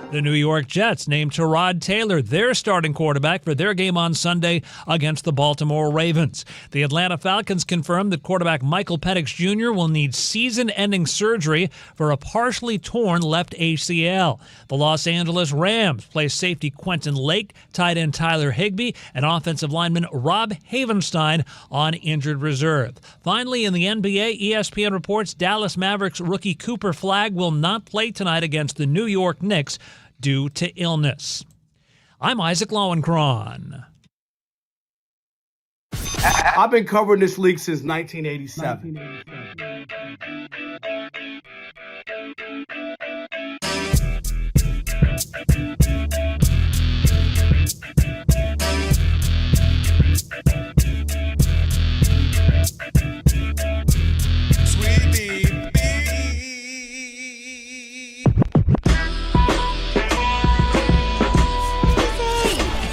The New York Jets named Tyrod Taylor their starting quarterback for their game on Sunday against the Baltimore Ravens. The Atlanta Falcons confirmed that quarterback Michael Penix Jr. will need season-ending surgery for a partially torn left ACL. The Los Angeles Rams placed safety Quentin Lake, tight end Tyler Higbee, and offensive lineman Rob Havenstein on injured reserve. Finally, in the NBA, ESPN reports Dallas Mavericks rookie Cooper Flagg will not play tonight against the New York Knicks due to illness. I'm Isaac Lowenkron. I've been covering this league since 1987.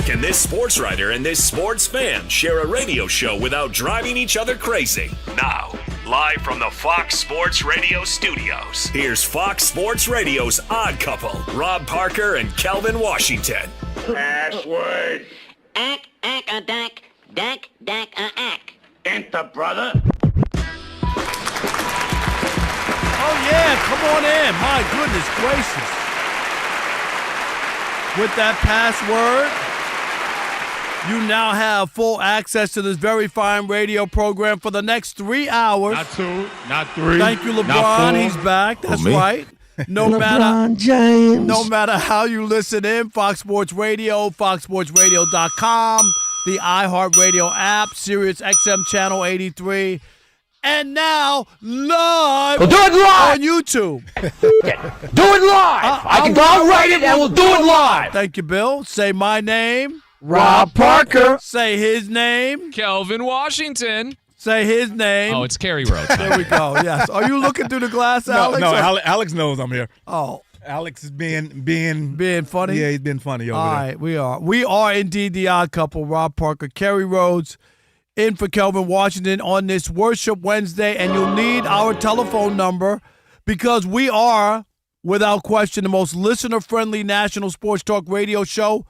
Can this sports writer and this sports fan share a radio show without driving each other crazy? Now, live from the Fox Sports Radio studios, here's Fox Sports Radio's Odd Couple, Rob Parker and Kelvin Washington. Password. Ack, a dack, dack, a ack. Enter, brother. Oh, yeah, come on in. My goodness gracious. With that password, you now have full access to this very fine radio program for the next 3 hours. Not 2, not 3. Thank you, LeBron. He's back. That's right. No LeBron James. No matter how you listen in, Fox Sports Radio, foxsportsradio.com, the iHeartRadio app, Sirius XM Channel 83, and now live We'll do it live on YouTube. Do it live. I can go write it and we'll do it live. Thank you, Bill. Say my name. Rob Parker. Say his name. Kelvin Washington. Say his name. Oh, it's Kerry Rhodes. There we go. Yes. Are you looking through the glass, Alex? No, Alex knows I'm here. Oh. Alex is being funny? Yeah, he's been funny over there. All right, we are. We are indeed the Odd Couple. Rob Parker, Kerry Rhodes, in for Kelvin Washington on this Worship Wednesday, and you'll need our telephone number because we are, without question, the most listener-friendly national sports talk radio show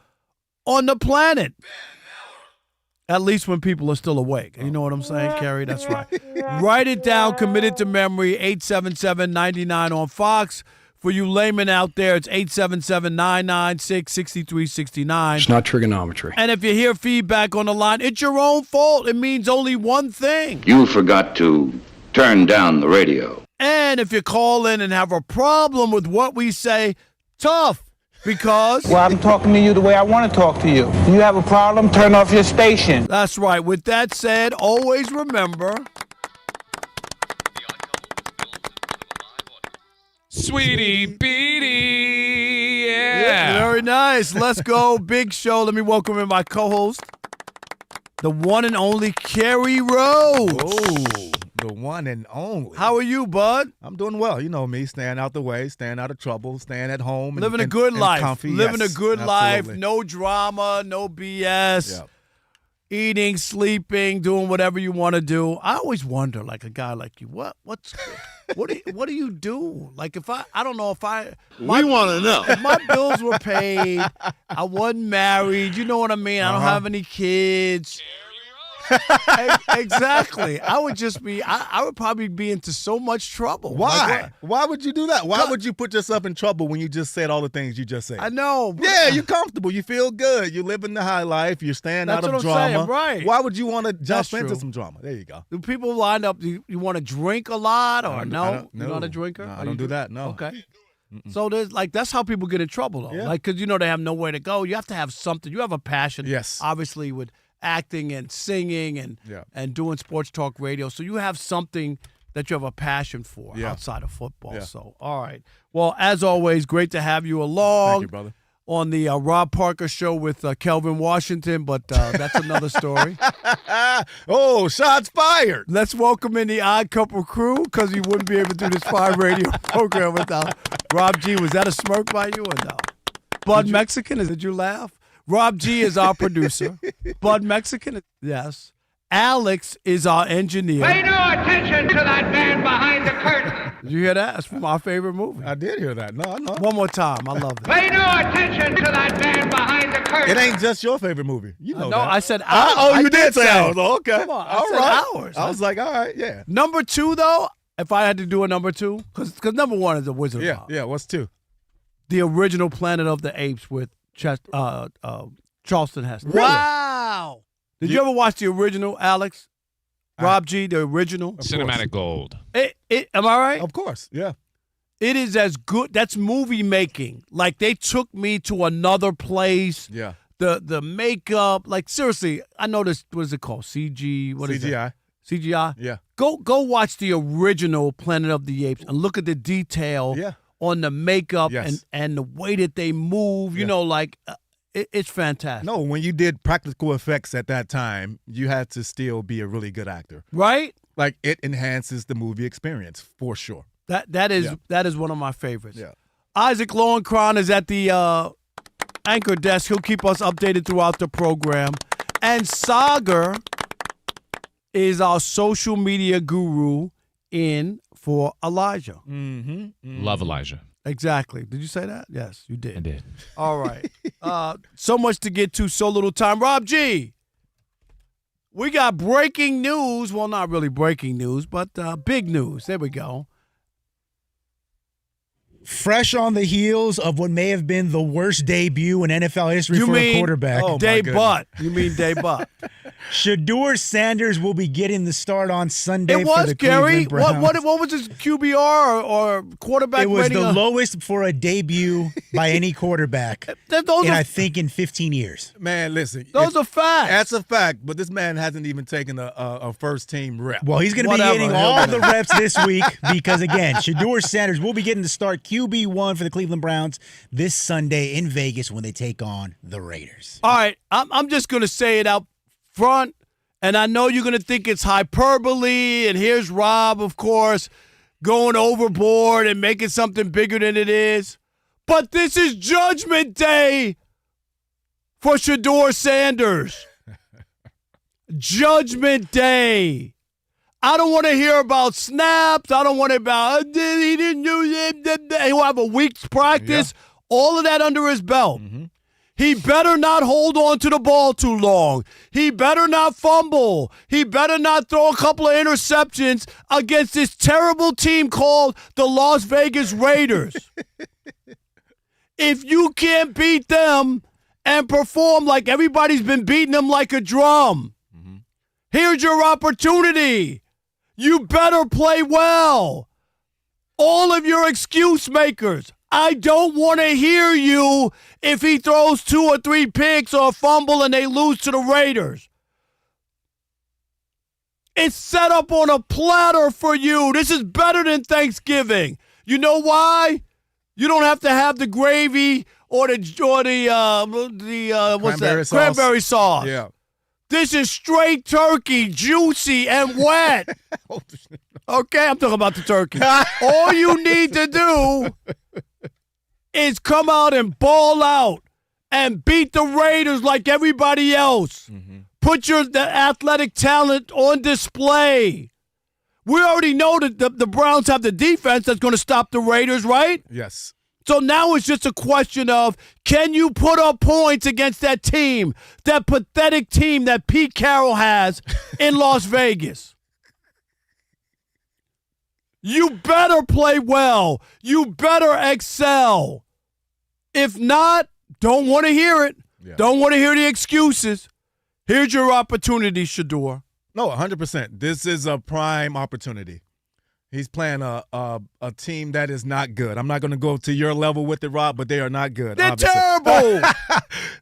on the planet. At least when people are still awake. You know what I'm saying, Kerry? That's right. Write it down, commit it to memory, 877-99 on Fox. For you laymen out there, it's 877-996-6369. It's not trigonometry. And if you hear feedback on the line, it's your own fault. It means only one thing. You forgot to turn down the radio. And if you call in and have a problem with what we say, tough. Because Well, I'm talking to you the way I want to talk to you. You have a problem, turn off your station. that's right. With that said, always remember, Sweetie Beatty. Yeah. very nice. Let's go. Big show. Let me welcome in my co-host, the one and only Kerry Rhodes. Oh, the one and only. How are you, bud? I'm doing well. You know me, staying out the way, staying out of trouble, staying at home. Living a good life. Comfy. Living Yes, a good life. absolutely. No drama, no BS. Yep. Eating, sleeping, doing whatever you want to do. I always wonder, like a guy like you, what do you do? Like if I don't know if We want to know. if my bills were paid, I wasn't married, you know what I mean? I don't have any kids. Exactly. I would just be, I would probably be into so much trouble. Why? Like, Why would you do that? Why would you put yourself in trouble when you just said all the things you just said? I know. Yeah, you're comfortable. You feel good. You're living the high life. You're staying That's out of what I'm drama. saying, right. Why would you want to jump That's into true. some drama? There you go. Do people line up? Do you want to drink a lot or no? You're not a drinker? No, Or I you don't do that. No. Okay. So there's that's how people get in trouble though. Yeah. Like, because they have nowhere to go. You have to have something. You have a passion. Yes. Obviously with acting and singing and doing sports talk radio. So you have something that you have a passion for outside of football. Yeah. So, all right. Well, as always, great to have you along. Thank you, brother. On the Rob Parker show with Kelvin Washington, but that's another story. Oh, shots fired. Let's welcome in the Odd Couple crew because you wouldn't be able to do this fine radio program without Rob G. Was that a smirk by you or no? Bud Mexican, did you laugh? Rob G is our producer. Bud Mexican, yes. Alex is our engineer. Pay no attention to that man behind the curtain. Did you hear that? That's from our favorite movie. I did hear that. No, I know. One more time. I love it. Pay no attention to that man behind the curtain. It ain't just your favorite movie. You know No, that. I said ours. Oh, you did say ours. ours. Oh, okay. Come on, I all said right. ours. I was like, all right, yeah. Number 2, though, if I had to do a number 2, because number 1 is The Wizard of Oz. Yeah, what's 2? The original Planet of the Apes with Charleston Heston. Wow. Did you ever watch the original, Alex? Rob G, the original? Cinematic gold. Am I right? Of course, yeah. It is as good. That's movie making. Like, they took me to another place. Yeah. The makeup. Like, seriously, I know this. What is it called? CG? What is it? CGI. CGI? Yeah. Go watch the original Planet of the Apes and look at the detail on the makeup and the way that they move. You know, like, it's fantastic. No, when you did practical effects at that time, you had to still be a really good actor. Right? Like, it enhances the movie experience for sure. That is one of my favorites. Yeah. Isaac Lowenkron is at the anchor desk. He'll keep us updated throughout the program. And Sagar is our social media guru in for Elijah. Love Elijah. Exactly. Did you say that? Yes, you did. I did. All right. So much to get to, so little time. Rob G, we got breaking news. Well, not really breaking news, but big news. There we go. Fresh on the heels of what may have been the worst debut in NFL history for a quarterback. Day Butt. You mean Day Butt. Shedeur Sanders will be getting the start on Sunday It was, for the Kerry. Cleveland Browns. What was his QBR or quarterback It was rating? the lowest for a debut by any quarterback I think in 15 years. Man, listen. Those are facts. That's a fact, but this man hasn't even taken a first-team rep. Well, he's going to be getting all the reps this week because, again, Shedeur Sanders will be getting to start QB1 for the Cleveland Browns this Sunday in Vegas when they take on the Raiders. All right, I'm just going to say it out front, and I know you're going to think it's hyperbole, and here's Rob, of course, going overboard and making something bigger than it is. But this is Judgment Day for Shedeur Sanders. Judgment Day. I don't want to hear about snaps. I don't want to about, he didn't do that. He'll have a week's practice. Yeah. All of that under his belt. Mm-hmm. He better not hold on to the ball too long. He better not fumble. He better not throw a couple of interceptions against this terrible team called the Las Vegas Raiders. If you can't beat them and perform like everybody's been beating them like a drum, here's your opportunity. You better play well. All of your excuse makers, I don't want to hear you if he throws 2 or 3 picks or a fumble and they lose to the Raiders. It's set up on a platter for you. This is better than Thanksgiving. You know why? You don't have to have the gravy or the what's that? Cranberry sauce. Yeah. This is straight turkey, juicy and wet. Okay, I'm talking about the turkey. All you need to do is come out and ball out and beat the Raiders like everybody else. Mm-hmm. Put the athletic talent on display. We already know that the Browns have the defense that's going to stop the Raiders, right? Yes. So now it's just a question of, can you put up points against that team, that pathetic team that Pete Carroll has in Las Vegas? You better play well. You better excel. If not, don't want to hear it. Yeah. Don't want to hear the excuses. Here's your opportunity, Shedeur. No, 100%. This is a prime opportunity. He's playing a team that is not good. I'm not going to go to your level with it, Rob, but they are not good. They're terrible.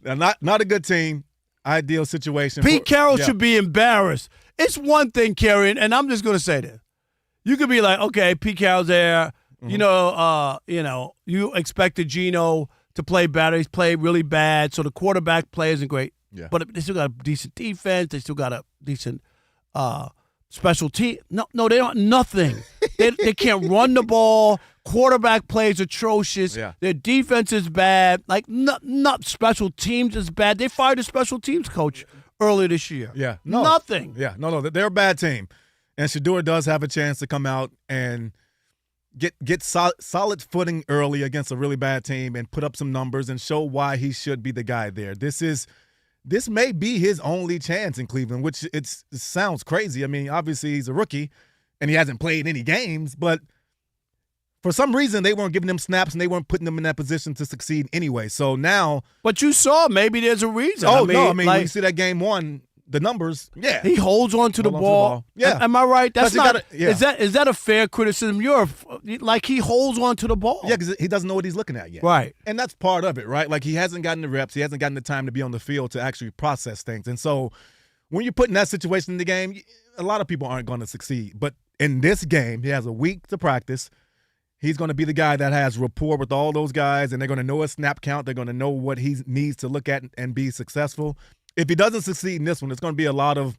They're not a good team. Ideal situation. Pete Carroll should be embarrassed. It's one thing, Kerry, and I'm just going to say this. You could be like, okay, Pete Carroll's there. Mm-hmm. You expected Geno to play better. He's played really bad, so the quarterback play isn't great. Yeah. But they still got a decent defense. They still got a decent special team. No, they don't. Nothing. they can't run the ball. Quarterback play is atrocious. Yeah. Their defense is bad. Like, not special teams is bad. They fired a special teams coach earlier this year. Yeah. Nothing. Yeah. No. They're a bad team. And Shedeur does have a chance to come out and get solid footing early against a really bad team and put up some numbers and show why he should be the guy there. This may be his only chance in Cleveland, which it sounds crazy. I mean, obviously he's a rookie and he hasn't played any games, but for some reason they weren't giving him snaps and they weren't putting him in that position to succeed anyway. So now, but you saw maybe there's a reason. Oh, no, I mean, when you see that game one, the numbers, yeah, he holds on to the ball. Yeah, am I right? That's not. Yeah. Is that a fair criticism? He holds on to the ball. Yeah, because he doesn't know what he's looking at yet. Right, and that's part of it, right? Like he hasn't gotten the reps, he hasn't gotten the time to be on the field to actually process things, and so when you're put in that situation in the game, a lot of people aren't going to succeed. But in this game, he has a week to practice. He's going to be the guy that has rapport with all those guys, and they're going to know his snap count. They're going to know what he needs to look at and be successful. If he doesn't succeed in this one, it's going to be a lot of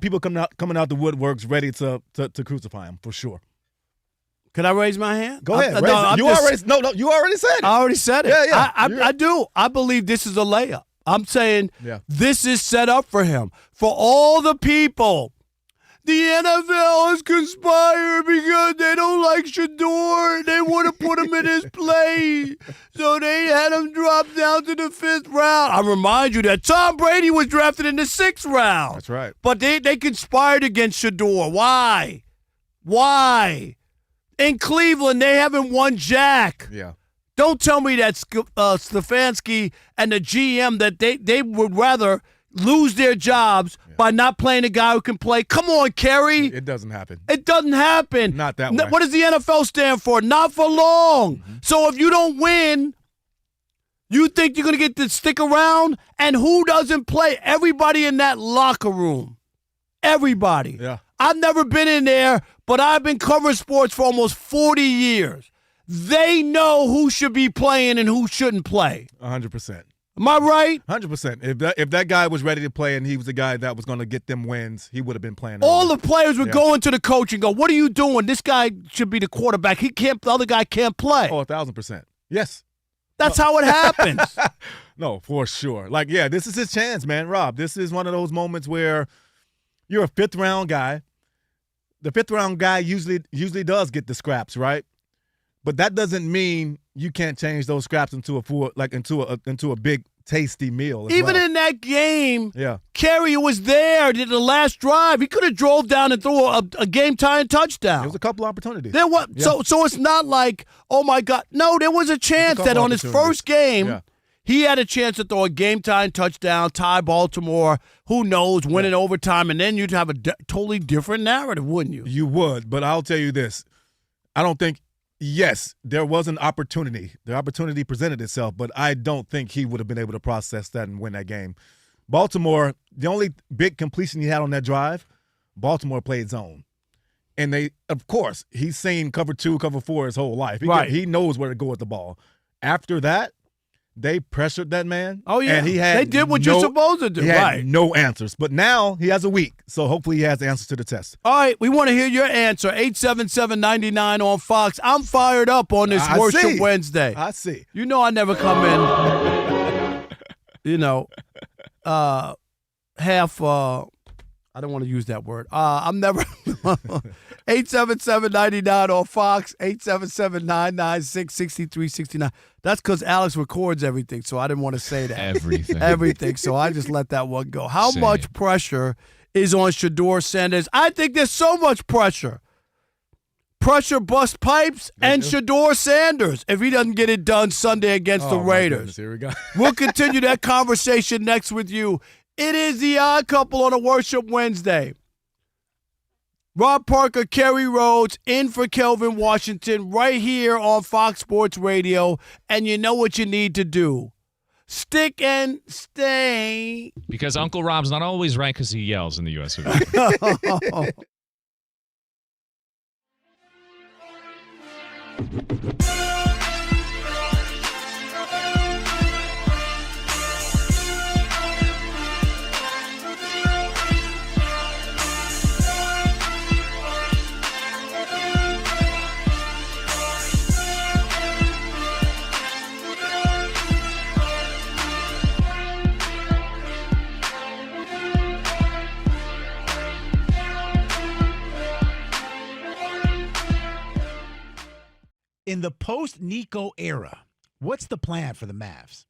people coming out the woodworks ready to crucify him for sure. Can I raise my hand? Go ahead. You already said it. I already said it. Yeah. I do. I believe this is a layup. I'm saying this is set up for him. For all the people. The NFL has conspired because they don't like Shedeur. They want to put him in his place. So they had him drop down to the 5th round. I remind you that Tom Brady was drafted in the 6th round. That's right. But they conspired against Shedeur. Why? In Cleveland, they haven't won jack. Yeah. Don't tell me that Stefanski and the GM that they would rather lose their jobs by not playing a guy who can play. Come on, Kerry. It doesn't happen. It doesn't happen. Not that way. What does the NFL stand for? Not for long. Mm-hmm. So if you don't win, you think you're going to get to stick around? And who doesn't play? Everybody in that locker room. Everybody. Yeah. I've never been in there, but I've been covering sports for almost 40 years. They know who should be playing and who shouldn't play. 100%. Am I right? 100%. If that guy was ready to play and he was the guy that was going to get them wins, he would have been playing. All the players would go into the coach and go, "What are you doing? This guy should be the quarterback. The other guy can't play." Oh, 1,000%. Yes. That's how it happens. No, for sure. This is his chance, man. Rob, this is one of those moments where you're a 5th round guy. The 5th round guy usually does get the scraps, right? But that doesn't mean you can't change those scraps into a big tasty meal. Even in that game, Kerry was there did the last drive. He could have drove down and threw a game-tying touchdown. There was a couple opportunities. There was, so it's not like, oh my God. No, there was a chance that on his first game, he had a chance to throw a game-tying touchdown, tie Baltimore. Who knows? Win in overtime, and then you'd have a totally different narrative, wouldn't you? You would, but I'll tell you this: I don't think. Yes, there was an opportunity. The opportunity presented itself, but I don't think he would have been able to process that and win that game. Baltimore, the only big completion he had on that drive, Baltimore played zone. And of course, he's seen cover 2, cover 4 his whole life. He knows where to go with the ball. After that, they pressured that man. Oh, yeah. And they did what you're supposed to do. He had no answers. But now he has a week, so hopefully he has the answers to the test. All right, we want to hear your answer. 877-99 on Fox. I'm fired up on this Worship Wednesday. I see. You know I never come in, half, I don't want to use that word. I'm never 877-99 on Fox, 877-996-6369. That's because Alex records everything, so I didn't want to say that. Everything, so I just let that one go. How much pressure is on Shedeur Sanders? I think there's so much pressure. Pressure bust pipes and Shedeur Sanders if he doesn't get it done Sunday against the Raiders. Here we go. We'll continue that conversation next with you. It is the Odd Couple on a Worship Wednesday. Rob Parker, Kerry Rhodes, in for Kelvin Washington, right here on Fox Sports Radio. And you know what you need to do. Stick and stay. Because Uncle Rob's not always right because he yells in the U.S. of A. the post-Nico era, what's the plan for the Mavs?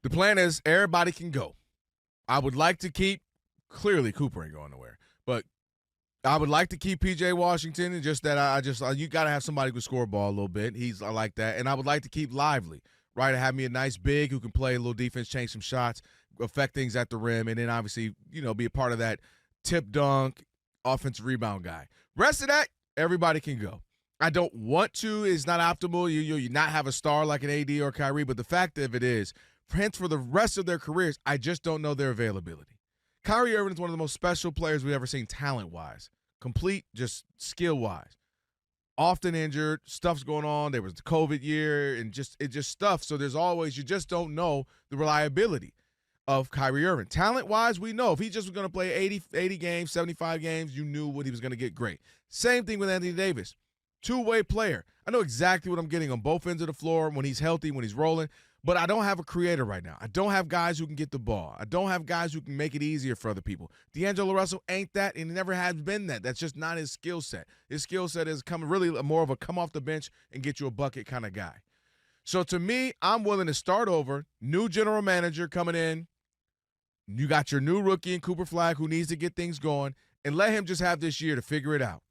The plan is everybody can go. I would like to keep, clearly Cooper ain't going nowhere, but I would like to keep P.J. Washington, and just that you got to have somebody who can score a ball a little bit. I like that. And I would like to keep Lively, right? To have me a nice big who can play a little defense, change some shots, affect things at the rim, and then obviously, be a part of that tip dunk, offensive rebound guy. Rest of that, everybody can go. I don't want to. It's not optimal. You not have a star like an AD or Kyrie, but the fact of it is, for the rest of their careers, I just don't know their availability. Kyrie Irving is one of the most special players we've ever seen talent-wise, complete just skill-wise. Often injured, stuff's going on. There was the COVID year and just stuff. So there's always, you just don't know the reliability of Kyrie Irving. Talent-wise, we know if he just was going to play 80 games, 75 games, you knew what he was going to get great. Same thing with Anthony Davis. Two-way player. I know exactly what I'm getting on both ends of the floor when he's healthy, when he's rolling, but I don't have a creator right now. I don't have guys who can get the ball. I don't have guys who can make it easier for other people. D'Angelo Russell ain't that, and he never has been that. That's just not his skill set. His skill set is really more of a come off the bench and get you a bucket kind of guy. So to me, I'm willing to start over. New general manager coming in. You got your new rookie in Cooper Flagg who needs to get things going, and let him just have this year to figure it out.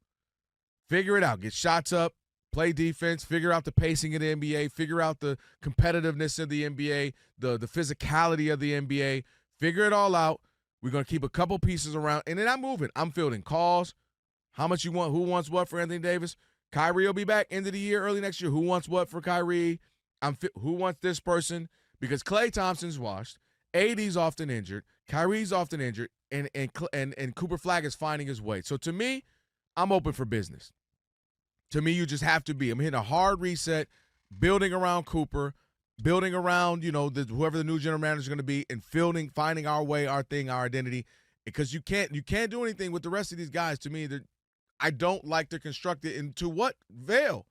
Figure it out. Get shots up, play defense, figure out the pacing of the NBA, figure out the competitiveness of the NBA, the physicality of the NBA. Figure it all out. We're going to keep a couple pieces around, and then I'm moving. I'm fielding calls. How much you want? Who wants what for Anthony Davis? Kyrie will be back end of the year, early next year. Who wants what for Kyrie? Who wants this person? Because Klay Thompson's washed. AD's often injured. Kyrie's often injured, and Cooper Flagg is finding his way. So to me, I'm open for business. To me, you just have to be. I'm hitting a hard reset, building around Cooper, building around, whoever the new general manager is going to be, and finding our way, our thing, our identity. Because you can't do anything with the rest of these guys. To me, I don't like to construct it into what avail?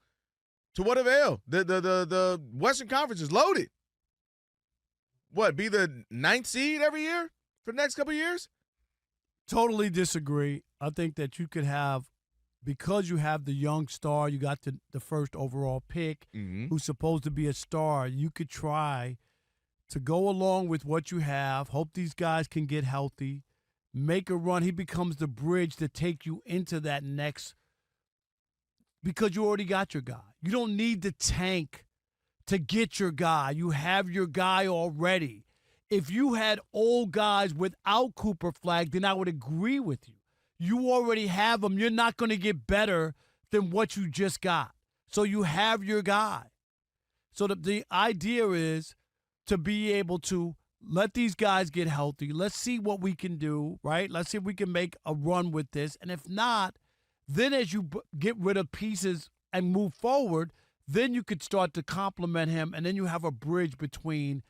To what avail? The Western Conference is loaded. What, be the 9th seed every year for the next couple of years? Totally disagree. I think that you could have, because you have the young star, you got the first overall pick, who's supposed to be a star, you could try to go along with what you have, hope these guys can get healthy, make a run. He becomes the bridge to take you into that next, because you already got your guy. You don't need the tank to get your guy. You have your guy already. If you had old guys without Cooper Flagg, then I would agree with you. You already have them. You're not going to get better than what you just got. So you have your guy. So the idea is to be able to let these guys get healthy. Let's see what we can do, right? Let's see if we can make a run with this. And if not, then as you get rid of pieces and move forward, then you could start to complement him, and then you have a bridge between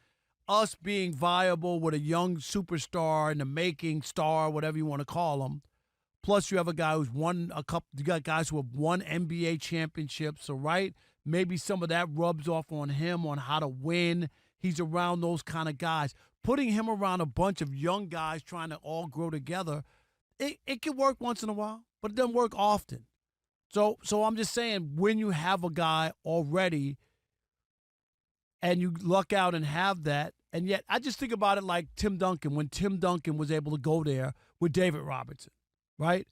us being viable with a young superstar in the making, star, whatever you want to call him. Plus, you have a guy who's won a couple. You got guys who have won NBA championships. So, right, maybe some of that rubs off on him on how to win. He's around those kind of guys. Putting him around a bunch of young guys trying to all grow together, it can work once in a while, but it doesn't work often. So I'm just saying, when you have a guy already and you luck out and have that, and yet I just think about it like Tim Duncan, when Tim Duncan was able to go there with David Robinson, right?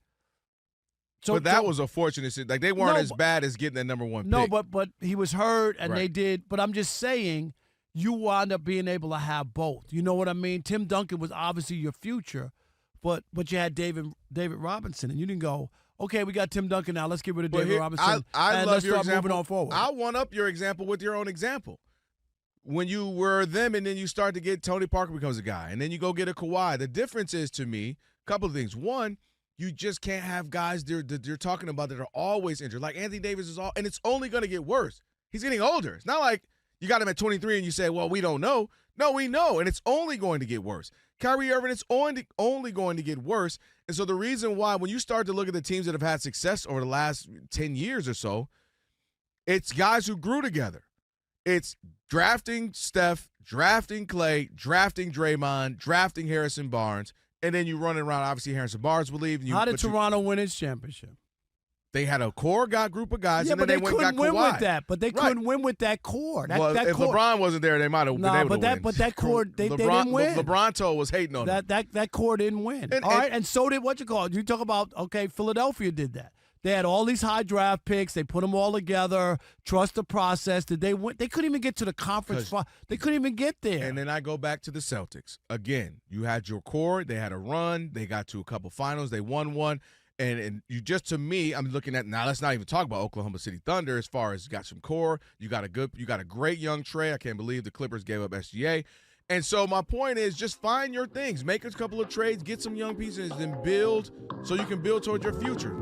But that was a fortunate, like they weren't as bad as getting that number one pick. No, but he was hurt and they did. But I'm just saying, you wound up being able to have both. You know what I mean? Tim Duncan was obviously your future, but you had David Robinson, and you didn't go, okay, we got Tim Duncan now. Let's get rid of David Robinson. I and love let's your start example. moving on forward. I'll one up your example with your own example. When you were them and then you start to get Tony Parker becomes a guy, and then you go get a Kawhi. The difference is, to me, a couple of things. One, you just can't have guys that you're talking about that are always injured. Like Anthony Davis is and it's only going to get worse. He's getting older. It's not like you got him at 23 and you say, well, we don't know. No, we know, and it's only going to get worse. Kyrie Irving, it's only going to get worse. And so the reason why, when you start to look at the teams that have had success over the last 10 years or so, it's guys who grew together. It's drafting Steph, drafting Klay, drafting Draymond, drafting Harrison Barnes, and then you run around. Obviously, Harrison Barnes will leave. How did Toronto win its championship? They had a core group of guys, Yeah, and but then they went and couldn't got win Kawhi. with that. But they couldn't win with that core. If core. LeBron wasn't there, they might have been able to win. But that core, they didn't win. LeBron was hating on them. That core didn't win. All right, and so did you talk about, Philadelphia did that. They had all these high draft picks. They put them all together. Trust the process. Did they win? They couldn't even get to the conference. They couldn't even get there. And then I go back to the Celtics. Again, you had your core. They had a run. They got to a couple finals. They won one. And you just, to me, I'm looking at, now let's not even talk about Oklahoma City Thunder as far as you got some core. You got a great young Trey. I can't believe the Clippers gave up SGA. And so my point is just find your things. Make a couple of trades, get some young pieces, and build so you can build towards your future.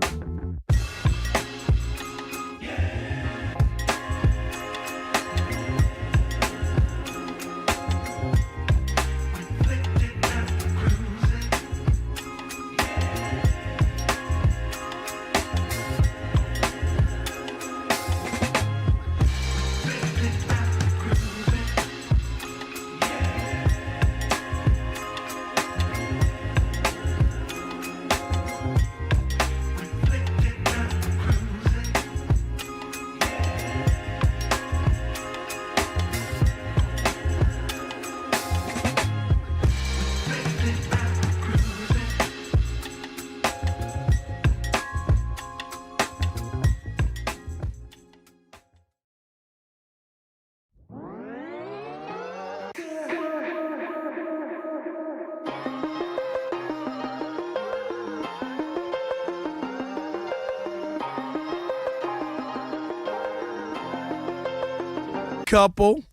Couple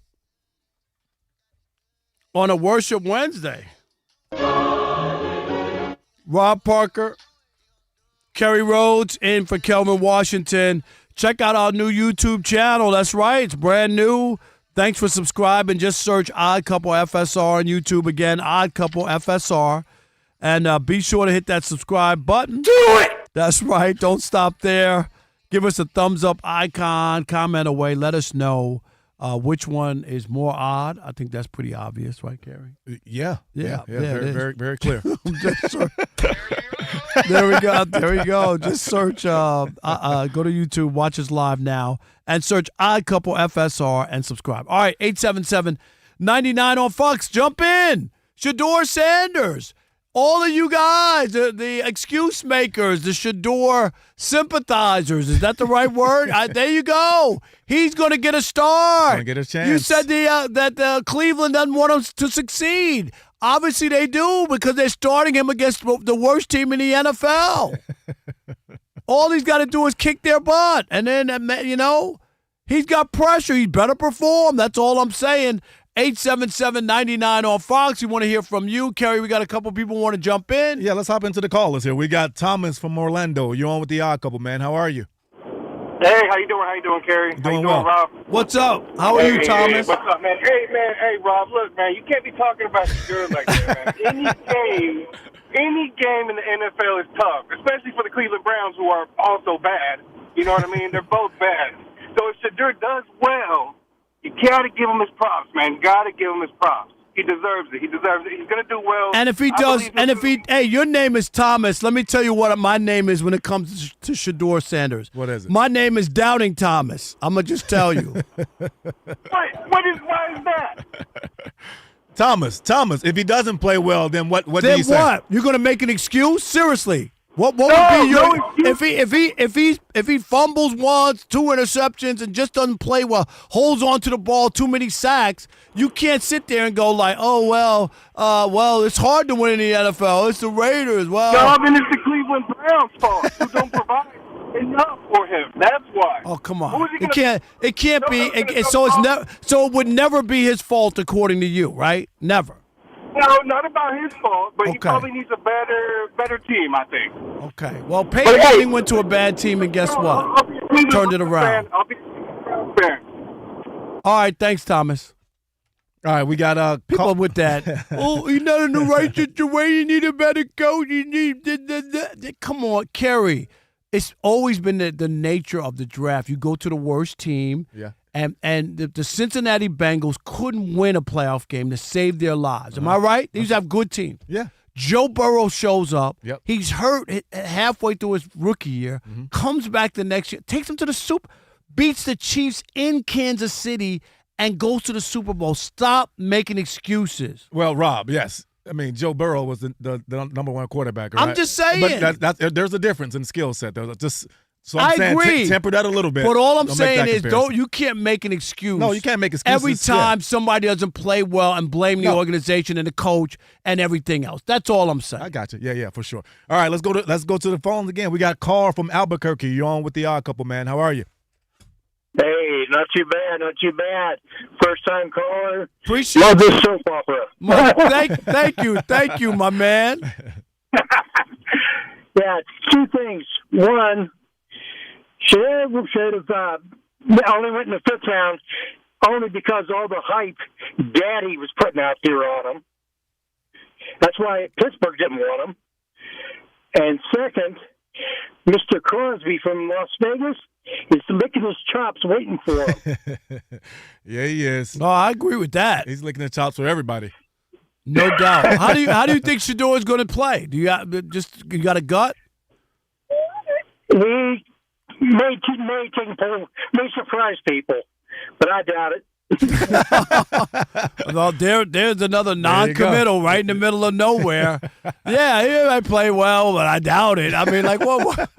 on a Worship Wednesday. Rob Parker, Kerry Rhodes in for Kelvin Washington. Check out our new YouTube channel. That's right. It's brand new. Thanks for subscribing. Just search Odd Couple FSR on YouTube. Again, Odd Couple FSR. And be sure to hit that subscribe button. Do it! That's right. Don't stop there. Give us a thumbs up icon. Comment away. Let us know which one is more odd. I think that's pretty obvious, right, Kerry? Yeah. Very, very clear. There we go. Just search, go to YouTube, watch us live now, and search Odd Couple FSR and subscribe. All right, 877-99 on Fox. Jump in. Shedeur Sanders. All of you guys, the excuse makers, the Shedeur sympathizers. Is that the right word? There you go. He's going to get a start. Going to get a chance. You said that Cleveland doesn't want him to succeed. Obviously they do because they're starting him against the worst team in the NFL. All he's got to do is kick their butt. And then, he's got pressure. He better perform. That's all I'm saying. 877-99 on Fox. We want to hear from you. Kerry, we got a couple people want to jump in. Yeah, let's hop into the callers here. We got Thomas from Orlando. You're on with the Odd Couple, man. How are you? Hey, how you doing, Kerry? How you doing, well. Rob? What's up? How are you, Thomas? Hey, what's up, man? Hey, Rob, look, man, you can't be talking about Shedeur like that, man. Any game in the NFL is tough, especially for the Cleveland Browns, who are also bad. You know what I mean? They're both bad. So if Shedeur does well, you got to give him his props, man. You got to give him his props. He deserves it. He's going to do well. And if he does, hey, your name is Thomas. Let me tell you what my name is when it comes to Shedeur Sanders. What is it? My name is Doubting Thomas. I'm going to just tell you. Why is that? Thomas, if he doesn't play well, then what do you say? Then what? You're going to make an excuse? Seriously. What would be your if he fumbles once, 2 interceptions, and just doesn't play well, holds on to the ball, too many sacks? You can't sit there and go like, well, it's hard to win in the NFL. It's the Raiders. Well, no, I mean it's the Cleveland Browns' fault who don't provide enough for him. That's why. Oh, come on. It can't be. So it would never be his fault, according to you, right? Never. No, not about his fault, but he probably needs a better team, I think. Okay. Well, Peyton Manning went to a bad team, and guess what? Turned it around. I'll be a fan. All right. Thanks, Thomas. All right, we got people with that. He's not in the right situation. You need a better coach. You need come on, Kerry. It's always been the nature of the draft. You go to the worst team. Yeah. And the Cincinnati Bengals couldn't win a playoff game to save their lives. Am I right? These have good teams. Yeah. Joe Burrow shows up. Yep. He's hurt halfway through his rookie year, comes back the next year, takes them to the Super, beats the Chiefs in Kansas City, and goes to the Super Bowl. Stop making excuses. Well, Rob, yes. I mean, Joe Burrow was the number one quarterback. Right? I'm just saying. But there's a difference in skill set. So I I'm saying agree. Temper that a little bit. But all I'm Don't saying make is, that comparison. you can't make an excuse. No, you can't make excuses. Every time somebody doesn't play well and blame the organization and the coach and everything else. That's all I'm saying. I got you. Yeah, for sure. All right, let's go to the phones again. We got Carl from Albuquerque. You're on with the Odd Couple, man. How are you? Hey, not too bad. First time caller. Appreciate Love this soap opera. Thank you, my man. Yeah, two things. One, Shedeur should have only went in the 5th round only because all the hype Daddy was putting out there on him. That's why Pittsburgh didn't want him. And second, Mr. Crosby from Las Vegas is licking his chops waiting for him. Yeah, he is. No, I agree with that. He's licking his chops for everybody. No doubt. How do you think Shedeur is going to play? Do you got a gut? He may surprise people, but I doubt it. Well, there's another non-committal right in the middle of nowhere. Yeah, he might play well, but I doubt it. I mean, like, what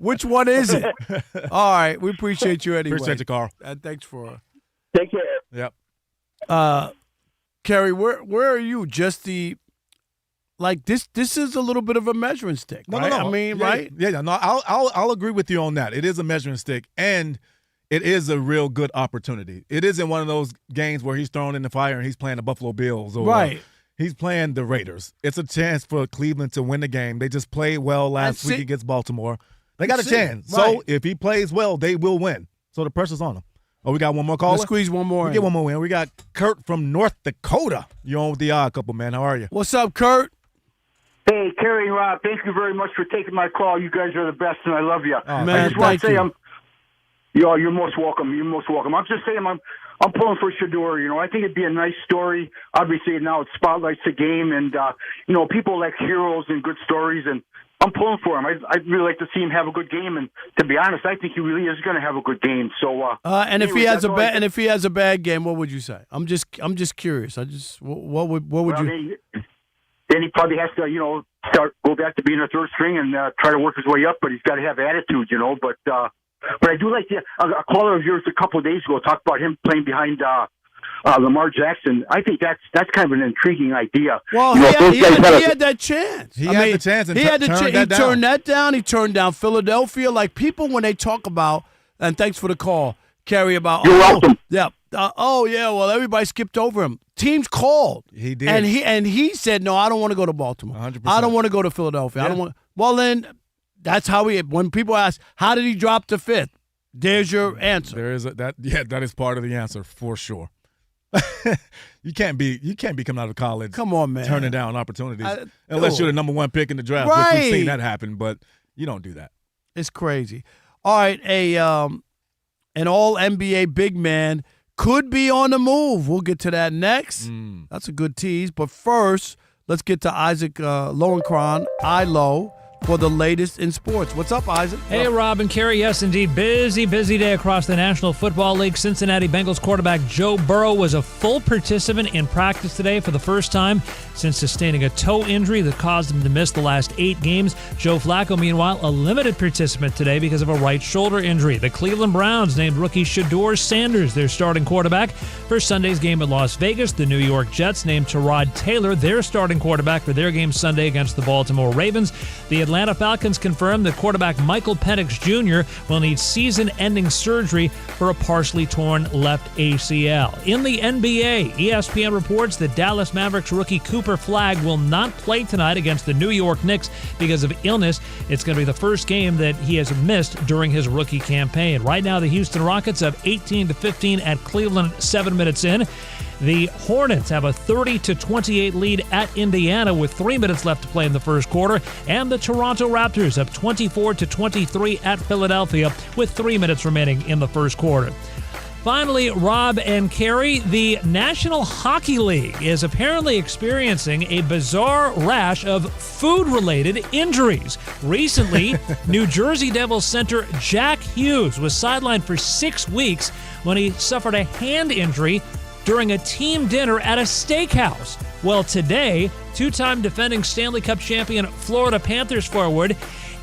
which one is it? All right, we appreciate you anyway. Appreciate you, Carl. And thanks for. Take care. Yep. Kerry, where are you? Just the. Like this is a little bit of a measuring stick, right? No. I mean, yeah, right? Yeah. No, I'll agree with you on that. It is a measuring stick, and it is a real good opportunity. It isn't one of those games where he's thrown in the fire and he's playing the Buffalo Bills, or right? He's playing the Raiders. It's a chance for Cleveland to win the game. They just played well last week against Baltimore. They got a chance. Right. So if he plays well, they will win. So the pressure's on him. Oh, we got one more caller? Let's squeeze one more. Get one more in. We got Kurt from North Dakota. You're on with the Odd Couple, man. How are you? What's up, Kurt? Hey, Kerry and Rob, thank you very much for taking my call. You guys are the best, and I love you. Oh, man, I just want to say you. You're most welcome. You're most welcome. I'm just saying I'm pulling for Shedeur. You know, I think it'd be a nice story. Obviously, now it spotlights the game, and people like heroes and good stories, and I'm pulling for him. I'd really like to see him have a good game, and to be honest, I think he really is going to have a good game. So, and if he has a bad game, what would you say? I'm just curious. What would you? Then he probably has to, go back to being a third string and try to work his way up. But he's got to have attitude, But I do like a caller of yours a couple of days ago talked about him playing behind Lamar Jackson. I think that's kind of an intriguing idea. Well, he had that chance. He had the chance. And he had the chance. He turned that down. He turned down Philadelphia. Like people when they talk about, and thanks for the call, Kerry, about. You're welcome. Yeah. Well, everybody skipped over him. Teams called. He did. And he said, no, I don't want to go to Baltimore. 100%. I don't want to go to Philadelphia. Yeah. I don't want. Well, then that's how when people ask, how did he drop to 5th? There's your answer. There is that is part of the answer for sure. You can't be coming out of college. Come on, man. Turning down opportunities unless you're the number 1 pick in the draft. Right. Which we've seen that happen, but you don't do that. It's crazy. All right, an all NBA big man could be on the move. We'll get to that next. That's a good tease. But first, let's get to Isaac Lowenkron, ILO, for the latest in sports. What's up, Isaac? Hey, Rob and Kerry. Yes, indeed. Busy day across the National Football League. Cincinnati Bengals quarterback Joe Burrow was a full participant in practice today for the first time since sustaining a toe injury that caused him to miss the last 8 games. Joe Flacco, meanwhile, a limited participant today because of a right shoulder injury. The Cleveland Browns named rookie Shedeur Sanders their starting quarterback for Sunday's game at Las Vegas. The New York Jets named Rod Taylor their starting quarterback for their game Sunday against the Baltimore Ravens. The Atlanta Falcons confirmed that quarterback Michael Penix Jr. will need season-ending surgery for a partially torn left ACL. In the NBA, ESPN reports that Dallas Mavericks rookie Cooper Flagg will not play tonight against the New York Knicks because of illness. It's going to be the first game that he has missed during his rookie campaign. Right now, the Houston Rockets have 18-15 at Cleveland 7 minutes in. The Hornets have a 30-28 lead at Indiana with 3 minutes left to play in the first quarter, and the Toronto Raptors up 24-23 at Philadelphia with 3 minutes remaining in the first quarter. Finally, Rob and Kerry, the National Hockey League is apparently experiencing a bizarre rash of food-related injuries. Recently, New Jersey Devils center Jack Hughes was sidelined for 6 weeks when he suffered a hand injury during a team dinner at a steakhouse. Well, today, two-time defending Stanley Cup champion Florida Panthers forward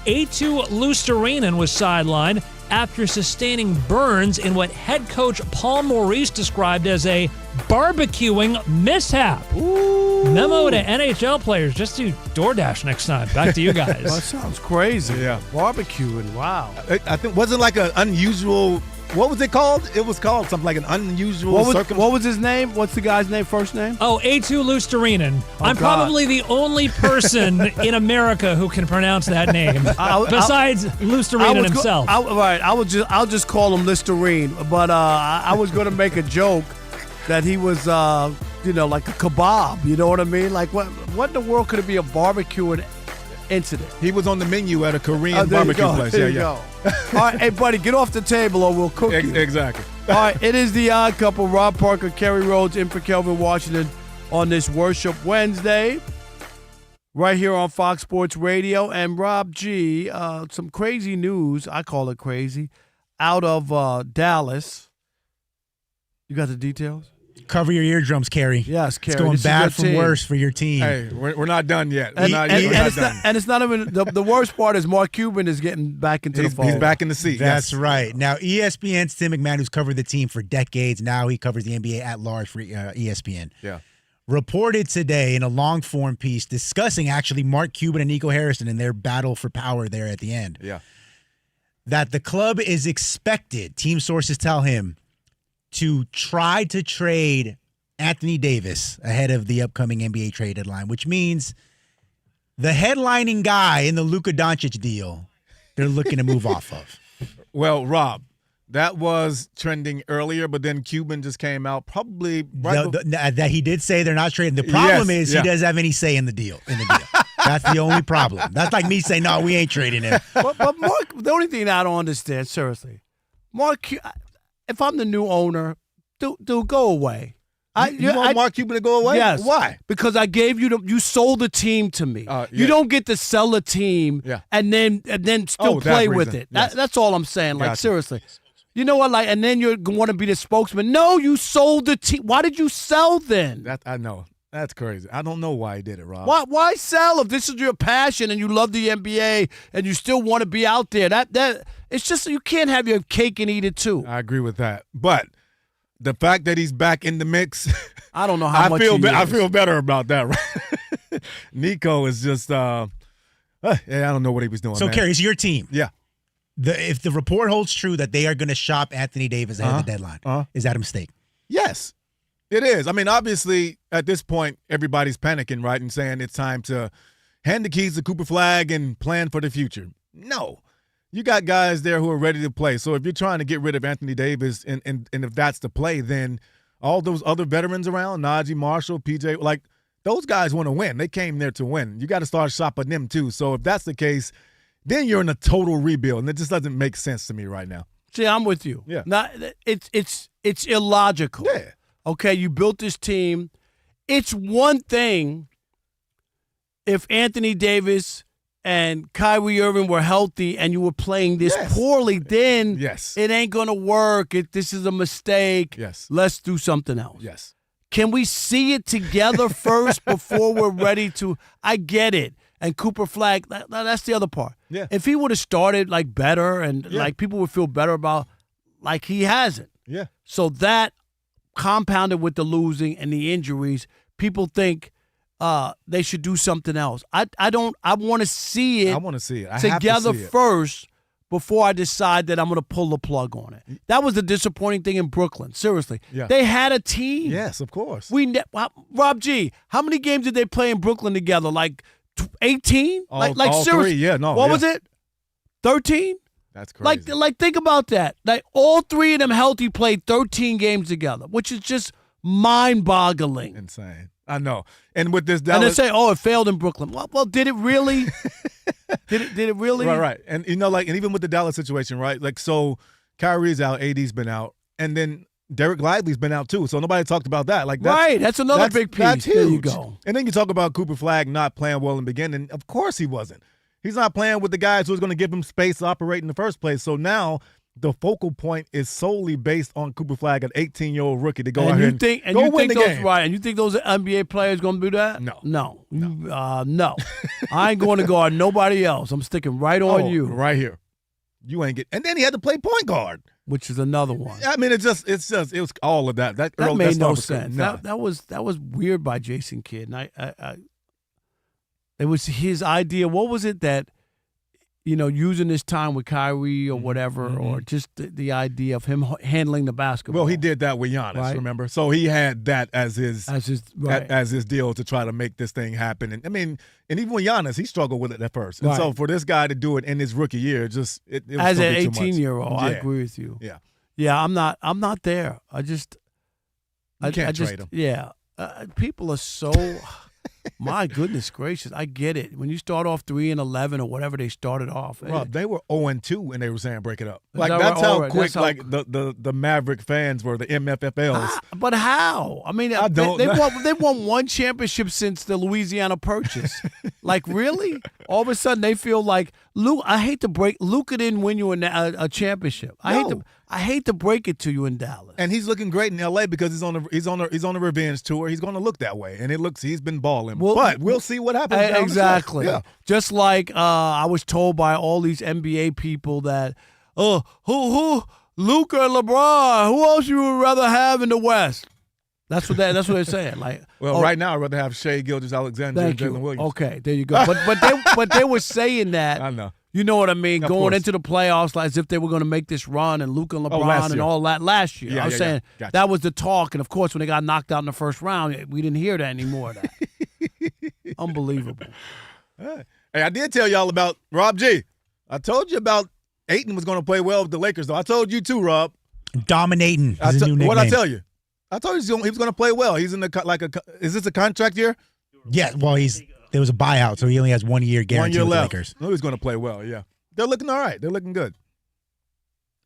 Eetu Luostarinen was sidelined after sustaining burns in what head coach Paul Maurice described as a barbecuing mishap. Ooh. Memo to NHL players, just do DoorDash next time. Back to you guys. That sounds crazy. Yeah. Barbecuing, wow. I think, wasn't like an unusual, what was it called? It was called something like an unusual circumstance. What was his name? What's the guy's name, first name? Oh, Eetu Luostarinen. I'm God. probably the only person in America who can pronounce that name, besides Luostarinen himself. I'll just call him Listerine. But I was going to make a joke that he was, like a kebab. You know what I mean? Like, what in the world could it be a barbecuing incident? He was on the menu at a Korean barbecue place. There you go. All right, hey, buddy, get off the table or we'll cook you. Exactly. All right, it is the Odd Couple. Rob Parker, Kerry Rhodes, in for Kelvin Washington on this Worship Wednesday, right here on Fox Sports Radio. And Rob G, some crazy news, I call it crazy, out of Dallas. You got the details? Cover your eardrums, Kerry. Yes, Kerry. It's going bad from worse for your team. Hey, we're not done yet. And it's not even the worst part is Mark Cuban is getting back into the fold. He's back in the seat. That's right. Now, ESPN's Tim McMahon, who's covered the team for decades, now he covers the NBA at large for ESPN. Yeah. Reported today in a long-form piece discussing actually Mark Cuban and Nico Harrison and their battle for power there at the end. Yeah. That the club is expected, team sources tell him, to try to trade Anthony Davis ahead of the upcoming NBA trade deadline, which means the headlining guy in the Luka Doncic deal, they're looking to move off of. Well, Rob, that was trending earlier, but then Cuban just came out probably that he did say they're not trading. The problem is he doesn't have any say in the deal. That's the only problem. That's like me saying, no, we ain't trading him. But Mark, the only thing I don't understand, seriously, Mark, if I'm the new owner, dude, go away. You want Mark Cuban to go away? Yes. Why? Because I gave you sold the team to me. You don't get to sell a team and then still play with it. Yes. That's all I'm saying. Like, seriously. You know what? Like, and then you want to be the spokesman. No, you sold the team. Why did you sell then? I know. That's crazy. I don't know why he did it, Rob. Why sell if this is your passion and you love the NBA and you still want to be out there? That it's just you can't have your cake and eat it too. I agree with that. But the fact that he's back in the mix, I don't know how much I feel better about that. Right? Nico is just I don't know what he was doing. So, man. Kerry, it's your team. Yeah. If the report holds true that they are going to shop Anthony Davis ahead of the deadline, is that a mistake? Yes, it is. I mean, obviously, at this point, everybody's panicking, right, and saying it's time to hand the keys to Cooper Flagg and plan for the future. No. You got guys there who are ready to play. So if you're trying to get rid of Anthony Davis and if that's the play, then all those other veterans around, Najee Marshall, PJ, like those guys want to win. They came there to win. You got to start shopping them too. So if that's the case, then you're in a total rebuild, and it just doesn't make sense to me right now. See, I'm with you. Yeah. It's illogical. Yeah. Okay, you built this team. It's one thing if Anthony Davis and Kyrie Irving were healthy and you were playing this poorly, then it ain't going to work. This is a mistake. Yes. Let's do something else. Yes. Can we see it together first before we're ready to – I get it. And Cooper Flagg, that's the other part. Yeah. If he would have started, like, better and, like, people would feel better about – like, he hasn't. Yeah. So that compounded with the losing and the injuries, people think – they should do something else. I want to see it. I want to see it. I together have to see it first before I decide that I'm going to pull the plug on it. That was the disappointing thing in Brooklyn. Seriously, they had a team. Yes, of course. Rob G, how many games did they play in Brooklyn together? Like 18? All seriously? 3, yeah, no. What was it? 13? That's crazy. Like think about that. Like all 3 of them healthy played 13 games together, which is just mind-boggling. Insane. I know. And with this Dallas, and they say, "Oh, it failed in Brooklyn." Well, did it really? did it really? Right. And and even with the Dallas situation, right? Like, so Kyrie's out, AD's been out, and then Derek Lively's been out too, so nobody talked about that. Like that's another big piece. That's huge. There you go. And then you talk about Cooper Flagg not playing well in the beginning. Of course he wasn't. He's not playing with the guys who was going to give him space to operate in the first place. So now the focal point is solely based on Cooper Flagg, an 18-year-old rookie, to go out here and go win the game. Right, and you think those NBA players going to do that? No. No. I ain't going to guard nobody else. I'm sticking right on you. Right here. You ain't get. And then he had to play point guard, which is another one. I mean, it was all of that. That made no sense. That was weird by Jason Kidd. And it was his idea. What was it that, using this time with Kyrie or whatever, or just the idea of him handling the basketball? Well, he did that with Giannis, right? Remember? So he had that as his right. deal to try to make this thing happen. And I mean, and even with Giannis, he struggled with it at first. And right. so for this guy to do it in his rookie year, it was as an 18-year-old, I agree with you. Yeah, I'm not there. I can't trade him. Yeah, people are so. My goodness gracious, I get it. When you start off 3-11 or whatever they started off, Rob, they were 0-2 and they were saying break it up. Is Like that that's right? how All right. quick That's how- the Maverick fans were, the MFFLs. But how? I mean, I don't they know. won one championship since the Louisiana Purchase. Like, really? All of a sudden they feel like I hate to break. Luka didn't win you a championship. I hate to break it to you in Dallas. And he's looking great in LA because he's on a revenge tour. He's going to look that way, and he's been balling. But we'll see what happens. down the stretch. Exactly. Yeah. Just like I was told by all these NBA people that, who Luka and LeBron, who else you would rather have in the West? That's what they're saying. Like, right now I'd rather have Shea Gilgeous-Alexander and Jalen Williams. Okay, there you go. But they were saying that. I know. You know what I mean? Of Going course. into the playoffs, like as if they were going to make this run, and Luka and LeBron and all that last year. Yeah, I was saying Gotcha. that was the talk, and of course, when they got knocked out in the first round, we didn't hear that anymore. Of that. Unbelievable. Hey, I did tell y'all about Rob G. I told you about Ayton was going to play well with the Lakers, though. I told you too, Rob. Dominating is a new nickname. What'd I tell you? I told you he was going to play well. He's in is this a contract year? Yeah, well, there was a buyout, so he only has 1 year guarantee 1 year with the left. Lakers. No, he's going to play well, yeah. They're looking all right. They're looking good.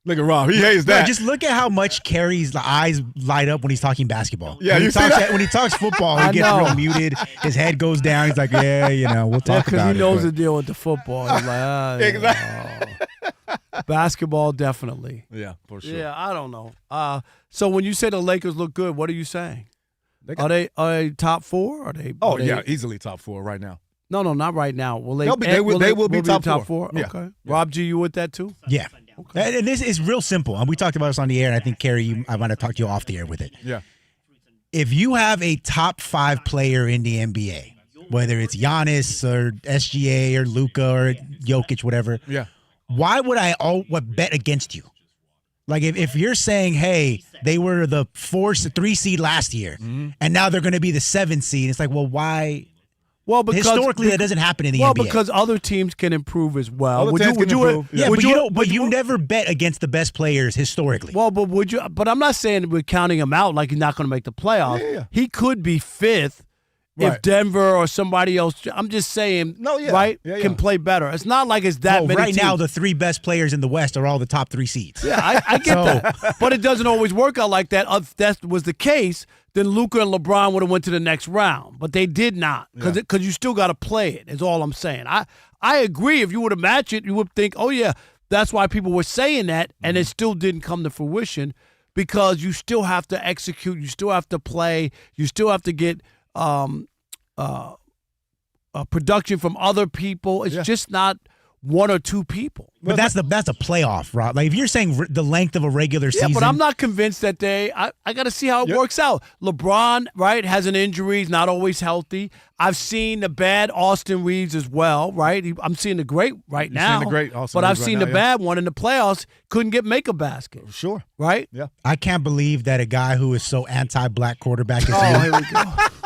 Look at Rob. He hates that. No, just look at how much Kerry's eyes light up when he's talking basketball. Yeah, when he talks football, he gets real muted. His head goes down. He's like, we'll talk about it. Because he knows the deal with the football. He's like, exactly. Basketball, definitely. Yeah, for sure. Yeah, I don't know. So when you say the Lakers look good, what are you saying? Are they top four? Easily top four right now. No, not right now. Will they? They will be top four. Okay. Yeah. Rob G, you with that too? Yeah. Okay. And this is real simple. And we talked about this on the air, and I think, Kerry, I might have talked to you off the air with it. Yeah. If you have a top 5 player in the NBA, whether it's Giannis or SGA or Luka or Jokic, whatever, why would I bet against you? Like, if you're saying, hey, they were the 3 seed last year, and now they're going to be the 7 seed, it's like, well, why? Well, because historically that doesn't happen in the NBA. Well, because other teams can improve as well. But you never bet against the best players historically. Well, but would you? But I'm not saying we're counting him out like he's not going to make the playoffs. Yeah. He could be 5th if Denver or somebody else. I'm just saying, can play better. It's not like it's that many. Right teams. now, the 3 best players in the West are all the top 3 seeds. Yeah, I get that, but it doesn't always work out like that. If that was the case, then Luka and LeBron would have went to the next round, but they did not because you still got to play it. Is all I'm saying. I agree. If you were to match it, you would think, oh yeah, that's why people were saying that, and it still didn't come to fruition because you still have to execute, you still have to play, you still have to get production from other people. It's just not 1 or 2 people. But that's a playoff, Rob. Like if you're saying the length of a regular season. Yeah, but I'm not convinced that I got to see how it works out. LeBron, has an injury. He's not always healthy. I've seen the bad Austin Reeves as well, right? I'm seeing the great now. Seen the great Austin but I've Reeves seen right the now, bad one in the playoffs. Couldn't make a basket. Sure. Right? Yeah. I can't believe that a guy who is so anti-black quarterback as here we go.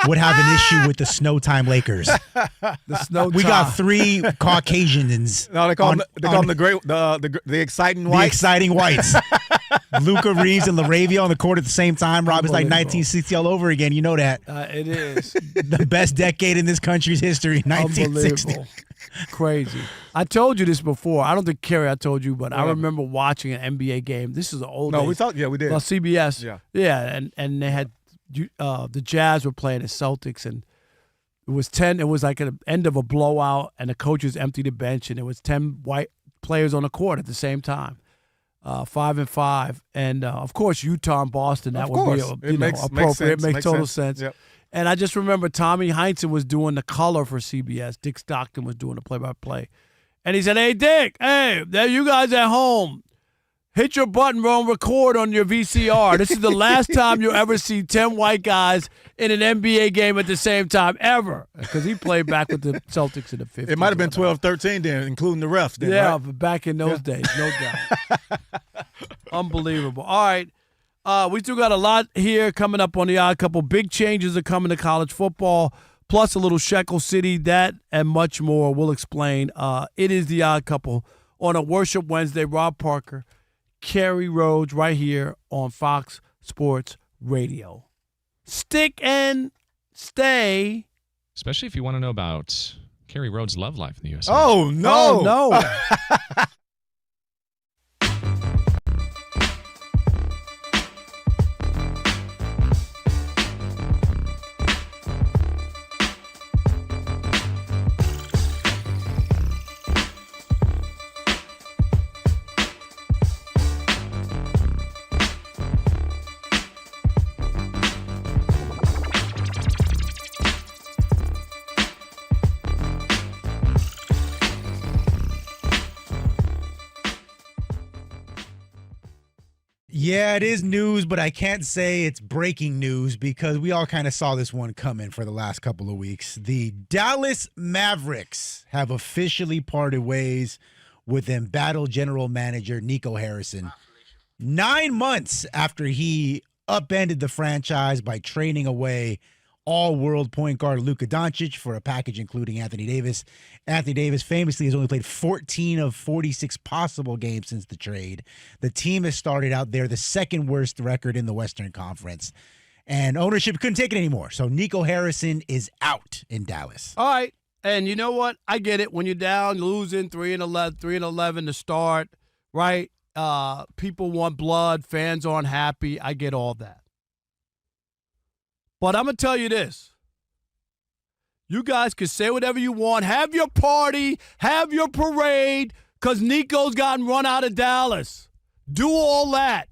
would have an issue with the Snowtime Lakers. We got 3 Caucasians. No, they call them the exciting whites. The exciting whites. Luka Reeves and LaRavia on the court at the same time. Rob, is like 1960 all over again. You know that. It is. The best decade in this country's history, 1960. Crazy. I told you this before. I don't think, Kerry, I told you, but I remember watching an NBA game. This is the old days. we talked. Yeah, we did. Well, CBS. Yeah. And they had the Jazz were playing the Celtics, and it was 10. It was like an end of a blowout, and the coaches emptied the bench, and it was 10 white players on the court at the same time. 5-5, and of course Utah and Boston. That would be appropriate. It makes total sense. Yep. And I just remember Tommy Heinsohn was doing the color for CBS. Dick Stockton was doing the play-by-play, and he said, "Hey Dick, hey, there you guys at home, hit your button on record on your VCR. This is the last time you'll ever see 10 white guys in an NBA game at the same time ever." Because he played back with the Celtics in the 50s. It might have been 12-13 then, including the refs. Then, yeah, right? but back in those days, no doubt. Unbelievable. All right. We still got a lot here coming up on the Odd Couple. Big changes are coming to college football, plus a little Shekel City, that and much more. We'll explain. It is the Odd Couple on a Worship Wednesday. Rob Parker, Kerry Rhodes, right here on Fox Sports Radio. Stick and stay. Especially if you want to know about Kerry Rhodes' love life in the USA. Oh, no. Oh, no. Yeah, it is news, but I can't say it's breaking news because we all kind of saw this one coming for the last couple of weeks. The Dallas Mavericks have officially parted ways with embattled general manager Nico Harrison 9 months after he upended the franchise by trading away all-world point guard Luka Doncic for a package including Anthony Davis. Anthony Davis famously has only played 14 of 46 possible games since the trade. The team has started out there the second worst record in the Western Conference, and ownership couldn't take it anymore. So Nico Harrison is out in Dallas. All right. And you know what? I get it. When you're down, losing 3-11 to start, right? People want blood. Fans aren't happy. I get all that. But I'm going to tell you this. You guys can say whatever you want. Have your party. Have your parade. Because Nico's gotten run out of Dallas. Do all that.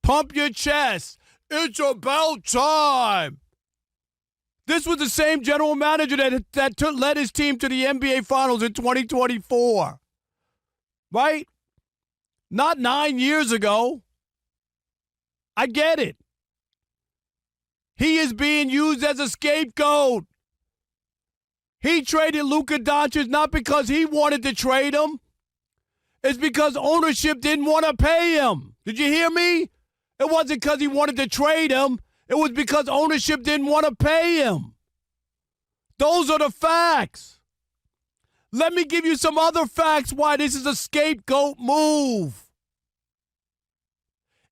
Pump your chest. It's about time. This was the same general manager that led his team to the NBA Finals in 2024. Right? Not 9 years ago. I get it. He is being used as a scapegoat. He traded Luka Doncic not because he wanted to trade him. It's because ownership didn't want to pay him. Did you hear me? It wasn't because he wanted to trade him. It was because ownership didn't want to pay him. Those are the facts. Let me give you some other facts why this is a scapegoat move.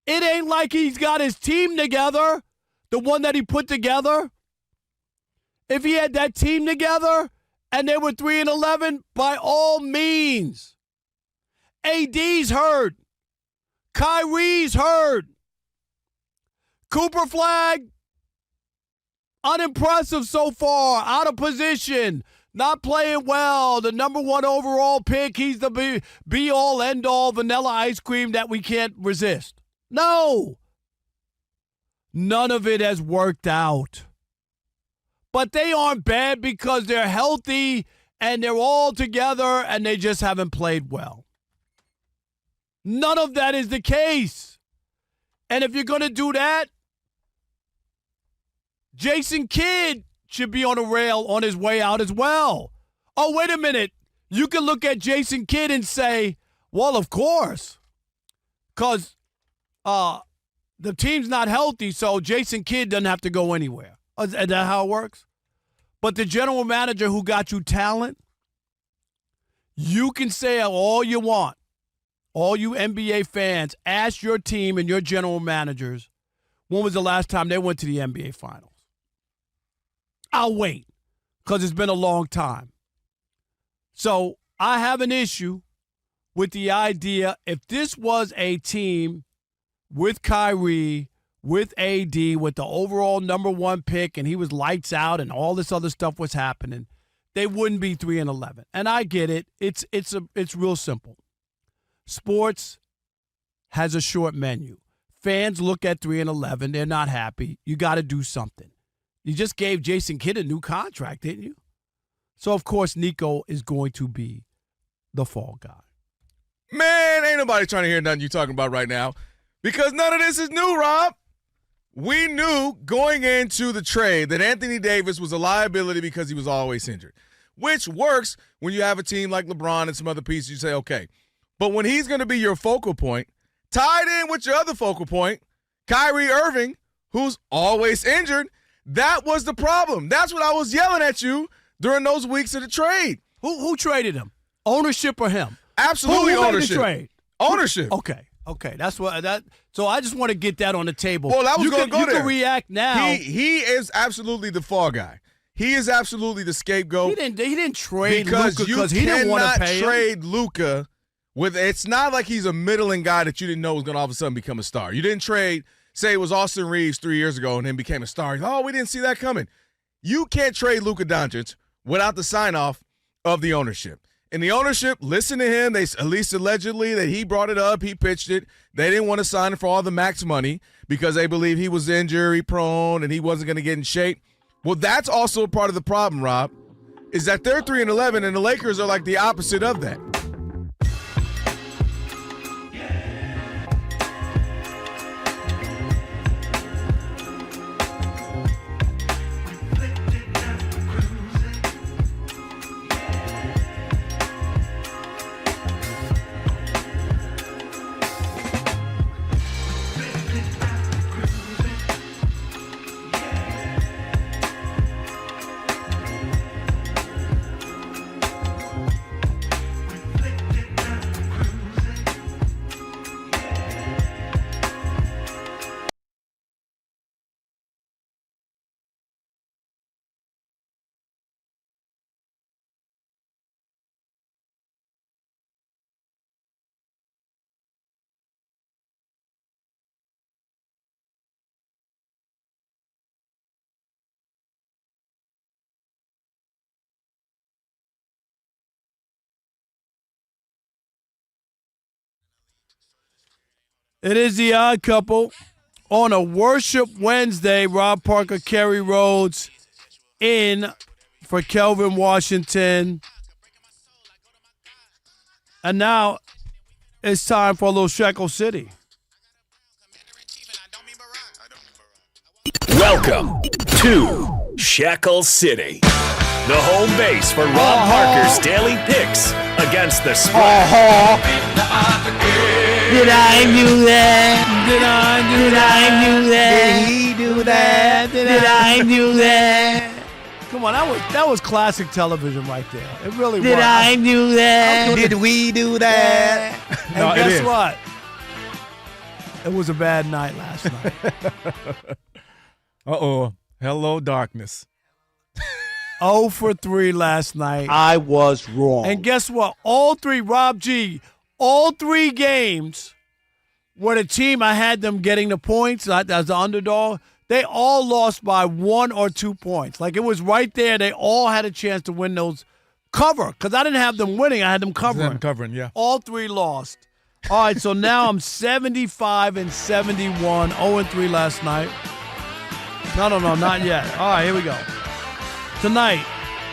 It ain't like he's got his team together. The one that he put together, if he had that team together and they were 3-11, by all means. AD's hurt. Kyrie's hurt. Cooper Flag, unimpressive so far, out of position, not playing well. The number 1 overall pick, he's the be-all, end-all vanilla ice cream that we can't resist. No. None of it has worked out. But they aren't bad because they're healthy and they're all together and they just haven't played well. None of that is the case. And if you're going to do that, Jason Kidd should be on a rail on his way out as well. Oh, wait a minute. You can look at Jason Kidd and say, well, of course. Because the team's not healthy, so Jason Kidd doesn't have to go anywhere. Is that how it works? But the general manager who got you talent, you can say all you want. All you NBA fans, ask your team and your general managers, when was the last time they went to the NBA Finals? I'll wait, because it's been a long time. So I have an issue with the idea if this was a team with Kyrie, with AD, with the overall number 1 pick, and he was lights out and all this other stuff was happening, they wouldn't be 3-11. And I get it. It's real simple. Sports has a short menu. Fans look at 3-11. They're not happy. You got to do something. You just gave Jason Kidd a new contract, didn't you? So, of course, Nico is going to be the fall guy. Man, ain't nobody trying to hear nothing you talking about right now because none of this is new, Rob. We knew going into the trade that Anthony Davis was a liability because he was always injured, which works when you have a team like LeBron and some other pieces. You say, okay, but when he's going to be your focal point, tied in with your other focal point, Kyrie Irving, who's always injured, that was the problem. That's what I was yelling at you during those weeks of the trade. Who traded him? Ownership or him? Absolutely who made ownership. The trade? Ownership. Okay. That's what that. So I just want to get that on the table. Well, I was going to go there. You can react now. He is absolutely the fall guy. He is absolutely the scapegoat. He didn't trade because Luka because he didn't want to pay him. Trade Luka with. It's not like he's a middling guy that you didn't know was going to all of a sudden become a star. You didn't trade. Say it was Austin Reeves 3 years ago and then became a star. Oh, we didn't see that coming. You can't trade Luka Doncic without the sign-off of the ownership. And the ownership listened to him. They at least allegedly that he brought it up. He pitched it. They didn't want to sign him for all the max money because they believe he was injury prone and he wasn't going to get in shape. Well, that's also a part of the problem, Rob, is that they're 3-11 and the Lakers are like the opposite of that. It is the Odd Couple on a Worship Wednesday. Rob Parker, Kerry Rhodes in for Kelvin Washington. And now it's time for a little Shekel City. Welcome to Shekel City, the home base for Rob Parker's daily picks against the spread. Did I do that? Did I do that? Did he do that? Did I do that? Come on, that was classic television right there. It really was. Did I do that? Did we do that? And no, guess what? It was a bad night last night. Uh-oh. Hello, darkness. 0 for 3 last night. I was wrong. And guess what? All three games where the team I had them getting the points as the underdog, they all lost by 1 or 2 points. Like, it was right there. They all had a chance to win those cover because I didn't have them winning. I had them covering. Yeah. All three lost. All right, so now I'm 75-71, 0-3 last night. No, not yet. All right, here we go. Tonight,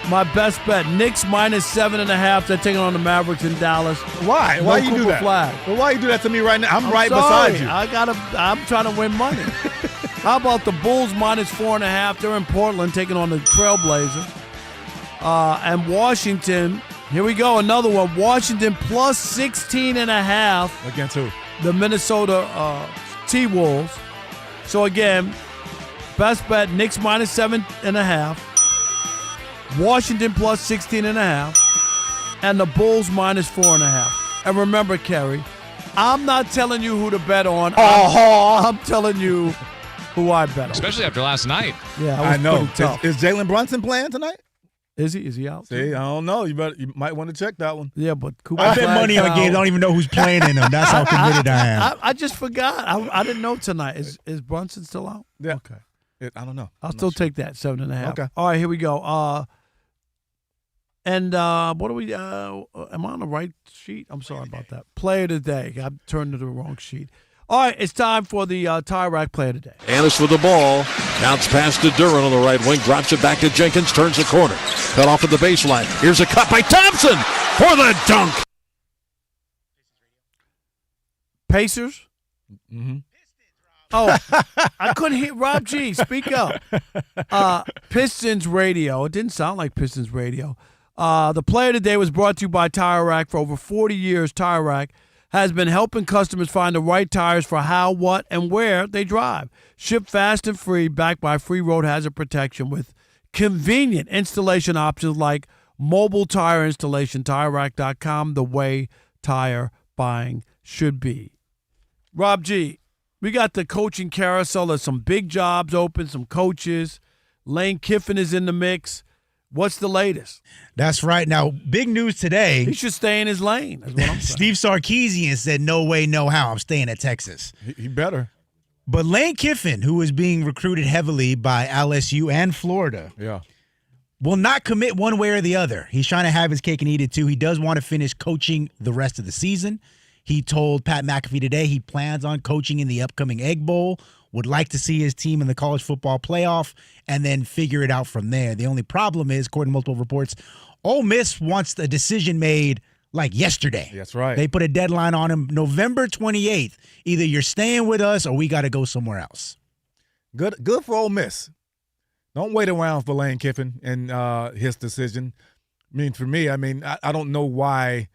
my best bet, Knicks -7.5. They're taking on the Mavericks in Dallas. Why? Why you do that? Flag. Well, why you do that to me right now? I'm right sorry. beside you. I'm trying to win money. How about the Bulls -4.5? They're in Portland taking on the Trailblazers. And Washington, here we go, another one. Washington +16.5. Against who? The Minnesota T-Wolves. So again, best bet, Knicks -7.5. Washington +16.5. And the Bulls -4.5. And remember, Kerry, I'm not telling you who to bet on. I'm telling you who I bet on. Especially after last night. Yeah, I know. Pretty tough. Is Jalen Brunson playing tonight? Is he? Is he out? See, I don't know. You might want to check that one. Yeah, but Cooper I bet money on games. I don't even know who's playing in them. That's how committed I am. I just forgot. I didn't know tonight. Is Brunson still out? Yeah. Okay. I don't know. I'll still take that 7.5. Okay. All right, here we go. What do we? Am I on the right sheet? I'm sorry about that. Player today. I turned to the wrong sheet. All right, it's time for the Tire Rack Player today. Annis with the ball. Counts past to Duran on the right wing. Drops it back to Jenkins. Turns the corner. Cut off at the baseline. Here's a cut by Thompson for the dunk. Pacers? Mm-hmm. Oh, I couldn't hear. Rob G, speak up. Pistons Radio. It didn't sound like Pistons Radio. The player today was brought to you by Tire Rack. For over 40 years, Tire Rack has been helping customers find the right tires for how, what, and where they drive. Ship fast and free, backed by free road hazard protection with convenient installation options like mobile tire installation. TireRack.com, the way tire buying should be. Rob G, we got the coaching carousel. There's some big jobs open, some coaches. Lane Kiffin is in the mix. What's the latest? That's right. Now, big news today. He should stay in his lane. That's what I'm saying. Steve Sarkisian said, no way, no how. I'm staying at Texas. He better. But Lane Kiffin, who is being recruited heavily by LSU and Florida, will not commit one way or the other. He's trying to have his cake and eat it too. He does want to finish coaching the rest of the season. He told Pat McAfee today he plans on coaching in the upcoming Egg Bowl, would like to see his team in the college football playoff, and then figure it out from there. The only problem is, according to multiple reports, Ole Miss wants a decision made like yesterday. That's right. They put a deadline on him, November 28th. Either you're staying with us or we got to go somewhere else. Good for Ole Miss. Don't wait around for Lane Kiffin and his decision. For me, I don't know why.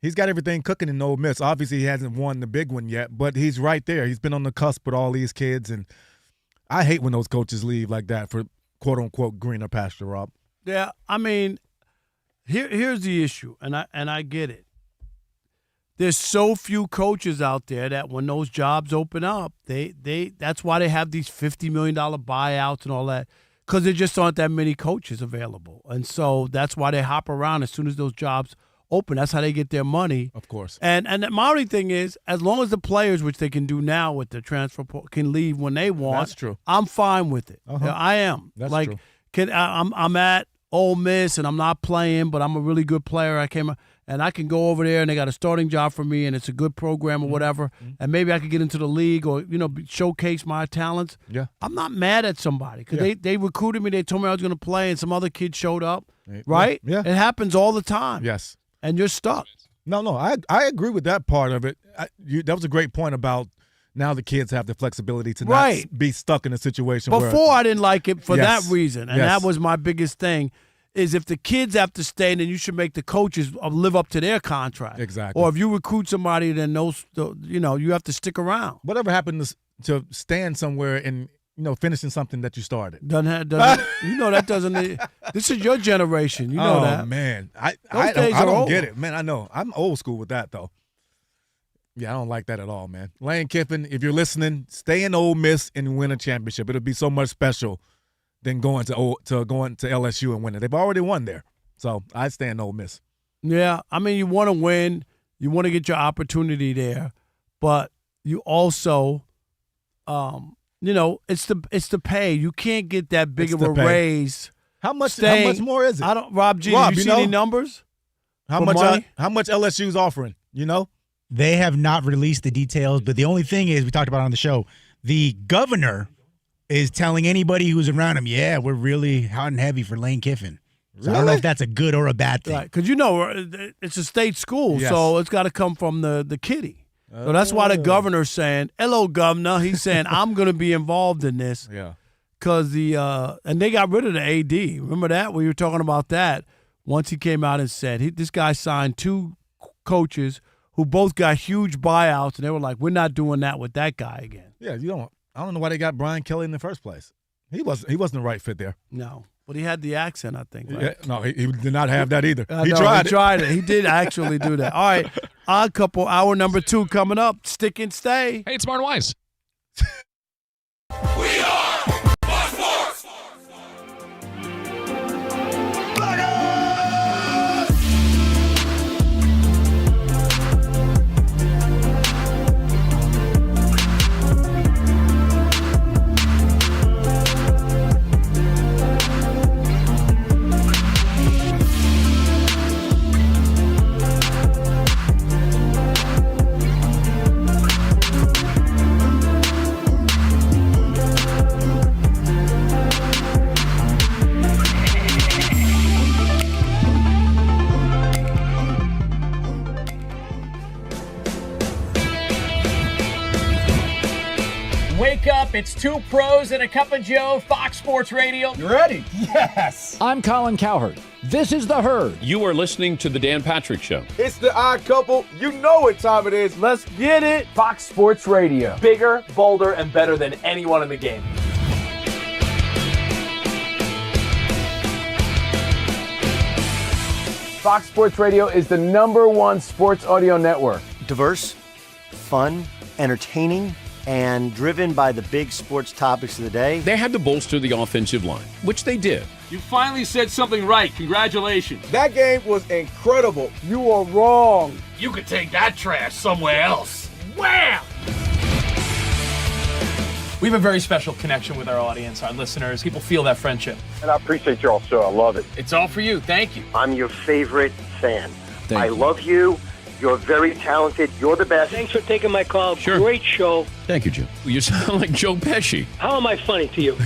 He's got everything cooking in Ole Miss. Obviously, he hasn't won the big one yet, but he's right there. He's been on the cusp with all these kids, and I hate when those coaches leave like that for quote-unquote greener pasture, Rob. Yeah, here's the issue, and I get it. There's so few coaches out there that when those jobs open up, that's why they have these $50 million buyouts and all that, because there just aren't that many coaches available. And so that's why they hop around as soon as those jobs open. That's how they get their money. Of course. And my only thing is, as long as the players, which they can do now with the transfer portal, can leave when they want. That's true. I'm fine with it. Uh-huh. I am. That's like, true. I'm at Ole Miss and I'm not playing, but I'm a really good player. And I can go over there and they got a starting job for me and it's a good program or whatever. Mm-hmm. And maybe I could get into the league or, showcase my talents. Yeah. I'm not mad at somebody because they recruited me. They told me I was going to play and some other kid showed up. Right? Yeah. It happens all the time. Yes. And you're stuck. No, I agree with that part of it. That was a great point about now the kids have the flexibility to not be stuck in a situation. Before I didn't like it for that reason, and Yes. that was my biggest thing, is if the kids have to stay, then you should make the coaches live up to their contract. Exactly. Or if you recruit somebody, then you have to stick around. Whatever happened to stand somewhere and finishing something that you started? That doesn't. This is your generation. You know that. Oh man, I days are don't over. get it, man. I know I'm old school with that though. Yeah, I don't like that at all, man. Lane Kiffin, if you're listening, stay in Ole Miss and win a championship. It'll be so much special than going to LSU and winning. They've already won there, so I stay in Ole Miss. Yeah, you want to win, you want to get your opportunity there, but you also, it's the pay. You can't get that big of a raise. How much more is it? Rob G, you see any numbers? How much LSU's offering? They have not released the details, but the only thing is, we talked about it on the show, the governor is telling anybody who's around him, yeah, we're really hot and heavy for Lane Kiffin. So I don't know if that's a good or a bad thing. Right, because it's a state school, Yes. so it's got to come from the kiddie. So that's why the governor's saying, hello, governor. He's saying, I'm going to be involved in this. Yeah. Because and they got rid of the AD. Remember that? We were talking about that once he came out and said, this guy signed two coaches who both got huge buyouts, and they were like, we're not doing that with that guy again. Yeah, I don't know why they got Brian Kelly in the first place. He wasn't the right fit there. No. But he had the accent, I think. Right? Yeah, no, he did not have that either. He tried it. He did actually do that. All right. Odd Couple, hour number 2 coming up. Stick and stay. Hey, it's Smart and Wise. We are Fox Sports. It's two pros and a cup of Joe, Fox Sports Radio. You ready? Yes. I'm Colin Cowherd. This is The Herd. You are listening to The Dan Patrick Show. It's the Odd Couple. You know what time it is. Let's get it. Fox Sports Radio. Bigger, bolder, and better than anyone in the game. Fox Sports Radio is the #1 sports audio network. Diverse, fun, entertaining, and driven by the big sports topics of the day. They had to bolster the offensive line, which they did. You finally said something right. Congratulations. That game was incredible. You are wrong. You could take that trash somewhere else. Wham! We have a very special connection with our audience, our listeners. People feel that friendship. And I appreciate y'all so. I love it. It's all for you. Thank you. I'm your favorite fan. Thank you. Love you. You're very talented. You're the best. Thanks for taking my call. Sure. Great show. Thank you, Jim. You sound like Joe Pesci. How am I funny to you?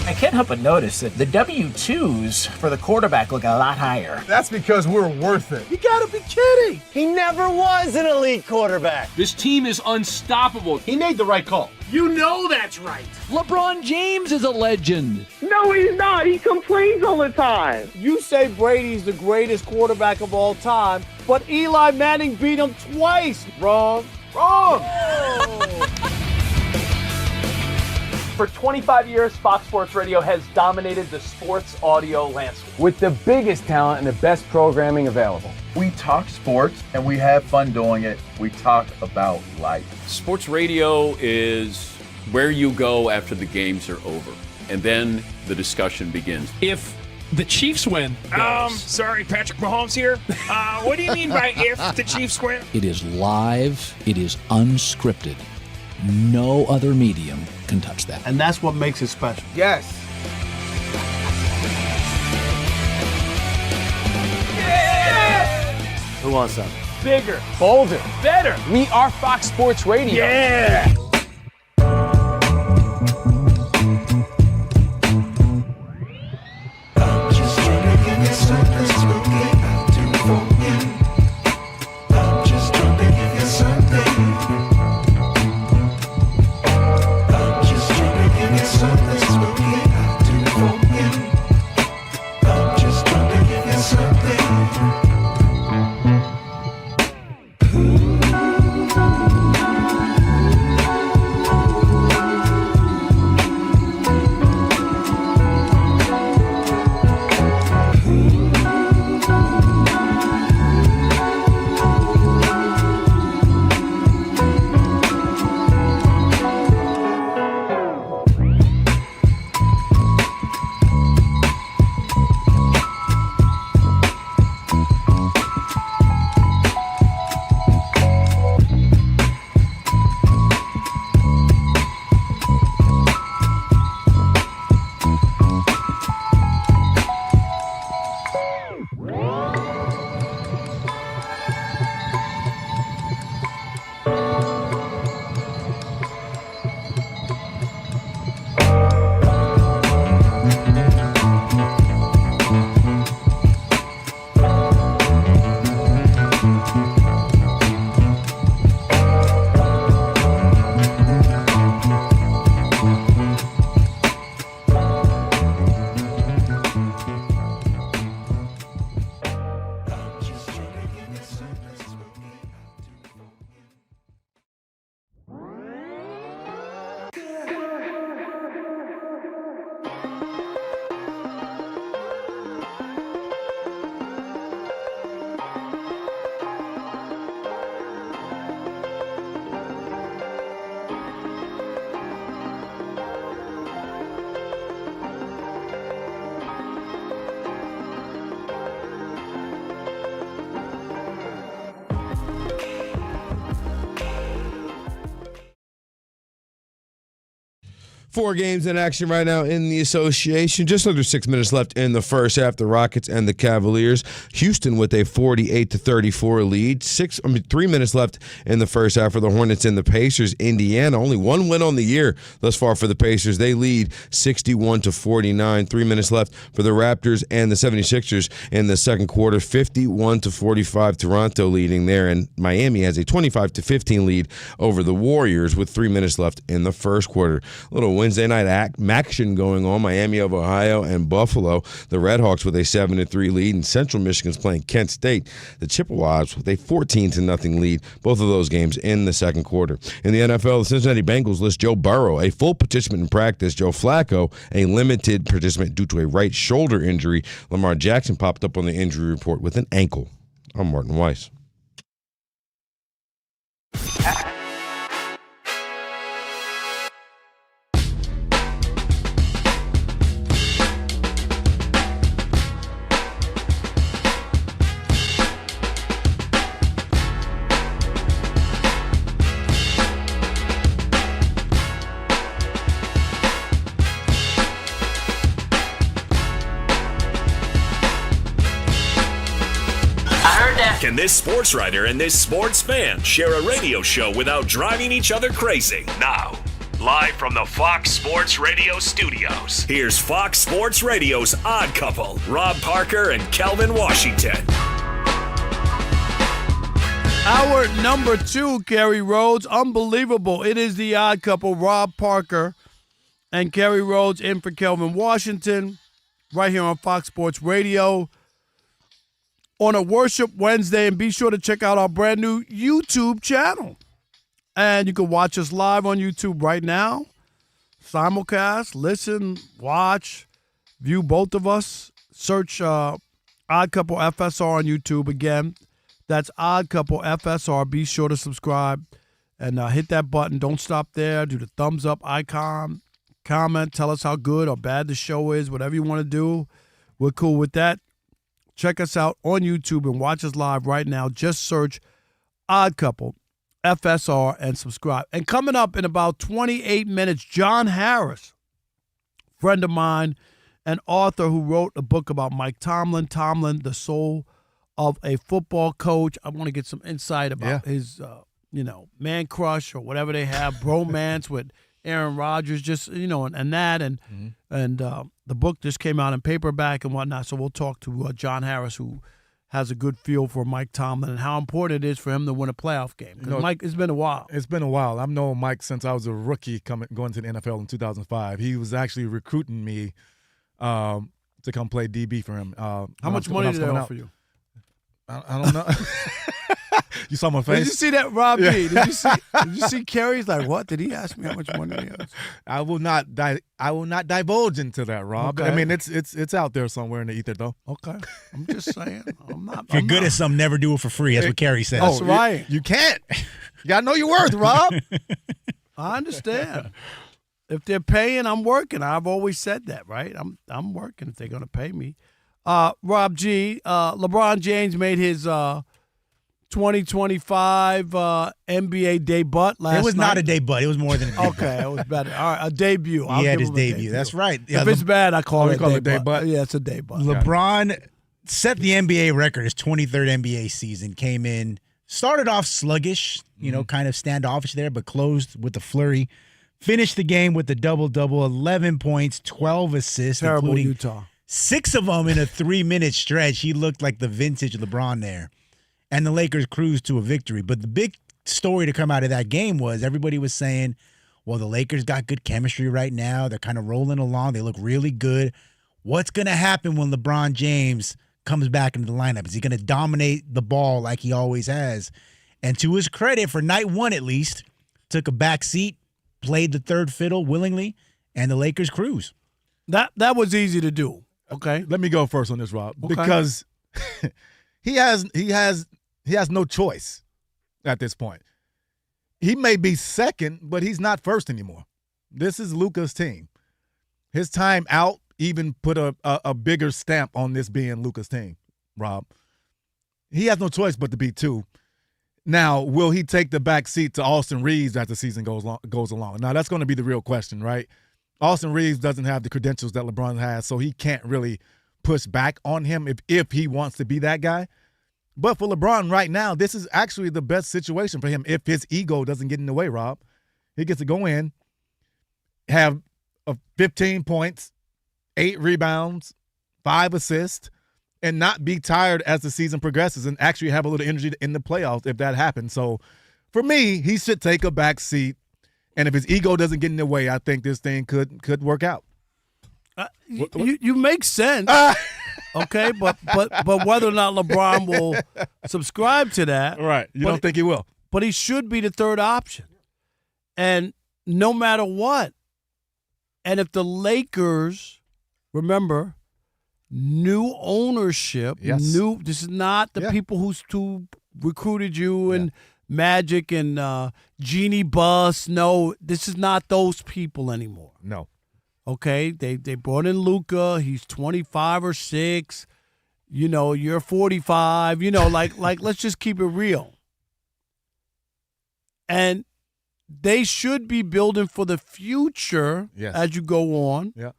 I can't help but notice that the W-2s for the quarterback look a lot higher. That's because we're worth it. You gotta be kidding. He never was an elite quarterback. This team is unstoppable. He made the right call. You know that's right. LeBron James is a legend. No, he's not. He complains all the time. You say Brady's the greatest quarterback of all time, but Eli Manning beat him twice. Wrong. For 25 years, Fox Sports Radio has dominated the sports audio landscape with the biggest talent and the best programming available. We talk sports and we have fun doing it. We talk about life. Sports radio is where you go after the games are over, and then the discussion begins. If the Chiefs win, sorry, Patrick Mahomes here. What do you mean by if the Chiefs win? It is live. It is unscripted. No other medium can touch that. And that's what makes it special. Yes. Who wants some? bigger, bolder, better. We are Fox Sports Radio. Yeah. 4 games in action right now in the association. Just under 6 minutes left in the first half. The Rockets and the Cavaliers. Houston with a 48-34 lead. 3 minutes left in the first half for the Hornets and the Pacers. Indiana, only 1 win on the year thus far for the Pacers. They lead 61-49. 3 minutes left for the Raptors and the 76ers in the second quarter. 51-45. Toronto leading there. And Miami has a 25-15 lead over the Warriors with 3 minutes left in the first quarter. Little Wednesday night action going on. Miami of Ohio and Buffalo. The Redhawks with a 7-3 lead, and Central Michigan's playing Kent State. The Chippewas with a 14-0 lead. Both of those games in the second quarter. In the NFL, the Cincinnati Bengals list Joe Burrow a full participant in practice. Joe Flacco a limited participant due to a right shoulder injury. Lamar Jackson popped up on the injury report with an ankle. I'm Martin Weiss. Can this sports writer and this sports fan share a radio show without driving each other crazy? Now, live from the Fox Sports Radio studios, here's Fox Sports Radio's Odd Couple, Rob Parker and Kelvin Washington. Hour number 2, Kerry Rhodes. Unbelievable. It is the Odd Couple, Rob Parker and Kerry Rhodes in for Kelvin Washington, right here on Fox Sports Radio on a Worship Wednesday. And be sure to check out our brand new YouTube channel. And you can watch us live on YouTube right now. Simulcast, listen, watch, view both of us. Search Odd Couple FSR on YouTube. Again, that's Odd Couple FSR. Be sure to subscribe and hit that button. Don't stop there. Do the thumbs up icon. Comment. Tell us how good or bad the show is. Whatever you want to do, we're cool with that. Check us out on YouTube and watch us live right now. Just search Odd Couple FSR and subscribe. And coming up in about 28 minutes, John Harris, friend of mine, an author who wrote a book about Mike Tomlin, the soul of a football coach. I want to get some insight about his, man crush or whatever they have, bromance with Aaron Rodgers, just, and that. And the book just came out in paperback and whatnot. So we'll talk to John Harris, who has a good feel for Mike Tomlin and how important it is for him to win a playoff game. Because Mike, it's been a while. It's been a while. I've known Mike since I was a rookie going to the NFL in 2005. He was actually recruiting me to come play DB for him. How much money did they offer you? I don't know. You saw my face? Did you see that, Rob G? Did you see Kerry's like, what? Did he ask me how much money he has? I will not divulge into that, Rob. Okay. I mean, it's out there somewhere in the ether, though. Okay. I'm just saying. If you're good at something, never do it for free. That's what Kerry says. That's right. You can't. You got to know your worth, Rob. I understand. If they're paying, I'm working. I've always said that, right? I'm working if they're going to pay me. Rob G, LeBron James made his 2025 NBA debut last night. It was not a debut. It was more than a debut. Okay, it was better. All right, a debut. He had his debut. That's right. If it's bad, I call it a debut. debut. Yeah, it's a debut. LeBron set the NBA record. His 23rd NBA season came in, started off sluggish, kind of standoffish there, but closed with a flurry. Finished the game with the double-double, 11 points, 12 assists, Terrible including Utah. 6 of them in a 3-minute stretch. He looked like the vintage LeBron there. And the Lakers cruised to a victory. But the big story to come out of that game was everybody was saying, well, the Lakers got good chemistry right now. They're kind of rolling along. They look really good. What's going to happen when LeBron James comes back into the lineup? Is he going to dominate the ball like he always has? And to his credit, for night one at least, took a back seat, played the third fiddle willingly, and the Lakers cruise. That was easy to do. Okay. Let me go first on this, Rob, Okay. because he has no choice at this point. He may be second, but he's not first anymore. This is Luka's team. His time out even put a bigger stamp on this being Luka's team, Rob. He has no choice but to be 2. Now, will he take the back seat to Austin Reeves as the season goes along? Now, that's going to be the real question, right? Austin Reeves doesn't have the credentials that LeBron has, so he can't really push back on him if he wants to be that guy. But for LeBron right now, this is actually the best situation for him if his ego doesn't get in the way, Rob. He gets to go in, have 15 points, 8 rebounds, 5 assists, and not be tired as the season progresses and actually have a little energy in the playoffs if that happens. So for me, he should take a back seat. And if his ego doesn't get in the way, I think this thing could work out. You make sense. Okay, but whether or not LeBron will subscribe to that. Right. You don't think he will. But he should be the third option. And no matter what. And if the Lakers, remember, new ownership, this is not the people who recruited you and Magic and Genie Bus. No, this is not those people anymore. No. Okay, they brought in Luka. He's 25 or 6. You know, you're 45. You know, like let's just keep it real. And they should be building for the future as you go on. Yeah.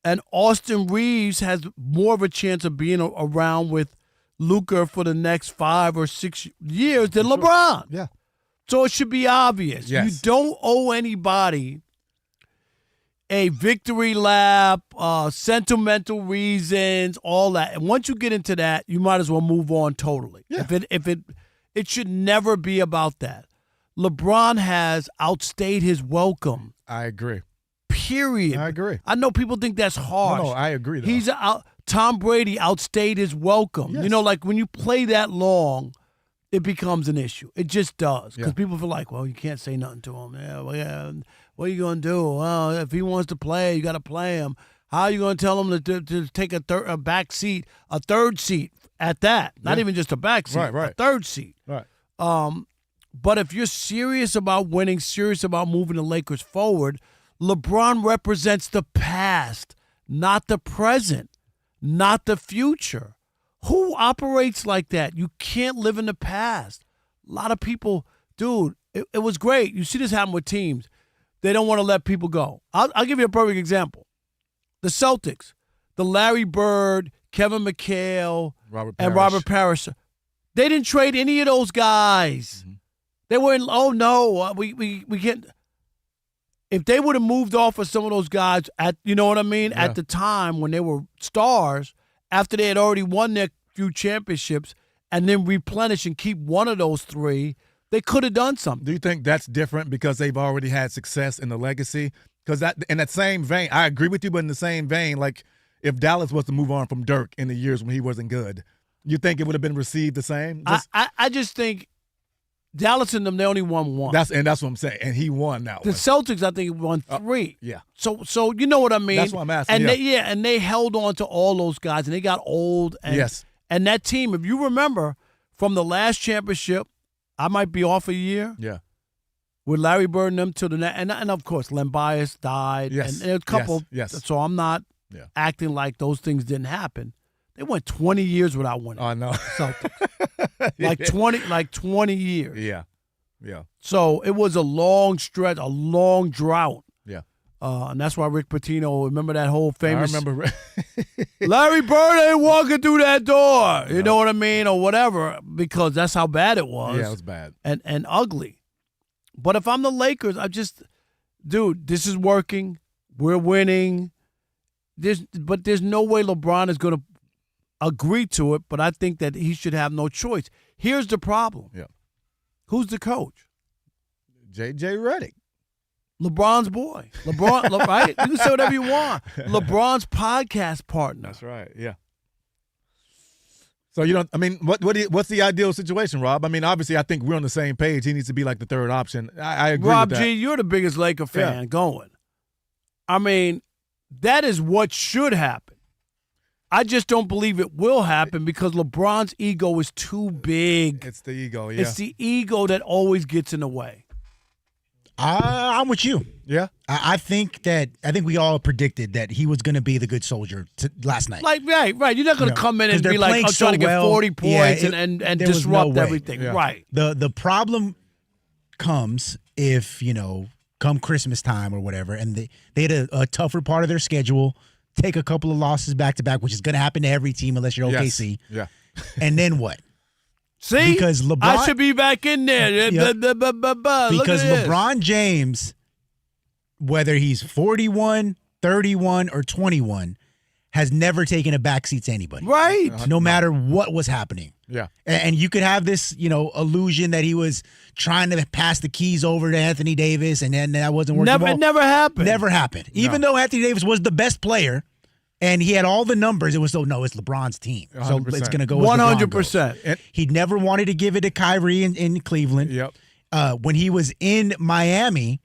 And Austin Reeves has more of a chance of being around with Luka for the next 5 or 6 years than LeBron. Yeah. So it should be obvious. Yes. You don't owe anybody a victory lap, sentimental reasons, all that. And once you get into that, you might as well move on totally. Yeah. It should never be about that. LeBron has outstayed his welcome. I agree. Period. I agree. I know people think that's harsh. No, I agree, though. Tom Brady outstayed his welcome. Yes. You know, like when you play that long, it becomes an issue. It just does. Because people feel like, well, you can't say nothing to him. What are you going to do? Well, if he wants to play, you got to play him. How are you going to tell him to take a back seat, a third seat at that? Not even just a back seat, right. a third seat. Right. But if you're serious about winning, serious about moving the Lakers forward, LeBron represents the past, not the present, not the future. Who operates like that? You can't live in the past. A lot of people, dude, it was great. You see this happen with teams. They don't want to let people go. I'll give you a perfect example. The Celtics, the Larry Bird, Kevin McHale, and Robert Parrish. They didn't trade any of those guys. Mm-hmm. They weren't, we can't. If they would have moved off of some of those guys at the time when they were stars, after they had already won their few championships, and then replenish and keep one of those 3, they could have done something. Do you think that's different because they've already had success in the legacy? Because in that same vein, I agree with you, but in the same vein, like if Dallas was to move on from Dirk in the years when he wasn't good, you think it would have been received the same? I just think Dallas and them, they only won 1. That's what I'm saying, and he won that one. The Celtics, I think, won 3. Yeah. So you know what I mean? That's what I'm asking. And they held on to all those guys, and they got old. And, yes. And that team, if you remember, from the last championship, I might be off a year. Yeah. With Larry Bird and them to the and of course Len Bias died. Yes. And a couple. Yes. So I'm not acting like those things didn't happen. They went 20 years without winning. Oh no. Celtics. like 20 years. Yeah. Yeah. So it was a long stretch, a long drought. Yeah. And that's why Rick Pitino, remember that whole famous I remember Larry Bird ain't walking through that door. You know what I mean? Or whatever, because that's how bad it was. Yeah, it was bad. And ugly. But if I'm the Lakers, dude, this is working. We're winning. But there's no way LeBron is going to agree to it, but I think that he should have no choice. Here's the problem. Yeah. Who's the coach? J.J. Redick. LeBron's boy. LeBron, right? You can say whatever you want. LeBron's podcast partner. That's right, yeah. So what's the ideal situation, Rob? I mean, obviously, I think we're on the same page. He needs to be like the third option. I agree Rob with that. G, you're the biggest Laker fan going. I mean, that is what should happen. I just don't believe it will happen because LeBron's ego is too big. It's the ego, yeah. It's the ego that always gets in the way. I'm with you. Yeah. I think we all predicted that he was going to be the good soldier last night. Like, right. You're not going to come in and be like, I'm trying to get 40 points and disrupt everything. Yeah. Right. The problem comes if, come Christmas time or whatever, and they had a tougher part of their schedule, take a couple of losses back-to-back, which is going to happen to every team unless you're OKC. Yeah. And then what? See? Because LeBron, I should be back in there. Yep. Because LeBron James, whether he's 41, 31, or 21, has never taken a backseat to anybody. Right. No matter what was happening. Yeah. And you could have this, illusion that he was trying to pass the keys over to Anthony Davis, and then that wasn't working. It never happened. Never happened. Even though Anthony Davis was the best player and he had all the numbers, it was it's LeBron's team. 100%. So it's going to go as LeBron 100%. goes. He never wanted to give it to Kyrie in Cleveland. Yep. When he was in Miami,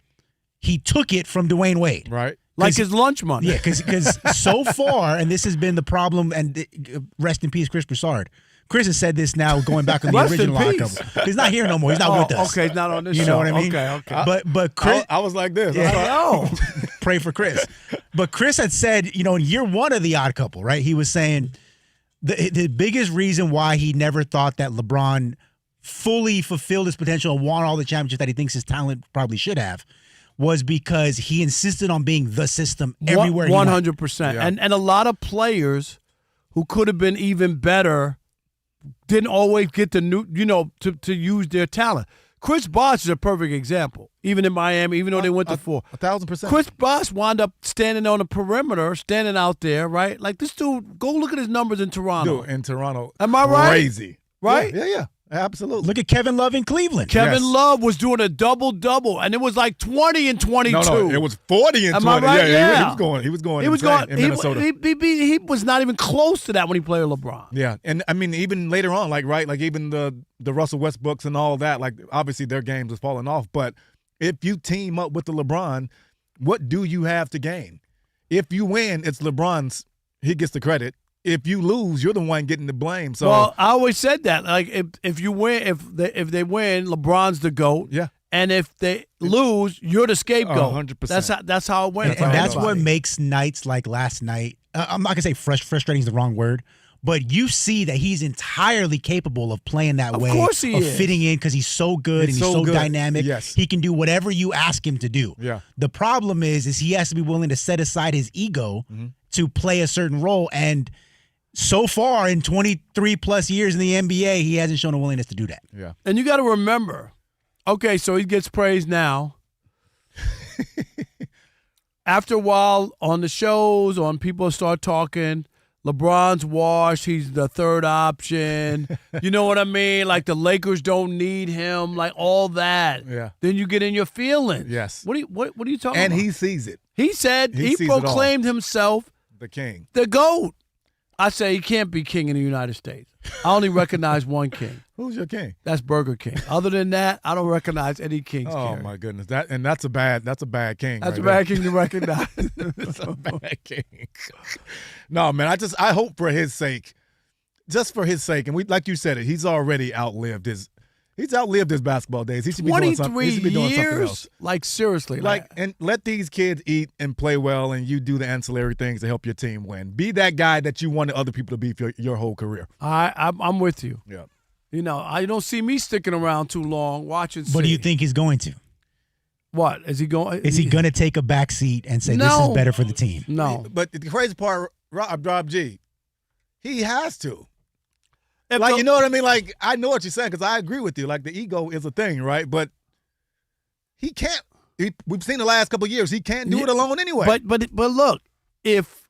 he took it from Dwayne Wade. Right. Like his lunch money. Yeah, because so far, and this has been the problem, and rest in peace, Chris Broussard. Chris has said this now going back on the original lockup. He's not here no more. He's not with us. Okay, he's not on this show. You know what I mean? Okay. But Chris, I was like this. Yeah, I know. Pray for Chris. But Chris had said, in year one of The Odd Couple, right? He was saying the biggest reason why he never thought that LeBron fully fulfilled his potential and won all the championships that he thinks his talent probably should have was because he insisted on being the system everywhere. 100%. And a lot of players who could have been even better didn't always get to use their talent. Chris Bosh is a perfect example. Even in Miami, even though they went to 4. 1,000%. Chris Bosh wound up standing on the perimeter, standing out there, right? Like this dude, go look at his numbers in Toronto. Dude, in Toronto. Am I right? Crazy. Right? Yeah. Absolutely. Look at Kevin Love in Cleveland. Kevin Love was doing a double-double, and it was like 20 and 22. No, it was 40 and 20. Am I right? Yeah. He was going in Minnesota. He was not even close to that when he played with LeBron. Yeah, and I mean, even later on, like even the Russell Westbrooks and all that, like obviously their games was falling off. But if you team up with the LeBron, what do you have to gain? If you win, it's LeBron's. He gets the credit. If you lose, you're the one getting the blame. So, well, I always said that. Like, if you win, if they win, LeBron's the GOAT. Yeah. And if they lose, you're the scapegoat. 100%. That's how it went. And that's what makes nights like last night. I'm not gonna say frustrating is the wrong word, but you see that he's entirely capable of playing that way. Of course he is. Fitting in because he's so good and he's so dynamic. Yes. He can do whatever you ask him to do. Yeah. The problem is he has to be willing to set aside his ego to play a certain role. And so far in 23 plus years in the NBA, he hasn't shown a willingness to do that. Yeah. And you got to remember, okay, so he gets praised now. After a while, on the shows, on people start talking, LeBron's washed. He's the third option. You know what I mean? Like the Lakers don't need him. Like all that. Yeah. Then you get in your feelings. Yes. What are you talking about? And he sees it. He said he sees it all. proclaimed himself The king. the GOAT. I say he can't be king in the United States. I only recognize one king. Who's your king? That's Burger King. Other than that, I don't recognize any kings. Oh Kerry. my goodness. That's a bad king. That's right a bad there. king to recognize. That's a bad king. No, man, I hope for his sake. Just for his sake, and we like you said it, he's already outlived his basketball days. He should be doing something. 23 He should be doing something years? else. Like seriously. And let these kids eat and play well, and you do the ancillary things to help your team win. Be that guy that you wanted other people to be for your whole career. I'm with you. Yeah. I don't see me sticking around too long watching. What do you think he's going to? What is he going? Is he going to take a back seat and say this is better for the team? No. But the crazy part, Rob G, he has to. If you know what I mean? Like, I know what you're saying because I agree with you. Like, the ego is a thing, right? But he can't. We've seen the last couple of years. He can't do it alone anyway. But look, if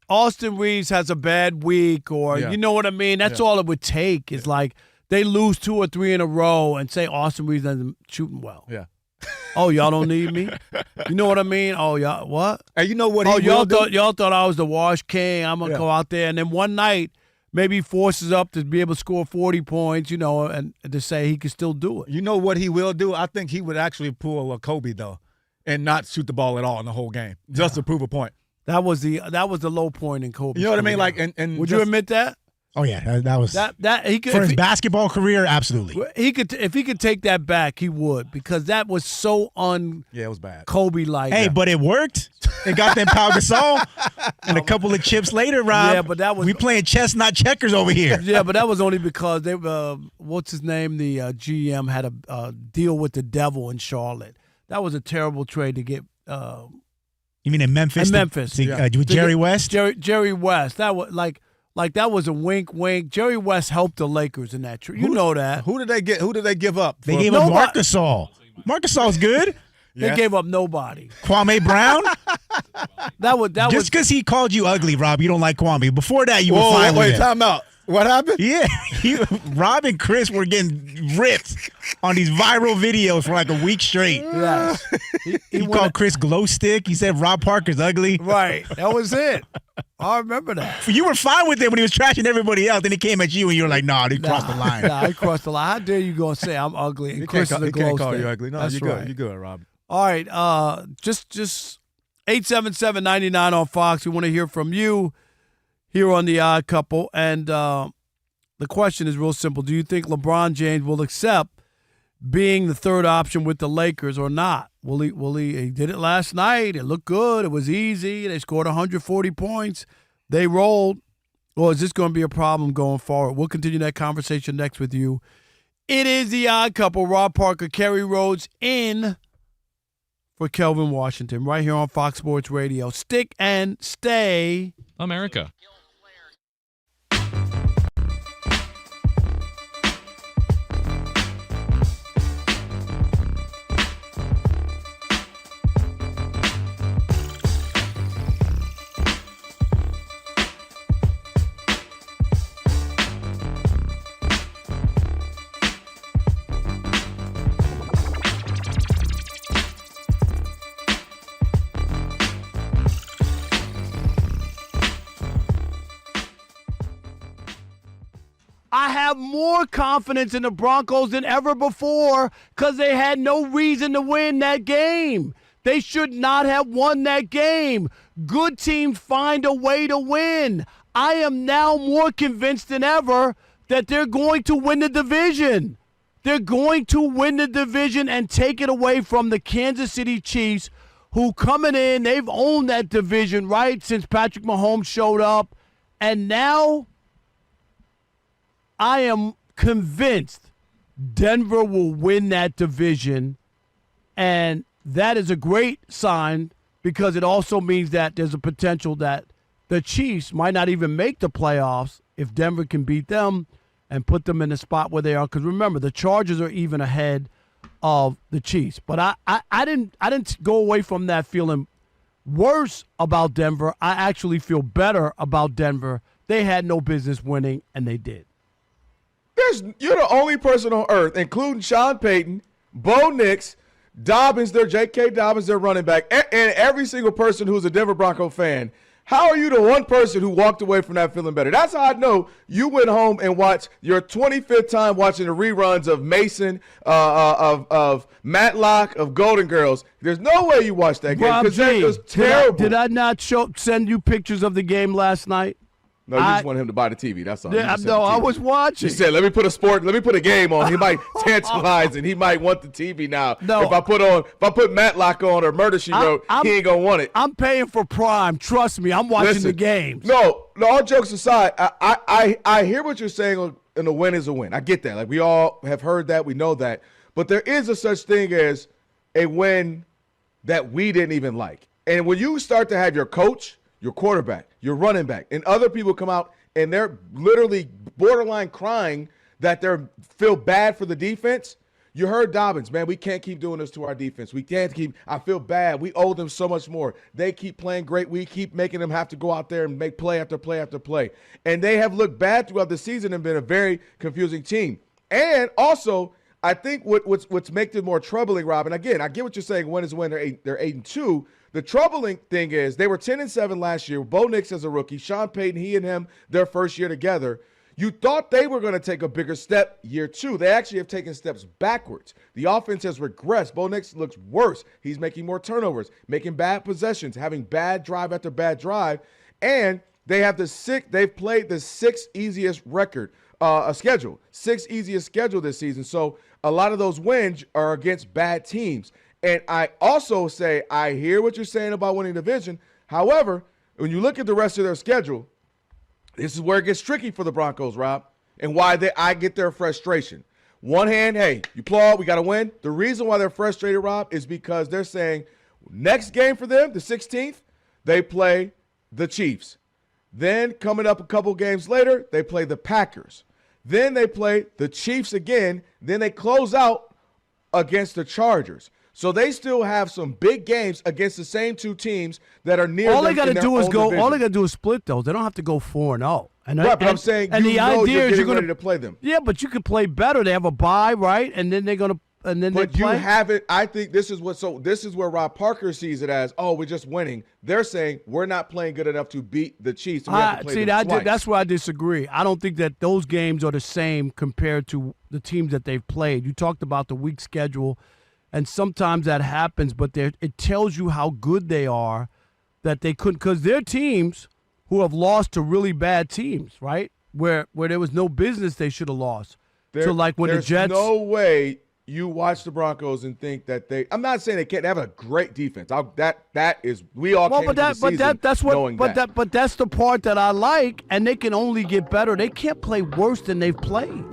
Austin Reeves has a bad week or you know what I mean, that's all it would take. Is like they lose 2 or 3 in a row and say Austin Reeves isn't shooting well. Yeah. Oh, y'all don't need me? You know what I mean? Oh, y'all what? And you know what? Y'all thought I was the wash king. I'm gonna go out there and then one night. Maybe he forces up to be able to score 40 points, and to say he can still do it. You know what he will do? I think he would actually pull a Kobe, though, and not shoot the ball at all in the whole game, just to prove a point. That was the low point in Kobe. You know what I mean? Like, and would you admit that? Oh yeah, that was that he could for his basketball career. Absolutely, he could if he could take that back, he would because that was so it was bad. Kobe-like. Hey, but it worked. It got them Pau Gasol, and a couple of chips later, Rob. Yeah, but that was we playing chess, not checkers over here. Yeah, but that was only because they what's his name? The GM had a deal with the devil in Charlotte. that was a terrible trade to get. You mean in Memphis? In Memphis, with Jerry West. Jerry West. That was like that was a wink. Jerry West helped the Lakers in that trade. You know that. Who did they get? Who did they give up? They gave up Marc Gasol. Marc Gasol's good. They gave up nobody. Kwame Brown. that was just because he called you ugly, Rob. You don't like Kwame. Before that, you were fine with him. Time out. What happened? Yeah, Rob and Chris were getting ripped on these viral videos for like a week straight. Yes. He called Chris glow stick. He said Rob Parker's ugly. Right. That was it. I remember that. You were fine with it when he was trashing everybody else. Then he came at you and you were like, nah, he crossed the line. Nah, I crossed the line. How dare you go and say I'm ugly and Chris is a glow can't call stick. you ugly. No, That's you're right. good. You're good, Rob. All right. Just 877-99 on Fox. We want to hear from you here on The Odd Couple. And the question is real simple. Do you think LeBron James will accept being the third option with the Lakers or not? He did it last night. It looked good. It was easy. They scored 140 points. They rolled. Or is this going to be a problem going forward? We'll continue that conversation next with you. It is The Odd Couple. Rob Parker, Kerry Rhodes in for Kelvin Washington right here on Fox Sports Radio. Stick and stay. America. I have more confidence in the Broncos than ever before because they had no reason to win that game. They should not have won that game. Good teams find a way to win. I am now more convinced than ever that they're going to win the division. They're going to win the division and take it away from the Kansas City Chiefs, who coming in, they've owned that division, right, since Patrick Mahomes showed up. And now I am convinced Denver will win that division, and that is a great sign because it also means that there's a potential that the Chiefs might not even make the playoffs if Denver can beat them and put them in the spot where they are. Because remember, the Chargers are even ahead of the Chiefs. But I didn't go away from that feeling worse about Denver. I actually feel better about Denver. They had no business winning, and they did. You're the only person on earth, including Sean Payton, Bo Nix, Dobbins, their J.K. Dobbins, their running back, and every single person who's a Denver Bronco fan. How are you the one person who walked away from that feeling better? That's how I know you went home and watched your 25th time watching the reruns of Mason, of Matlock, of Golden Girls. There's no way you watched that game because it was terrible. Did I not send you pictures of the game last night? No, you just want him to buy the TV. That's all. Yeah, no, I was watching. He said, let me put a game on. He might tantalize and he might want the TV now. No. If I put Matlock on or Murder, She Wrote, he ain't going to want it. I'm paying for Prime. Trust me, I'm watching the games. No, all jokes aside, I hear what you're saying, and a win is a win. I get that. Like, we all have heard that. We know that. But there is a such thing as a win that we didn't even like. And when you start to have your coach, your quarterback, your running back, and other people come out and they're literally borderline crying that they feel bad for the defense. You heard Dobbins, man, we can't keep doing this to our defense. We can't keep – I feel bad. We owe them so much more. They keep playing great. We keep making them have to go out there and make play after play after play. And they have looked bad throughout the season and been a very confusing team. And also, I think what's making it more troubling, Rob, and again, I get what you're saying, win is a win. They're 8-2. The troubling thing is they were 10-7 last year. Bo Nix as a rookie, Sean Payton, he and him, their first year together. You thought they were going to take a bigger step year two. They actually have taken steps backwards. The offense has regressed. Bo Nix looks worse. He's making more turnovers, making bad possessions, having bad drive after bad drive. And they've played the sixth easiest schedule. Sixth easiest schedule this season. So a lot of those wins are against bad teams. And I also say, I hear what you're saying about winning the division. However, when you look at the rest of their schedule, this is where it gets tricky for the Broncos, Rob, and why I get their frustration. One hand, hey, you applaud, we got to win. The reason why they're frustrated, Rob, is because they're saying next game for them, the 16th, they play the Chiefs. Then coming up a couple games later, they play the Packers. Then they play the Chiefs again. Then they close out against the Chargers. So they still have some big games against the same two teams that are near. All they got to do is go. Division. All they got to do is split those. They don't have to go 4-0. And right, but I'm saying and the idea is you're ready to play them. Yeah, but you could play better. They have a bye, right? And then they're gonna. And then but they play. You haven't. I think this is what. So this is where Rob Parker sees it as. Oh, we're just winning. They're saying we're not playing good enough to beat the Chiefs. And we have to play them twice. That's where I disagree. I don't think that those games are the same compared to the teams that they've played. You talked about the weak schedule. And sometimes that happens, but it tells you how good they are that they couldn't, because they're teams who have lost to really bad teams, right? Where there was no business they should have lost. So like when the Jets. There's no way you watch the Broncos and think that they. I'm not saying they can't. They have a great defense. That is we all. Well, but that's the part that I like, and they can only get better. They can't play worse than they've played.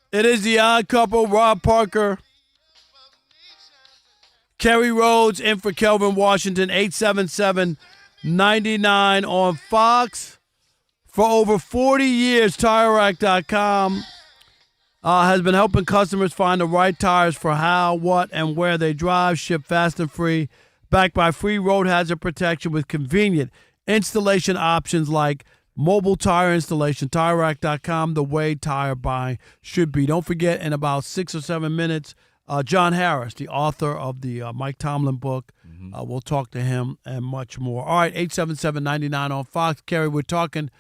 It is the Odd Couple, Rob Parker, Kerry Rhodes in for Kelvin Washington, 877-99 on Fox. For over 40 years, TireRack.com has been helping customers find the right tires for how, what, and where they drive. Ship fast and free, backed by free road hazard protection with convenient installation options like mobile tire installation. TireRack.com, the way tire buying should be. Don't forget, in about 6 or 7 minutes, John Harris, the author of the Mike Tomlin book, we'll talk to him and much more. All right, 877-99 on Fox. Kerry, we're talking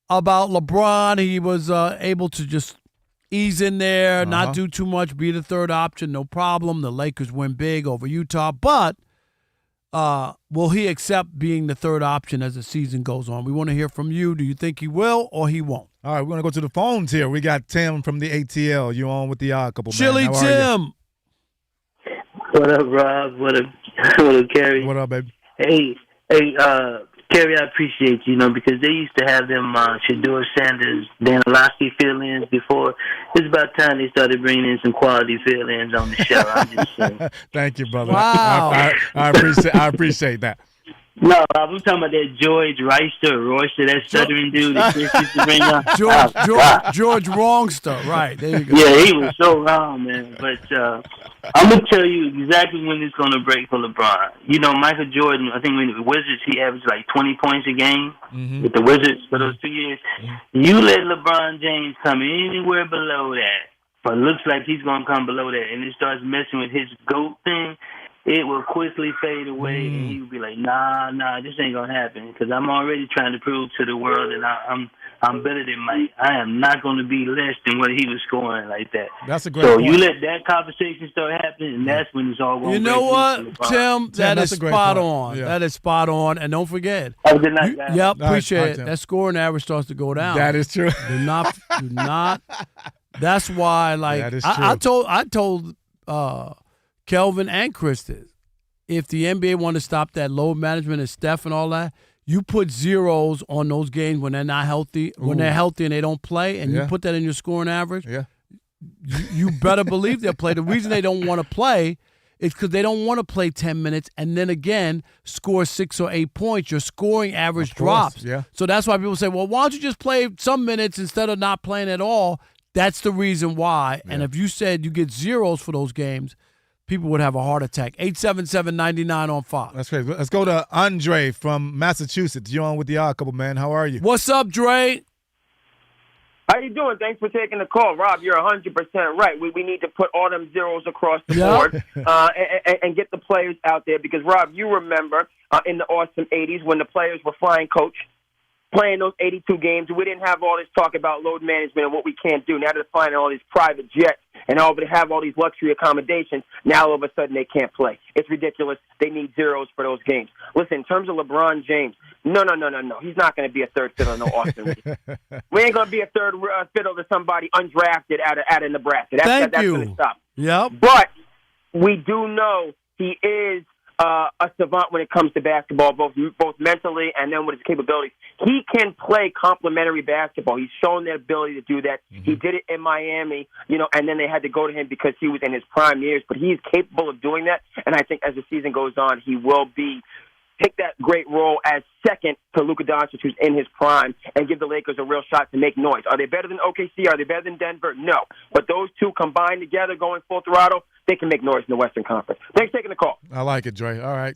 about LeBron. He was able to just ease in there, not do too much, be the third option, no problem. The Lakers win big over Utah. But will he accept being the third option as the season goes on? We want to hear from you. Do you think he will or he won't? All right, we're going to go to the phones here. We got Tim from the ATL. You on with the couple, man. Chili How are Tim. What up, Rob? What up, what up, Kerry? What up, baby? Hey, Kerry, I appreciate you, because they used to have them Shedeur, Sanders, Dan Orlovsky fill-ins before. It's about time they started bringing in some quality fill-ins on the show. I'm just saying. Thank you, brother. Wow. I appreciate that. No, Rob, I'm talking about that George Royster, that stuttering dude that Chris used to bring up. George Wrongster. Right, there you go. Yeah, he was so wrong, man. But I'm going to tell you exactly when it's going to break for LeBron. Michael Jordan, I think when the Wizards, he averaged like 20 points a game with the Wizards for those 2 years. You let LeBron James come anywhere below that, but it looks like he's going to come below that, and it starts messing with his GOAT thing. It will quickly fade away, and he will be like, nah, this ain't going to happen, because I'm already trying to prove to the world that I'm better than Mike. I am not going to be less than what he was scoring like that. That's a great point. So you let that conversation start happening, and that's when it's all going to You know what, Tim? That is spot on. Yeah. That is spot on. And don't forget. Have a good night, guys. Yep, appreciate right, it. Tim. That scoring average starts to go down. That is true. Do not. That's why, That is I true. told Kelvin and Chris, if the NBA want to stop that load management and Steph and all that, you put zeros on those games when they're not healthy, when they're healthy and they don't play, and you put that in your scoring average. Yeah. You better believe they'll play. The reason they don't want to play is because they don't want to play 10 minutes and then again score 6 or 8 points. Your scoring average drops. Yeah. So that's why people say, well, why don't you just play some minutes instead of not playing at all? That's the reason why. Yeah. And if you said you get zeros for those games, people would have a heart attack. 877-99 on Fox. That's great. Let's go to Andre from Massachusetts. You're on with the couple, man. How are you? What's up, Dre? How you doing? Thanks for taking the call. Rob, you're 100% right. We need to put all them zeros across the board and get the players out there because, Rob, you remember in the awesome 80s when the players were flying coach, playing those 82 games, we didn't have all this talk about load management and what we can't do. Now they're flying all these private jets and all they have all these luxury accommodations. Now all of a sudden they can't play. It's ridiculous. They need zeros for those games. Listen, in terms of LeBron James, no. He's not going to be a third fiddle in no Austin. We ain't going to be a third fiddle to somebody undrafted out of Nebraska. That's going to stop. Yep. But we do know he is a savant when it comes to basketball, both mentally and then with his capabilities. He can play complementary basketball. He's shown the ability to do that. Mm-hmm. He did it in Miami, and then they had to go to him because he was in his prime years. But he's capable of doing that, and I think as the season goes on, he will take that great role as second to Luka Doncic, who's in his prime, and give the Lakers a real shot to make noise. Are they better than OKC? Are they better than Denver? No. But those two combined together, going full throttle, they can make noise in the Western Conference. Thanks for taking the call. I like it, Dre. All right.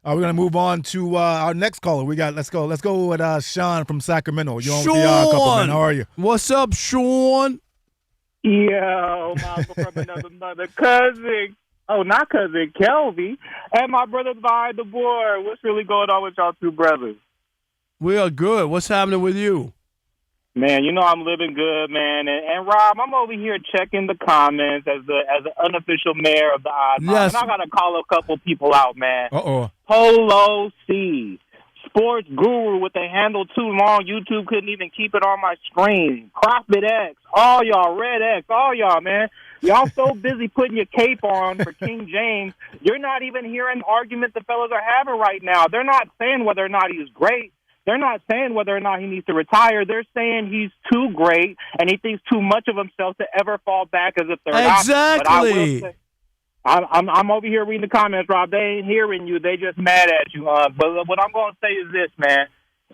We're going to move on to our next caller. Let's go with Sean from Sacramento. You're on with the couple, man. How are you? What's up, Sean? Yo, Michael from another mother. Cousin. Oh, not cousin, Kelvin. And my brother's behind the board. What's really going on with y'all two brothers? We are good. What's happening with you? Man, I'm living good, man. And Rob, I'm over here checking the comments as the unofficial mayor of the Odd Mob. Yes. And I got to call a couple people out, man. Uh-oh. Polo C, Sports Guru with a handle too long. YouTube couldn't even keep it on my screen. Profit X, all y'all, Red X, all y'all, man. Y'all so busy putting your cape on for King James, you're not even hearing the argument the fellas are having right now. They're not saying whether or not he's great. They're not saying whether or not he needs to retire. They're saying he's too great and he thinks too much of himself to ever fall back as a third option. Exactly. But I will say, I'm over here reading the comments, Rob. They ain't hearing you. They just mad at you. But what I'm going to say is this, man.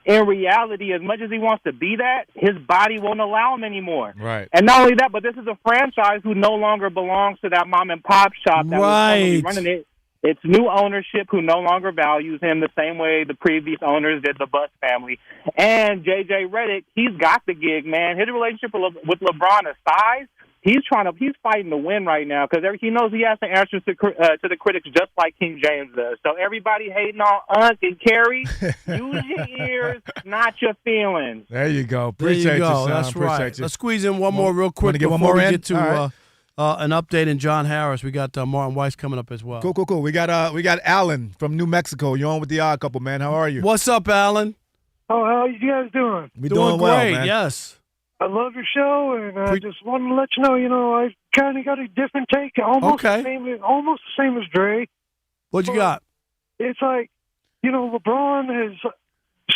In reality, as much as he wants to be that, his body won't allow him anymore. Right. And not only that, but this is a franchise who no longer belongs to that mom and pop shop that was running it. It's new ownership who no longer values him the same way the previous owners did, the Buss family. And J.J. Redick, he's got the gig, man. His relationship with LeBron aside, he's fighting to win right now because he knows he has to answer to the critics just like King James does. So everybody hating on Unc and Kerry, use your ears, not your feelings. There you go. Appreciate you, son. That's Appreciate right. you. Let's squeeze in one more real quick get one before more we in? get to All right. an update in John Harris. We got Martin Weiss coming up as well. Cool. We got Alan from New Mexico. You're on with the Odd Couple, man. How are you? What's up, Alan? Oh, how are you guys doing? We doing well, great, man. yes. I love your show, and I just wanted to let you know, I kind of got a different take, almost the same as Dre. What you got? It's like, LeBron has,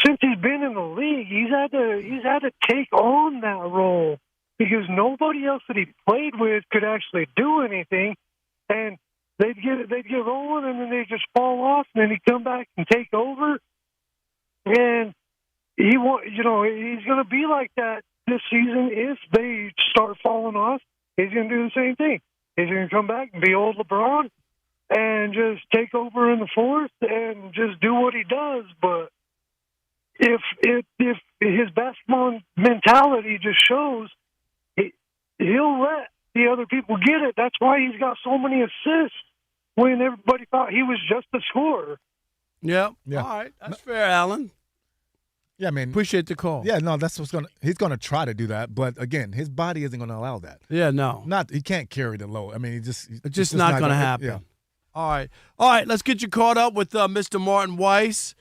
since he's been in the league, he's had to take on that role because nobody else that he played with could actually do anything, and they'd get rolling, and then they just fall off, and then he'd come back and take over, and he's going to be like that this season. If they start falling off, he's going to do the same thing. He's going to come back and be old LeBron and just take over in the fourth and just do what he does. But if his basketball mentality just shows, he'll let the other people get it. That's why he's got so many assists when everybody thought he was just a scorer. Yeah. All right. That's fair, Alan. Yeah, man. Appreciate the call. Yeah, no, he's gonna try to do that, but again, his body isn't gonna allow that. Yeah, no. He can't carry the load. I mean, it's just not gonna happen. Yeah. All right. Let's get you caught up with Mr. Martin Weiss.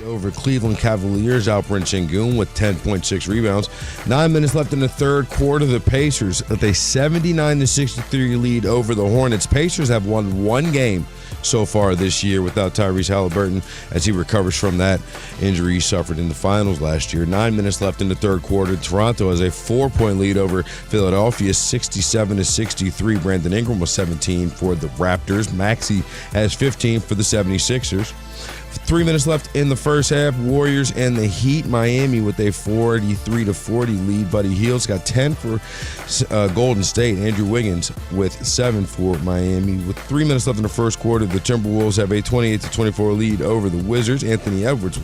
Over Cleveland Cavaliers, Alperen Sengun with 10.6 rebounds. 9 minutes left in the third quarter. The Pacers with a 79-63 lead over the Hornets. Pacers have won one game so far this year without Tyrese Halliburton as he recovers from that injury he suffered in the finals last year. 9 minutes left in the third quarter. Toronto has a 4-point lead over Philadelphia, 67-63. Brandon Ingram was 17 for the Raptors. Maxey has 15 for the 76ers. 3 minutes left in the first half. Warriors and the Heat. Miami with a 43-40 lead. Buddy Hield's got 10 for Golden State. Andrew Wiggins with 7 for Miami. With 3 minutes left in the first quarter, the Timberwolves have a 28-24 lead over the Wizards. Anthony Edwards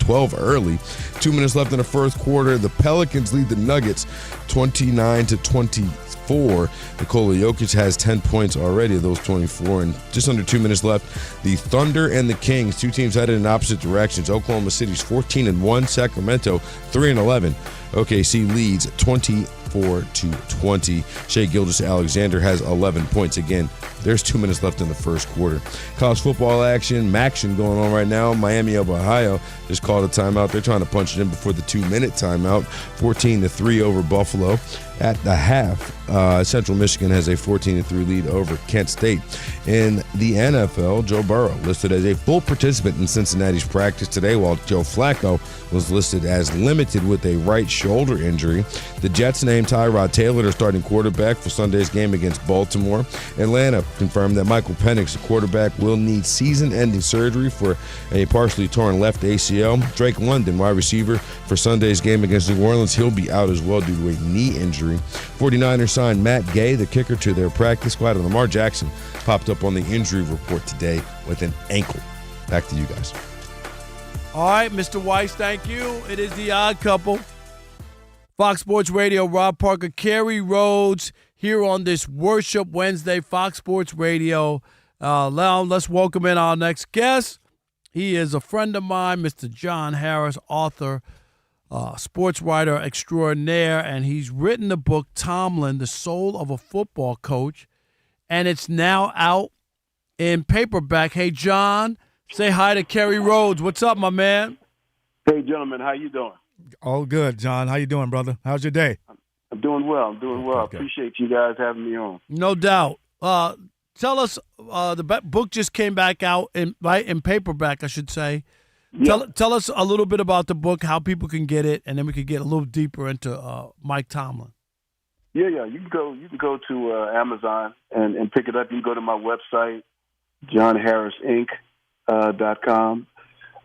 12 early. 2 minutes left in the first quarter. The Pelicans lead the Nuggets 29-24. Nikola Jokic has 10 points already of those 24, and just under 2 minutes left. The Thunder and the Kings, two teams headed in opposite directions. Oklahoma City's 14-1, Sacramento 3-11. OKC leads 24-20. Shai Gilgeous-Alexander has 11 points. Again, there's 2 minutes left in the first quarter. College football action, MACtion going on right now. Miami of Ohio just called a timeout. They're trying to punch it in before the 2-minute timeout. 14-3 over Buffalo. At the half, Central Michigan has a 14-3 lead over Kent State. In the NFL, Joe Burrow listed as a full participant in Cincinnati's practice today, while Joe Flacco was listed as limited with a right shoulder injury. The Jets named Tyrod Taylor their starting quarterback for Sunday's game against Baltimore. Atlanta confirmed that Michael Penix, the quarterback, will need season-ending surgery for a partially torn left ACL. Drake London, wide receiver, for Sunday's game against New Orleans, he'll be out as well due to a knee injury. 49ers signed Matt Gay, the kicker, to their practice squad, and Lamar Jackson popped up on the injury report today with an ankle. Back to you guys. All right, Mr. Weiss, thank you. It is the Odd Couple. Fox Sports Radio, Rob Parker, Kerry Rhodes, here on this Worship Wednesday, Fox Sports Radio. Now let's welcome in our next guest. He is a friend of mine, Mr. John Harris, author, sports writer extraordinaire, and he's written the book Tomlin, The Soul of a Football Coach, and it's now out in paperback. Hey, John, say hi to Kerry Rhodes. What's up, my man? Hey, gentlemen, how you doing? All good, John. How you doing, brother? How's your day? I'm doing well. Okay. Appreciate you guys having me on. No doubt. Tell us, the book just came back out in paperback, I should say. Yeah. Tell us a little bit about the book, how people can get it, and then we could get a little deeper into Mike Tomlin. Yeah. You can go to Amazon and pick it up. You can go to my website, johnharrisinc.com.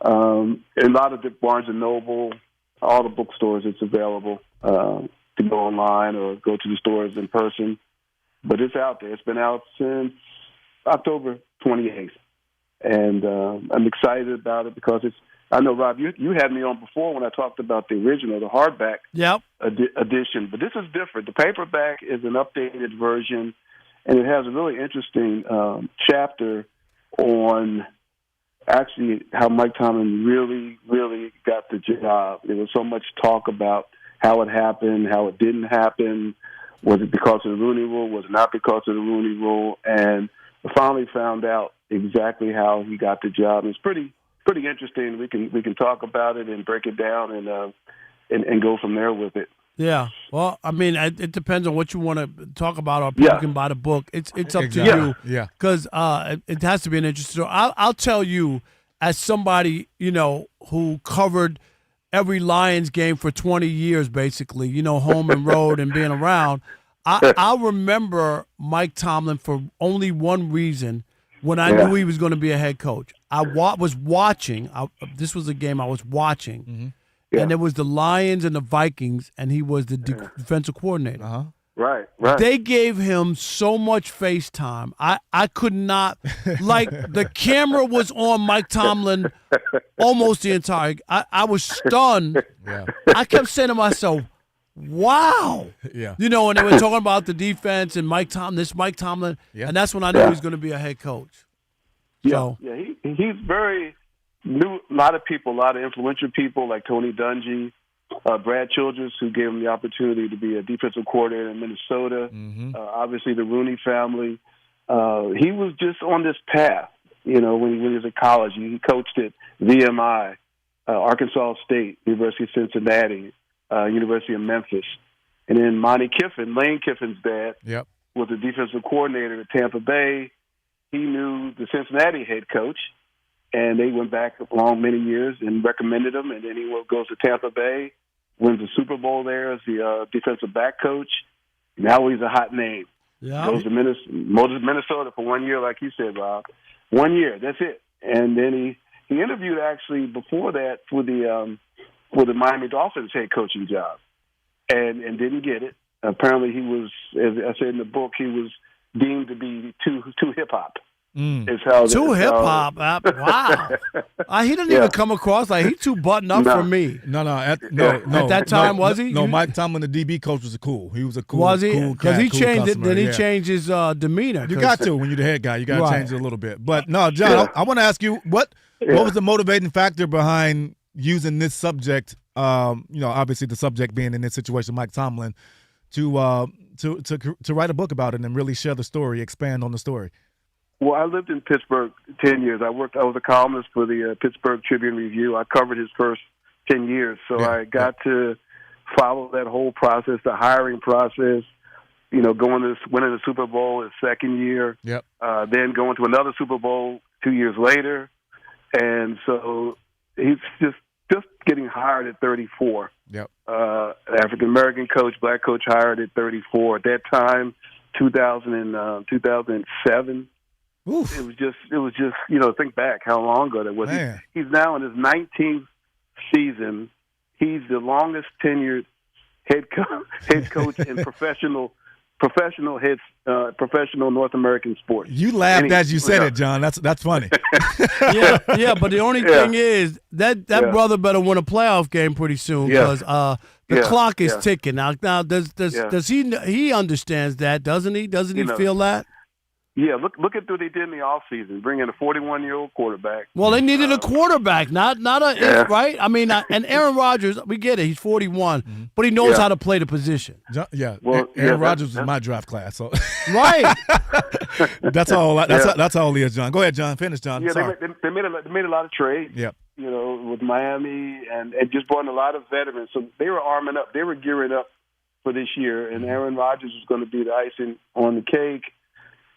A lot of the Barnes & Noble, all the bookstores, it's available to go online or go to the stores in person. But it's out there. It's been out since October 28th. And I'm excited about it because I know, Rob, you had me on before when I talked about the original, the hardback edition. But this is different. The paperback is an updated version, and it has a really interesting chapter on actually how Mike Tomlin really, really got the job. There was so much talk about how it happened, how it didn't happen. Was it because of the Rooney Rule? Was it not because of the Rooney Rule? And I finally found out exactly how he got the job. It's pretty interesting. We can talk about it and break it down and go from there with it. Yeah. Well, I mean, it depends on what you want to talk about, or people can buy the book. It's up to you. Yeah. Because it has to be an interesting story. I'll tell you, as somebody, who covered every Lions game for 20 years, basically, home and road and being around, I remember Mike Tomlin for only one reason when I knew he was going to be a head coach. I was watching. This was a game I was watching. Mm-hmm. And it was the Lions and the Vikings, and he was the defensive coordinator. Uh-huh. Right. They gave him so much face time. I could not, the camera was on Mike Tomlin almost the entire. I was stunned. Yeah. I kept saying to myself, wow. Yeah. And they were talking about the defense and Mike Tomlin, and that's when I knew he was going to be a head coach. So, He's very new. A lot of people, a lot of influential people like Tony Dungy, Brad Childress, who gave him the opportunity to be a defensive coordinator in Minnesota. Mm-hmm. Obviously, the Rooney family. He was just on this path. When he was in college, he coached at VMI, Arkansas State, University of Cincinnati, University of Memphis, and then Monty Kiffin, Lane Kiffin's dad, was the defensive coordinator at Tampa Bay. He knew the Cincinnati head coach, and they went back along many years and recommended him. And then he goes to Tampa Bay, wins the Super Bowl there as the defensive back coach. Now he's a hot name. Yeah. Goes to Minnesota for 1 year, like you said, Rob. 1 year, that's it. And then he interviewed actually before that for the Miami Dolphins head coaching job, and didn't get it. Apparently, he was, as I said in the book, he was deemed to be too hip hop. Too hip hop. Wow. He didn't even come across like he's too buttoned up for me. No. At that time, was he? No, Mike Tomlin, the DB coach, was cool. He was a cool. Was he? Cool Because cat, he cool changed customer, it. Then he changed his demeanor. You got to when you're the head guy. You got to change it a little bit. But no, John, I want to ask you what was the motivating factor behind using this subject? Obviously the subject being in this situation, Mike Tomlin, to write a book about it and really share the story, expand on the story. Well, I lived in Pittsburgh 10 years. I was a columnist for the Pittsburgh Tribune Review. I covered his first 10 years, so I got to follow that whole process, the hiring process. Winning the Super Bowl his second year. Then going to another Super Bowl 2 years later, and so he's just getting hired at 34. African American coach, black coach hired at 34. At that time, 2007. Oof. It was just think back how long ago that was. He's now in his 19th season. He's the longest tenured head coach in professional North American sports. You laughed as you said it, John. That's funny. yeah, but the only thing is that brother better win a playoff game pretty soon because the clock is ticking. Now does he understands that, doesn't he? Doesn't he feel that? Yeah, look at what they did in the offseason, bringing a 41-year-old quarterback. Well, they needed a quarterback, not right? I mean, and Aaron Rodgers, we get it. He's 41, but he knows how to play the position. Aaron Rodgers was my draft class. So. Right. That's all. That's all he is, John. Go ahead, John. Finish, John. Yeah, they made a lot of trades. Yep. With Miami and just brought in a lot of veterans. So they were arming up. They were gearing up for this year, and Aaron Rodgers was going to be the icing on the cake.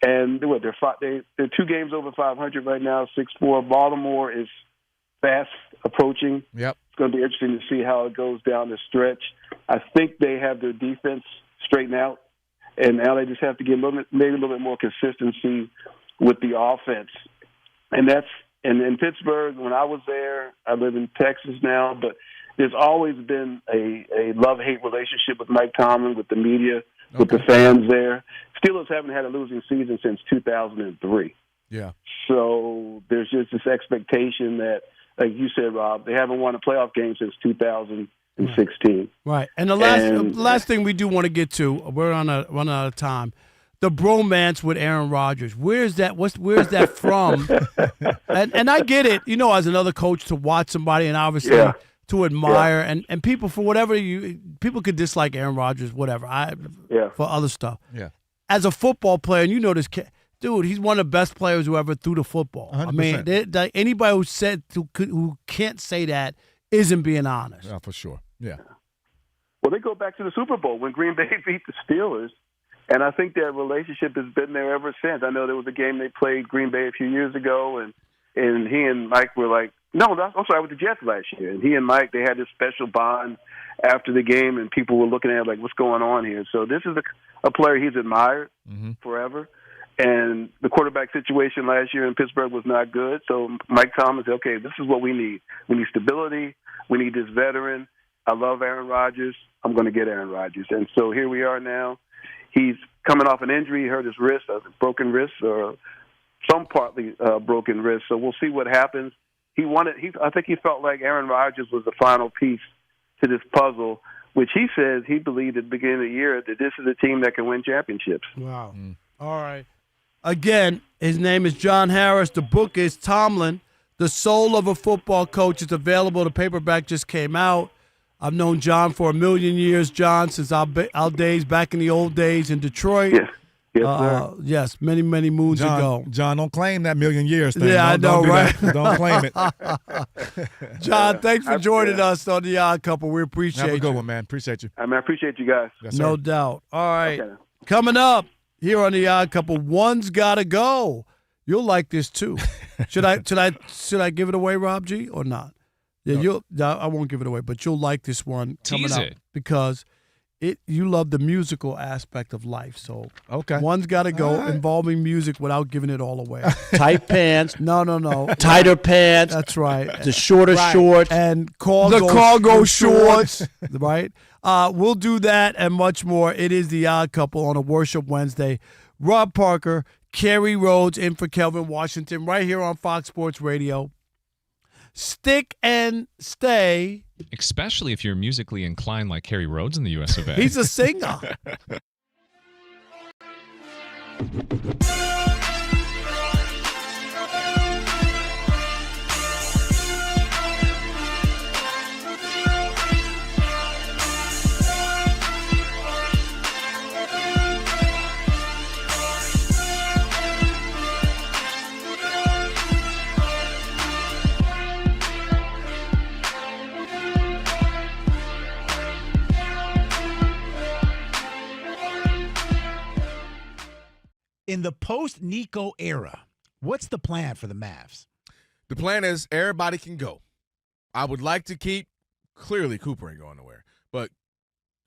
And they're 2 games over 500 right now, 6-4. Baltimore is fast approaching. Yep. It's going to be interesting to see how it goes down the stretch. I think they have their defense straightened out, and now they just have to get maybe a little bit more consistency with the offense. And that's in Pittsburgh. When I was there, I live in Texas now, but there's always been a love-hate relationship with Mike Tomlin, with the media, with the fans there. Steelers haven't had a losing season since 2003. Yeah. So there's just this expectation that, like you said, Rob, they haven't won a playoff game since 2016. Right. And the last thing we do want to get to, we're running out of time. the bromance with Aaron Rodgers? Where's that from? and I get it, as another coach to watch somebody and obviously to admire and people for whatever people could dislike Aaron Rodgers, whatever. For other stuff. Yeah. As a football player, and you know this kid, dude, he's one of the best players who ever threw the football. 100%. I mean, anybody who can't say that isn't being honest. Yeah, for sure. Yeah. Well, they go back to the Super Bowl when Green Bay beat the Steelers, and I think that relationship has been there ever since. I know there was a game they played Green Bay a few years ago, and he and Mike were like, I'm sorry, with the Jets last year. And he and Mike, they had this special bond after the game, and people were looking at it like, what's going on here? So this is a player he's admired forever. And the quarterback situation last year in Pittsburgh was not good. So Mike Thomas said, okay, this is what we need. We need stability. We need this veteran. I love Aaron Rodgers. I'm going to get Aaron Rodgers. And so here we are now. He's coming off an injury. He hurt his wrist, a broken wrist, or some partly broken wrist. So we'll see what happens. I think he felt like Aaron Rodgers was the final piece to this puzzle, which he says he believed at the beginning of the year that this is a team that can win championships. Wow. All right. Again, his name is John Harris. The book is Tomlin, The Soul of a Football Coach. It's available. The paperback just came out. I've known John for a million years, John, since our days, back in the old days in Detroit. Yes. Yes, sir. Yes, many, many moons ago. John, don't claim that million years thing. Yeah, I know, right? Don't claim it. John, thanks for joining us on The Odd Couple. We appreciate you. Have a good one, man. Appreciate you. I appreciate you guys. Yes, no doubt. All right. Okay. Coming up here on The Odd Couple, one's got to go. You'll like this, too. Should I give it away, Rob G, or not? Yeah, I won't give it away, but you'll like this one coming up because you love the musical aspect of life. So one's got to go involving music without giving it all away. Tight pants. No. Tighter pants. That's right. The shorter shorts. And cargo shorts. Right? We'll do that and much more. It is The Odd Couple on a Worship Wednesday. Rob Parker, Kerry Rhodes in for Kelvin Washington right here on Fox Sports Radio. Stick and stay. Especially if you're musically inclined like Kerry Rhodes in the US of A. He's a singer. In the post-Nico era, what's the plan for the Mavs? The plan is everybody can go. I would like to keep, clearly Cooper ain't going nowhere, but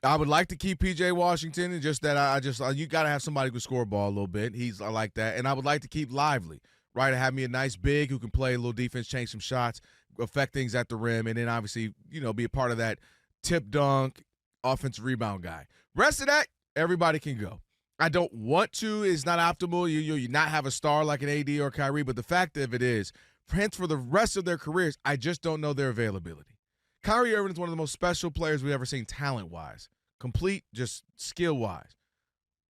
I would like to keep P.J. Washington and just that you got to have somebody who can score a ball a little bit. I like that. And I would like to keep Lively, right? To have me a nice big who can play a little defense, change some shots, affect things at the rim, and then obviously, be a part of that tip dunk, offensive rebound guy. Rest of that, everybody can go. I don't want to. It's not optimal. You not have a star like an AD or Kyrie, but the fact of it is, for the rest of their careers, I just don't know their availability. Kyrie Irving is one of the most special players we've ever seen talent-wise, complete just skill-wise.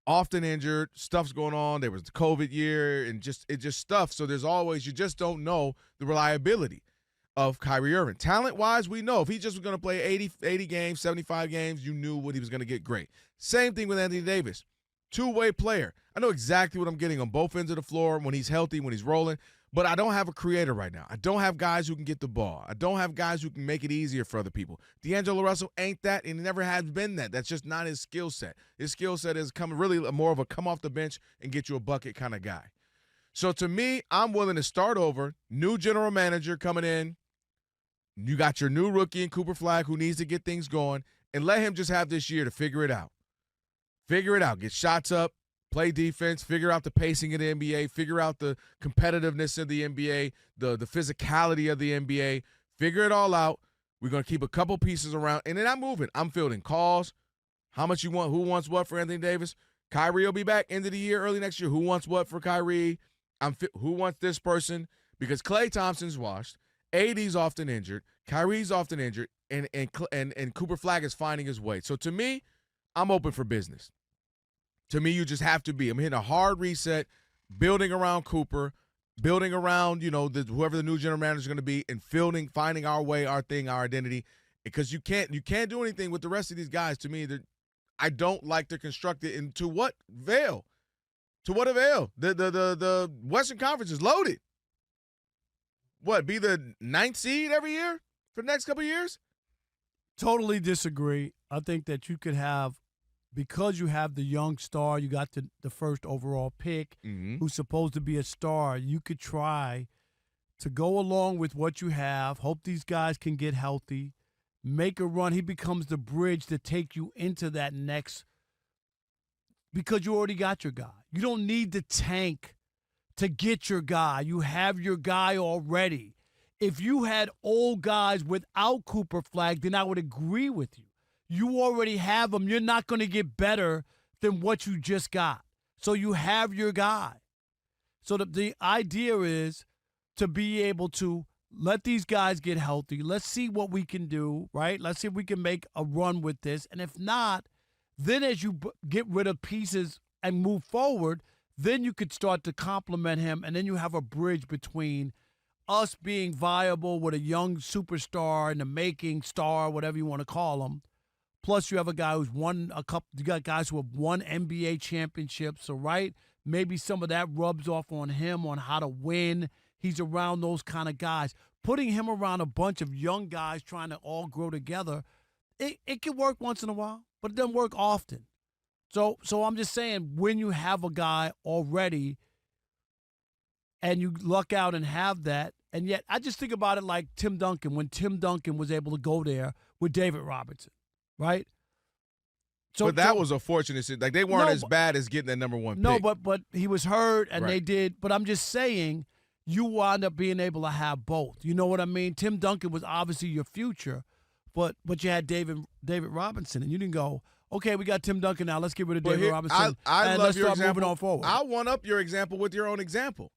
Often injured, stuff's going on. There was the COVID year and just stuff. So there's always, you just don't know the reliability of Kyrie Irving. Talent-wise, we know if he just was going to play 80 games, 75 games, you knew what he was going to get great. Same thing with Anthony Davis. Two-way player. I know exactly what I'm getting on both ends of the floor when he's healthy, when he's rolling, but I don't have a creator right now. I don't have guys who can get the ball. I don't have guys who can make it easier for other people. D'Angelo Russell ain't that, and he never has been that. That's just not his skill set. His skill set is really more of a come off the bench and get you a bucket kind of guy. So to me, I'm willing to start over. New general manager coming in. You got your new rookie in Cooper Flagg who needs to get things going, and let him just have this year to figure it out. Figure it out. Get shots up, play defense, figure out the pacing of the NBA, figure out the competitiveness of the NBA, the physicality of the NBA. Figure it all out. We're going to keep a couple pieces around, and then I'm moving. I'm fielding calls. How much you want? Who wants what for Anthony Davis? Kyrie will be back end of the year, early next year. Who wants what for Kyrie? Who wants this person? Because Klay Thompson's washed. AD's often injured. Kyrie's often injured, and Cooper Flagg is finding his way. So to me, I'm open for business. To me, you just have to be. I'm hitting a hard reset, building around Cooper, building around, whoever the new general manager is going to be, and finding our way, our thing, our identity. Because you can't do anything with the rest of these guys. To me, I don't like to construct it into what avail? To what avail? The Western Conference is loaded. What, be the 9th seed every year for the next couple of years? Totally disagree. I think that you could have, because you have the young star, you got the first overall pick, who's supposed to be a star, you could try to go along with what you have, hope these guys can get healthy, make a run. He becomes the bridge to take you into that next, because you already got your guy. You don't need the tank to get your guy. You have your guy already. If you had old guys without Cooper Flag, then I would agree with you. You already have them. You're not going to get better than what you just got. So you have your guy. So the idea is to be able to let these guys get healthy. Let's see what we can do, right? Let's see if we can make a run with this. And if not, then as you get rid of pieces and move forward, then you could start to complement him, and then you have a bridge between us being viable with a young superstar in the making, star, whatever you want to call him. Plus, you have a guy who's won you got guys who have won NBA championships, so right? Maybe some of that rubs off on him on how to win. He's around those kind of guys. Putting him around a bunch of young guys trying to all grow together, it can work once in a while, but it doesn't work often. So I'm just saying, when you have a guy already and you luck out and have that, and yet I just think about it like Tim Duncan, when Tim Duncan was able to go there with David Robinson, right? But that was a fortunate. Like, they weren't as bad as getting that number one pick. No, but he was hurt, and they did. But I'm just saying, you wound up being able to have both. You know what I mean? Tim Duncan was obviously your future, but you had David Robinson, and you didn't go, okay, we got Tim Duncan now. Let's get rid of David Robinson. I and love let's your start example. moving on forward. I'll one up your example with your own example.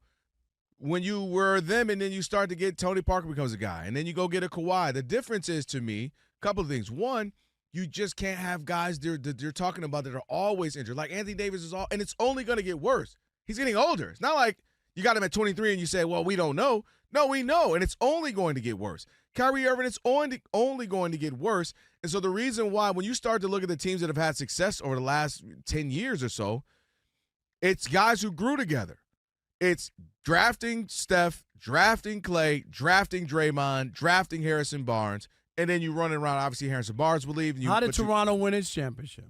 When you were them and then you start to get Tony Parker becomes a guy, and then you go get a Kawhi. The difference is, to me, a couple of things. One, you just can't have guys that you're talking about that are always injured. Like Anthony Davis and it's only going to get worse. He's getting older. It's not like you got him at 23 and you say, well, we don't know. No, we know, and it's only going to get worse. Kyrie Irving, it's only going to get worse. And so the reason why, when you start to look at the teams that have had success over the last 10 years or so, it's guys who grew together. It's drafting Steph, drafting Clay, drafting Draymond, drafting Harrison Barnes, and then you run around. Obviously, Harrison Barnes will leave. How did Toronto win its championship?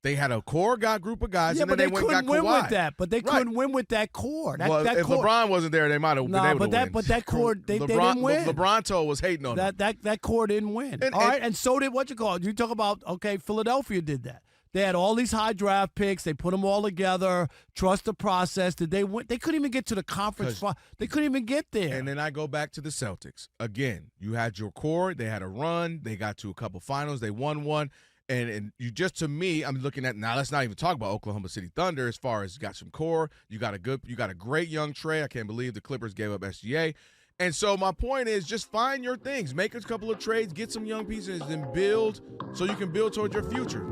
They had a core group of guys, and then they went couldn't and got win Kawhi. with that. But they couldn't win with that core. If LeBron wasn't there, they might have been able to win. But that core, they didn't win. LeBron was hating on them. That core didn't win. And so did you talk about, Philadelphia did that. They had all these high draft picks. They put them all together. Trust the process. Did they win? They couldn't even get to the conference. They couldn't even get there. And then I go back to the Celtics. Again, you had your core. They had a run. They got to a couple finals. They won one. And you just, to me, I'm looking at, now let's not even talk about Oklahoma City Thunder as far as you got some core. You got a great young Trey. I can't believe the Clippers gave up SGA. And so my point is, just find your things. Make a couple of trades, get some young pieces, and build so you can build towards your future.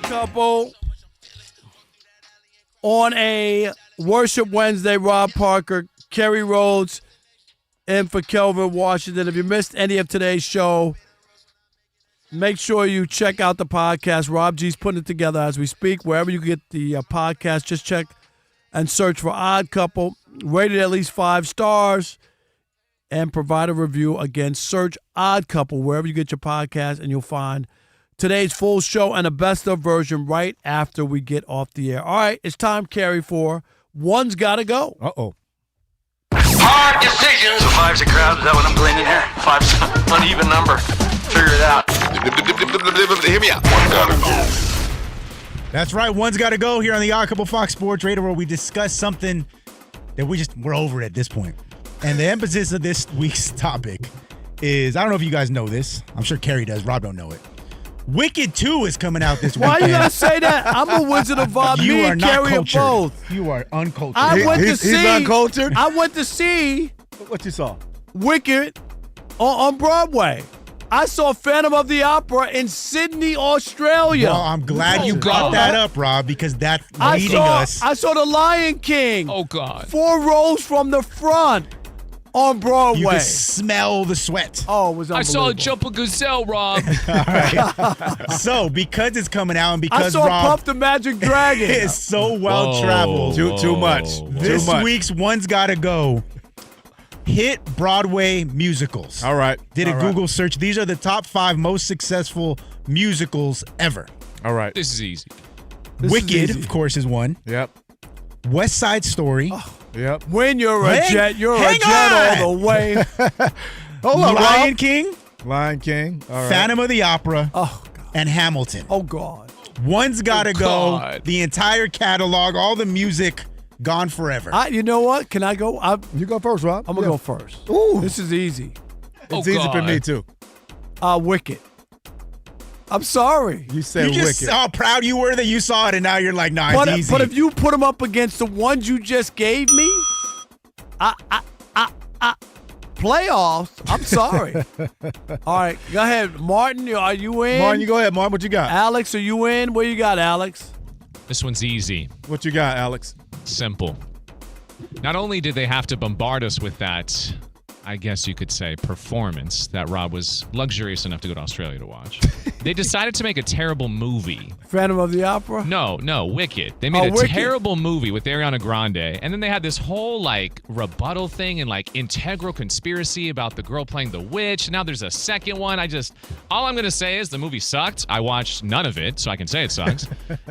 Couple on a Worship Wednesday. Rob Parker, Kerry Rhodes, and for Kelvin Washington. If you missed any of today's show, make sure you check out the podcast. Rob G's putting it together as we speak. Wherever you get the podcast, just check and search for Odd Couple. Rated at least 5 stars, and provide a review. Again, search Odd Couple wherever you get your podcast, and you'll find today's full show and a best of version right after we get off the air. All right, it's time, Kerry, for One's Gotta Go. Uh-oh. Hard decisions. So 5's a crowd. Is that what I'm gleaning here? 5's an uneven number. Figure it out. Hear me out. One gotta go. That's right. One's Gotta Go here on the Odd Couple Fox Sports Radio, where we discuss something that we're over at this point. And the emphasis of this week's topic is, I don't know if you guys know this. I'm sure Kerry does. Rob don't know it. Wicked 2 is coming out this Why weekend. you gotta say that? I'm a Wizard of Oz. You Me are and not Kerry are cultured. both. You are uncultured. He's uncultured? I went to see What you saw? Wicked on Broadway. I saw Phantom of the Opera in Sydney, Australia. Well, I'm glad you brought that up, Rob, because that's leading us. I saw The Lion King. Oh, God. 4 rows from the front on Broadway. You could smell the sweat. Oh, it was I unbelievable. saw a jump a gazelle, Rob. All right. So, because it's coming out and because I saw Rob Puff the Magic Dragon. is so well traveled. Too much. This Too much. week's One's Gotta Go. Hit Broadway musicals. All right. Did a All right. Google search. These are the top 5 most successful musicals ever. All right. This is easy. Wicked, of course, is one. Yep. West Side Story. Yep. When you're a jet, you're a jet all the way. Hold on, Lion Rob. King, Lion King. All right. Phantom of the Opera, Oh, God. and Hamilton. Oh, God. One's Gotta Go. God. The entire catalog, all the music, gone forever. You know what? Can I go? You go first, Rob. I'm going to go first. Ooh. This is easy. It's easy for me, too. Wicked. I'm sorry. You said you just Wicked. saw how proud you were that you saw it, and now you're like, nah, But, it's easy. but if you put them up against the ones you just gave me, playoffs, I'm sorry. All right, go ahead. Martin, are you in? Martin, you go ahead. Martin, what you got? Alex, are you in? What you got, Alex? This one's easy. What you got, Alex? Simple. Not only did they have to bombard us with that, I guess you could say, performance that Rob was luxurious enough to go to Australia to watch, they decided to make a terrible movie. Phantom of the Opera? No, Wicked. They made a Wicked. terrible movie with Ariana Grande, and then they had this whole, like, rebuttal thing and, like, integral conspiracy about the girl playing the witch. Now there's a second one. All I'm going to say is the movie sucked. I watched none of it, so I can say it sucks.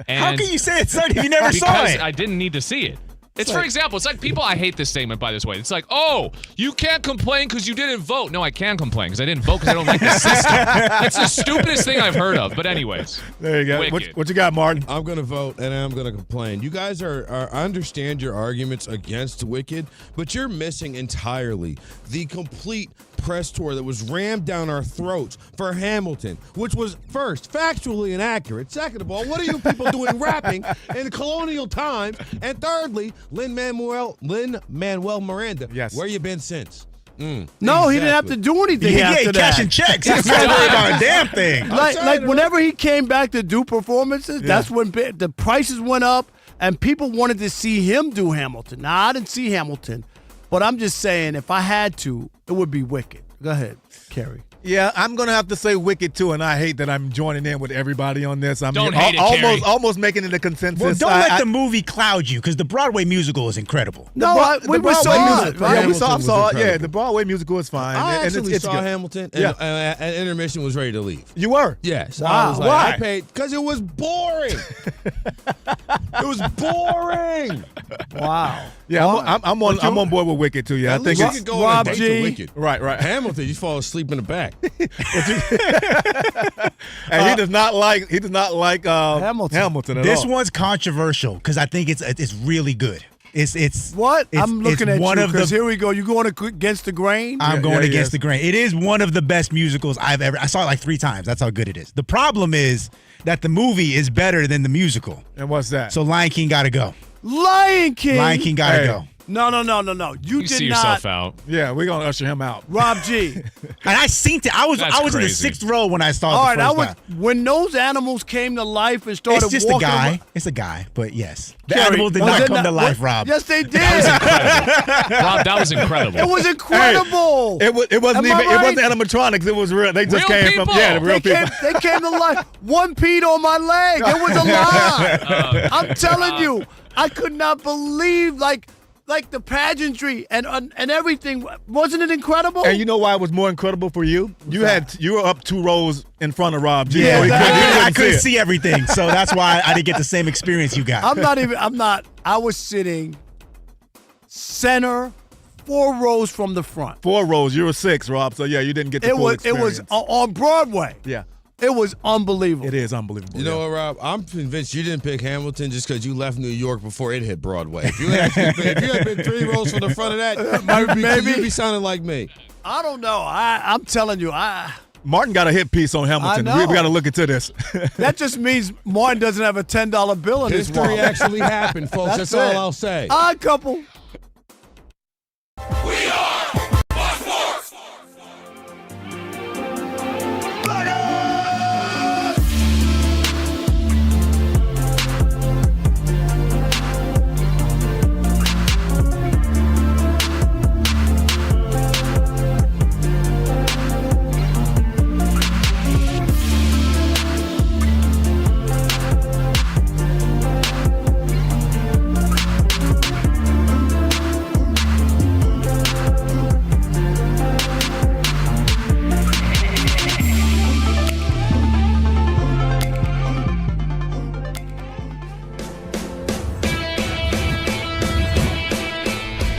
How can you say it sucked if you never saw Because it? I didn't need to see it. It's for example, it's like people, I hate this statement by this way. It's like, oh, you can't complain because you didn't vote. No, I can complain because I didn't vote because I don't like the system. That's the stupidest thing I've heard of. But anyways. There you go. What you got, Martin? I'm going to vote and I'm going to complain. You guys I understand your arguments against Wicked, but you're missing entirely the complete press tour that was rammed down our throats for Hamilton, which was, first, factually inaccurate. Second of all, what are you people doing rapping in colonial times? And thirdly, Lin-Manuel Miranda. Yes. Where you been since? No, he didn't have to do anything after that. cashing checks. He didn't have to worry about a damn thing. Like whenever he came back to do performances, that's when the prices went up and people wanted to see him do Hamilton. Now, I didn't see Hamilton, but I'm just saying if I had to, it would be Wicked. Go ahead, Kerry. Yeah, I'm going to have to say Wicked, too, and I hate that I'm joining in with everybody on this. Don't hate it, Kerry. almost making it a consensus. Well, don't let the movie cloud you, because the Broadway musical is incredible. No, we saw it. Yeah, we saw it. incredible. Yeah, the Broadway musical is fine. I and actually it's saw good. Hamilton, and intermission was ready to leave. You were? Yes. Wow. I was like, Why? I paid because it was boring. It was boring. Wow. Yeah, I'm on board with Wicked too. Yeah, I think you it's could go on a date to Wicked. Right. Hamilton, you fall asleep in the back. And he does not like Hamilton. Hamilton at This all. one's controversial because I think it's really good. It's What? It's, I'm looking it's at one you of because the. here we go. You going against the grain? I'm going yeah, against the grain. It is one of the best musicals I've ever. I saw it like 3 times. That's how good it is. The problem is that the movie is better than the musical. And what's that? So Lion King got to go. Lion King. Lion King got to go. No. You did see not. yourself out. Yeah, we're gonna usher him out. Rob G. And I seen it. I was in the crazy. 6th row when I saw All it right, the first time. when those animals came to life and started It's just a walking guy. around- It's a guy, but yes. The Kerry, animals did was not it come to life, Rob. Yes, they did. Rob, that was incredible. It was incredible. It wasn't Am I even. It right? wasn't animatronics. It was real. They just Real came people. from. Yeah, the real people. They came to life. One peed on my leg. It was alive. I'm telling you, I could not believe like the pageantry and everything. Wasn't it incredible? And you know why it was more incredible for you? You were up 2 rows in front of Rob G. Yeah, so he I couldn't it. see everything, so that's why I didn't get the same experience you got. I was sitting center, 4 rows from the front. 4 rows. You were 6, Rob. So yeah, you didn't get the full experience. It was on Broadway. Yeah. It was unbelievable. It is unbelievable. You know what, Rob? I'm convinced you didn't pick Hamilton just because you left New York before it hit Broadway. If you had been 3 rows from the front of that, you'd be sounding like me. I don't know. I'm telling you, Martin got a hit piece on Hamilton. I know. We got to look into this. that just means Martin doesn't have a $10 bill in his wallet. History actually happened, folks. That's all I'll say. Odd couple. We are Fox Sports.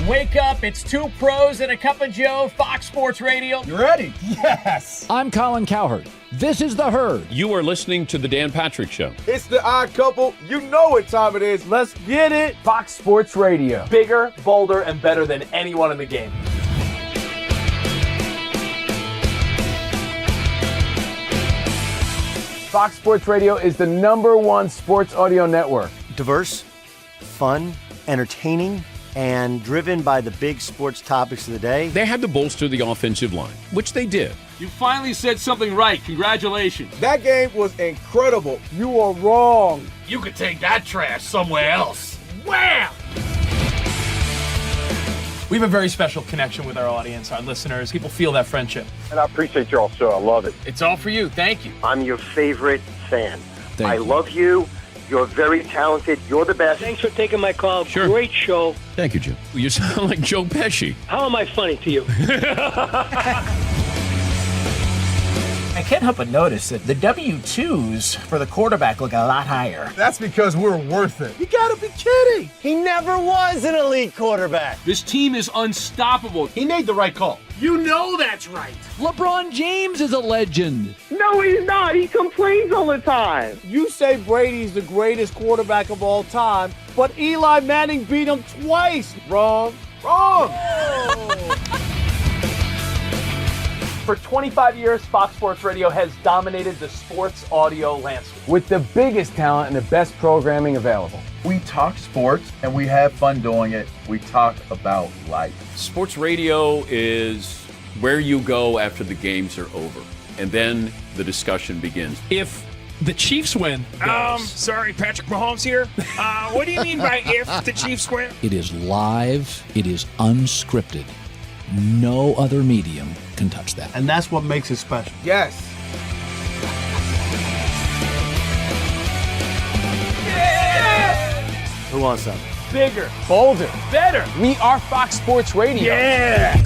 Wake up, it's two pros and a cup of Joe, Fox Sports Radio. You ready? Yes. I'm Colin Cowherd. This is The Herd. You are listening to The Dan Patrick Show. It's the Odd Couple. You know what time it is. Let's get it. Fox Sports Radio. Bigger, bolder, and better than anyone in the game. Fox Sports Radio is the #1 sports audio network. Diverse, fun, entertaining, and driven by the big sports topics of the day. They had to bolster the offensive line, which they did. You finally said something right. Congratulations. That game was incredible. You are wrong. You could take that trash somewhere else. Wham! We have a very special connection with our audience, our listeners. People feel that friendship. And I appreciate y'all so. I love it. It's all for you. Thank you. I'm your favorite fan. Thank you. Love you. You're very talented. You're the best. Thanks for taking my call. Sure. Great show. Thank you, Jim. You sound like Joe Pesci. How am I funny to you? I can't help but notice that the W-2s for the quarterback look a lot higher. That's because we're worth it. You gotta be kidding. He never was an elite quarterback. This team is unstoppable. He made the right call. You know that's right. LeBron James is a legend. No, he's not. He complains all the time. You say Brady's the greatest quarterback of all time, but Eli Manning beat him twice. Wrong. Wrong. For 25 years, Fox Sports Radio has dominated the sports audio landscape with the biggest talent and the best programming available. We talk sports and we have fun doing it. We talk about life. Sports radio is where you go after the games are over, and then the discussion begins. If the Chiefs win. Sorry, Patrick Mahomes here. What do you mean by if the Chiefs win? It is live. It is unscripted. No other medium can touch that. And that's what makes it special. Yes. Who wants some? Bigger, bolder, better. We are Fox Sports Radio. Yeah.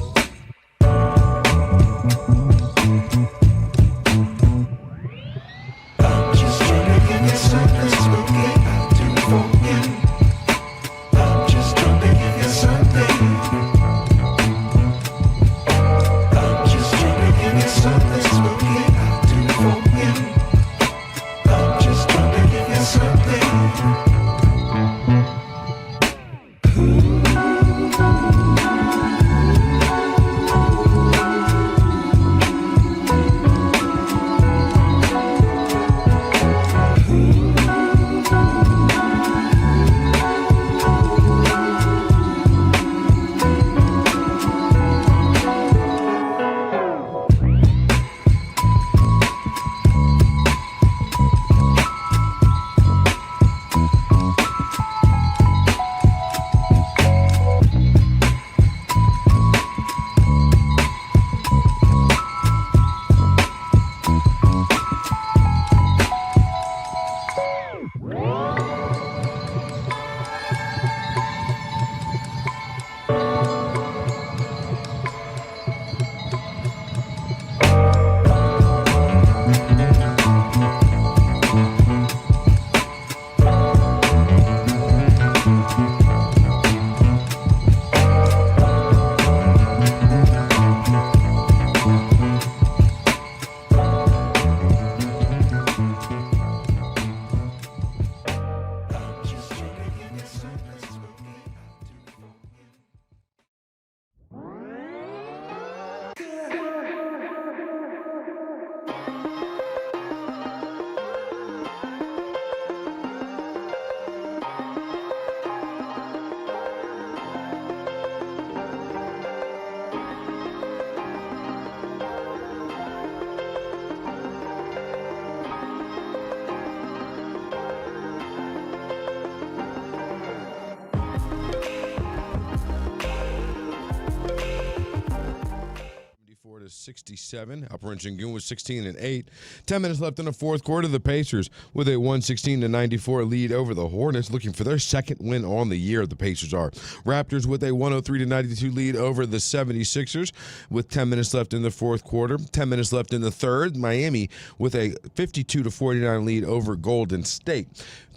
67. Alperen Sengun was 16-8. 10 minutes left in the fourth quarter. The Pacers with a 116-94 lead over the Hornets, looking for their second win on the year. The Pacers are. Raptors with a 103-92 lead over the 76ers with 10 minutes left in the fourth quarter. 10 minutes left in the third. Miami with a 52-49 lead over Golden State.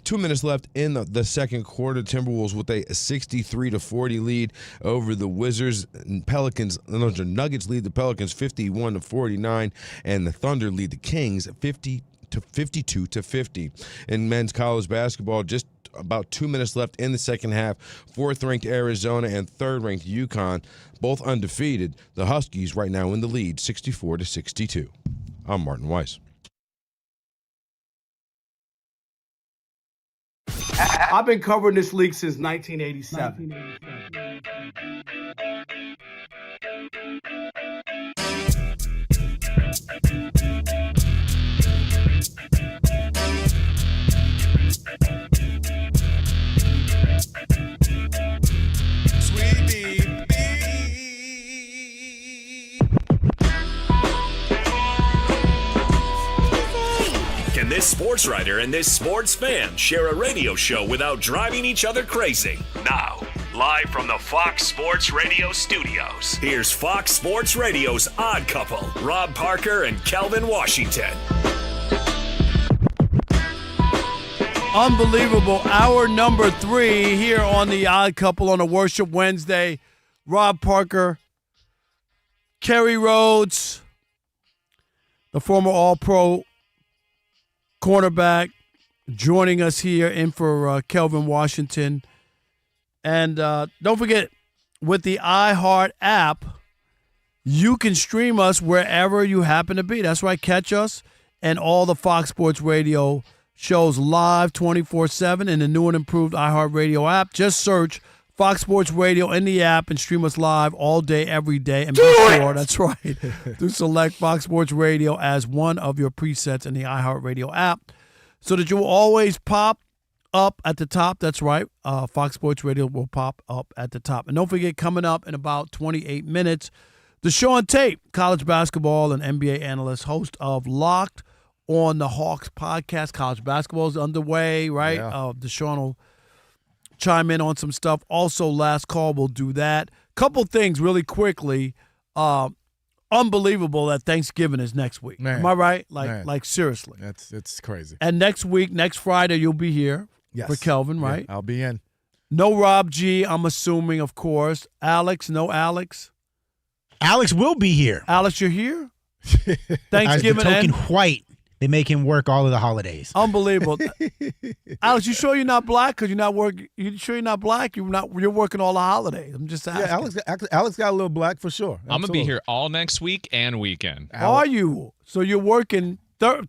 2 minutes left in the second quarter. Timberwolves with a 63-40 lead over the Wizards. Nuggets lead the Pelicans 51-49, and the Thunder lead the Kings 52-50. In men's college basketball, just about 2 minutes left in the second half. Fourth-ranked Arizona and third-ranked UConn, both undefeated. The Huskies right now in the lead, 64-62. I'm Martin Weiss. I've been covering this league since 1987. Can this sports writer and this sports fan share a radio show without driving each other crazy? Now, live from the Fox Sports Radio studios, here's Fox Sports Radio's Odd Couple, Rob Parker and Kelvin Washington. Unbelievable. Hour number 3 here on the Odd Couple on a Worship Wednesday. Rob Parker, Kerry Rhodes, the former All-Pro cornerback, joining us here in for Kelvin Washington. And don't forget, with the iHeart app, you can stream us wherever you happen to be. That's right, catch us and all the Fox Sports Radio shows live 24/7 in the new and improved iHeart Radio app. Just search Fox Sports Radio in the app and stream us live all day, every day. And be sure, that's right, to select Fox Sports Radio as one of your presets in the iHeart Radio app so that you will always pop up at the top. That's right, Fox Sports Radio will pop up at the top. And don't forget, coming up in about 28 minutes, Deshaun Tate, college basketball and NBA analyst, host of Locked on the Hawks podcast. College basketball is underway, right? Yeah. Deshaun will chime in on some stuff. Also, Last Call will do that. Couple things really quickly. Unbelievable that Thanksgiving is next week. Man. Am I right? Man. Like seriously. It's crazy. And next week, next Friday, you'll be here for Kelvin, right? Yeah, I'll be in. No Rob G, I'm assuming, of course. Alex, no Alex. Alex will be here. Alex, you're here? As Thanksgiving the token and white, they make him work all of the holidays. unbelievable. Alex, you sure you're not black? Because you're not working. You sure you're not black? You're working all the holidays. I'm just asking. Yeah, Alex got a little black for sure. I'm going to be here all next week and weekend. Are you? So you're working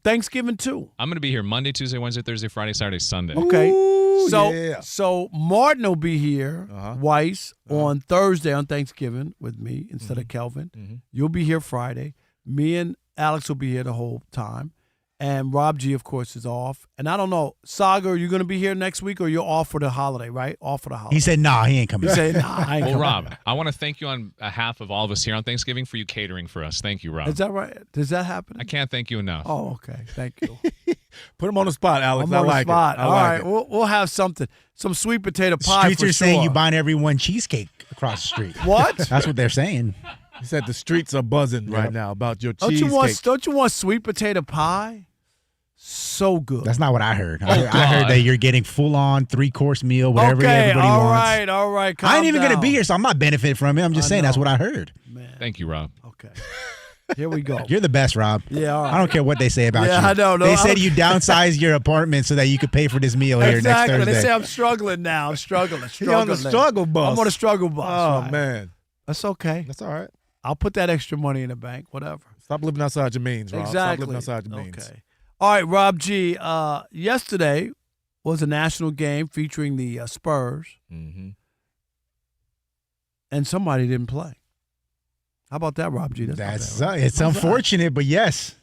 Thanksgiving too? I'm going to be here Monday, Tuesday, Wednesday, Thursday, Friday, Saturday, Sunday. Okay. Ooh, So yeah. so Martin will be here, Weiss, on Thursday on Thanksgiving with me instead of Kelvin. You'll be here Friday. Me and Alex will be here the whole time. And Rob G, of course, is off. And I don't know, Saga, are you going to be here next week or you're off for the holiday, right? Off for the holiday. He said, nah, he ain't coming. He said, nah, I ain't Well, coming. Rob, I want to thank you on behalf of all of us here on Thanksgiving for you catering for us. Thank you, Rob. Is that right? Does that happen? I can't thank you enough. Oh, okay. Thank you. Put him on the spot, Alex. I'm I on like the spot. it. I All like right, it. we'll have something. Some sweet potato pie Streets for are saying sure. you buying everyone cheesecake across the street. What? That's what they're saying. He said the streets are buzzing right now about your Don't cheesecake. you want sweet potato pie? So good. That's not what I heard. I heard that you're getting full-on 3-course meal, whatever everybody wants. All right. I ain't even going to be here, so I'm not benefiting from it. I'm just saying that's what I heard. Thank you, Rob. Okay. Here we go. You're the best, Rob. Yeah, all right. I don't care what they say about you. I know. No, they said you downsized your apartment so that you could pay for this meal here next Thursday. They say I'm struggling now. I'm struggling. He on the struggle bus. I'm on a struggle bus. Oh, right. man. That's okay. That's all right. I'll put that extra money in the bank, whatever. Stop living outside your means, Rob. Exactly. Stop living outside your means. Okay. All right, Rob G. Yesterday was a national game featuring the Spurs, and somebody didn't play. How about that, Rob G? It's unfortunate, but yes.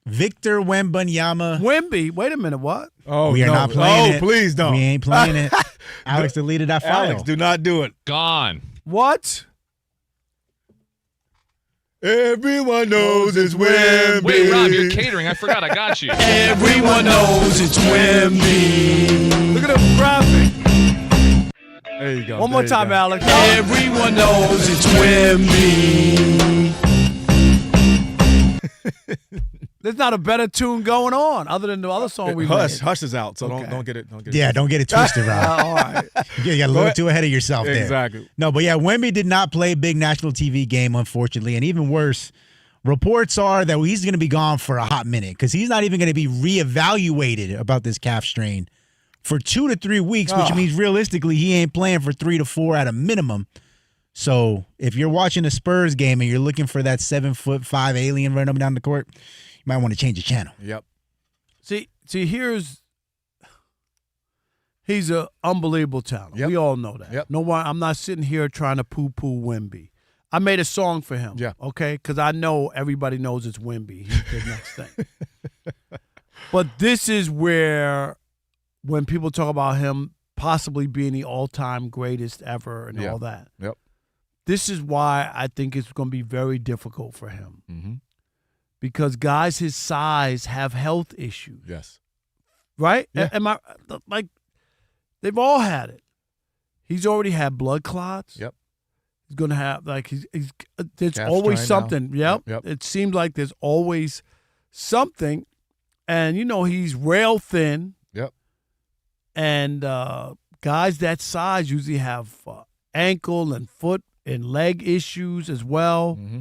Victor Wembanyama. Wemby. Wait a minute. What? Oh, we are no. not playing it. Please don't. We ain't playing it. Alex deleted that file. Alex, do not do it. Gone. What? Everyone knows it's Wemby. Wait, Rob, you're catering. I forgot. I got you. Everyone knows it's Wemby. Look at the graphic. There you go. One more time, Alex. Everyone knows it's Wemby. There's not a better tune going on other than the other song we made. Hush is out, so don't get it. Yeah, don't get it twisted, Rob. All right. You got a little too ahead of yourself there. Exactly. No, but yeah, Wemby did not play a big national TV game, unfortunately. And even worse, reports are that he's going to be gone for a hot minute because he's not even going to be reevaluated about this calf strain for 2 to 3 weeks, which means realistically he ain't playing for 3 to 4 at a minimum. So if you're watching a Spurs game and you're looking for that 7'5" alien running up and down the court, you might want to change the channel. Yep. See, he's an unbelievable talent. Yep. We all know that. Yep. No one. I'm not sitting here trying to poo-poo Wemby. I made a song for him. Yeah. Okay, because I know everybody knows it's Wemby. He's the next thing. But this is where, when people talk about him possibly being the all-time greatest ever and all that. Yep. This is why I think it's going to be very difficult for him. Mm-hmm. Because guys his size have health issues. Yes. Right? Yeah. Am I like they've all had it. He's already had blood clots. Yep. He's gonna have there's Calf always strain something. now. Yep. It seems like there's always something. And he's rail thin. Yep. And guys that size usually have ankle and foot and leg issues as well. Mm-hmm.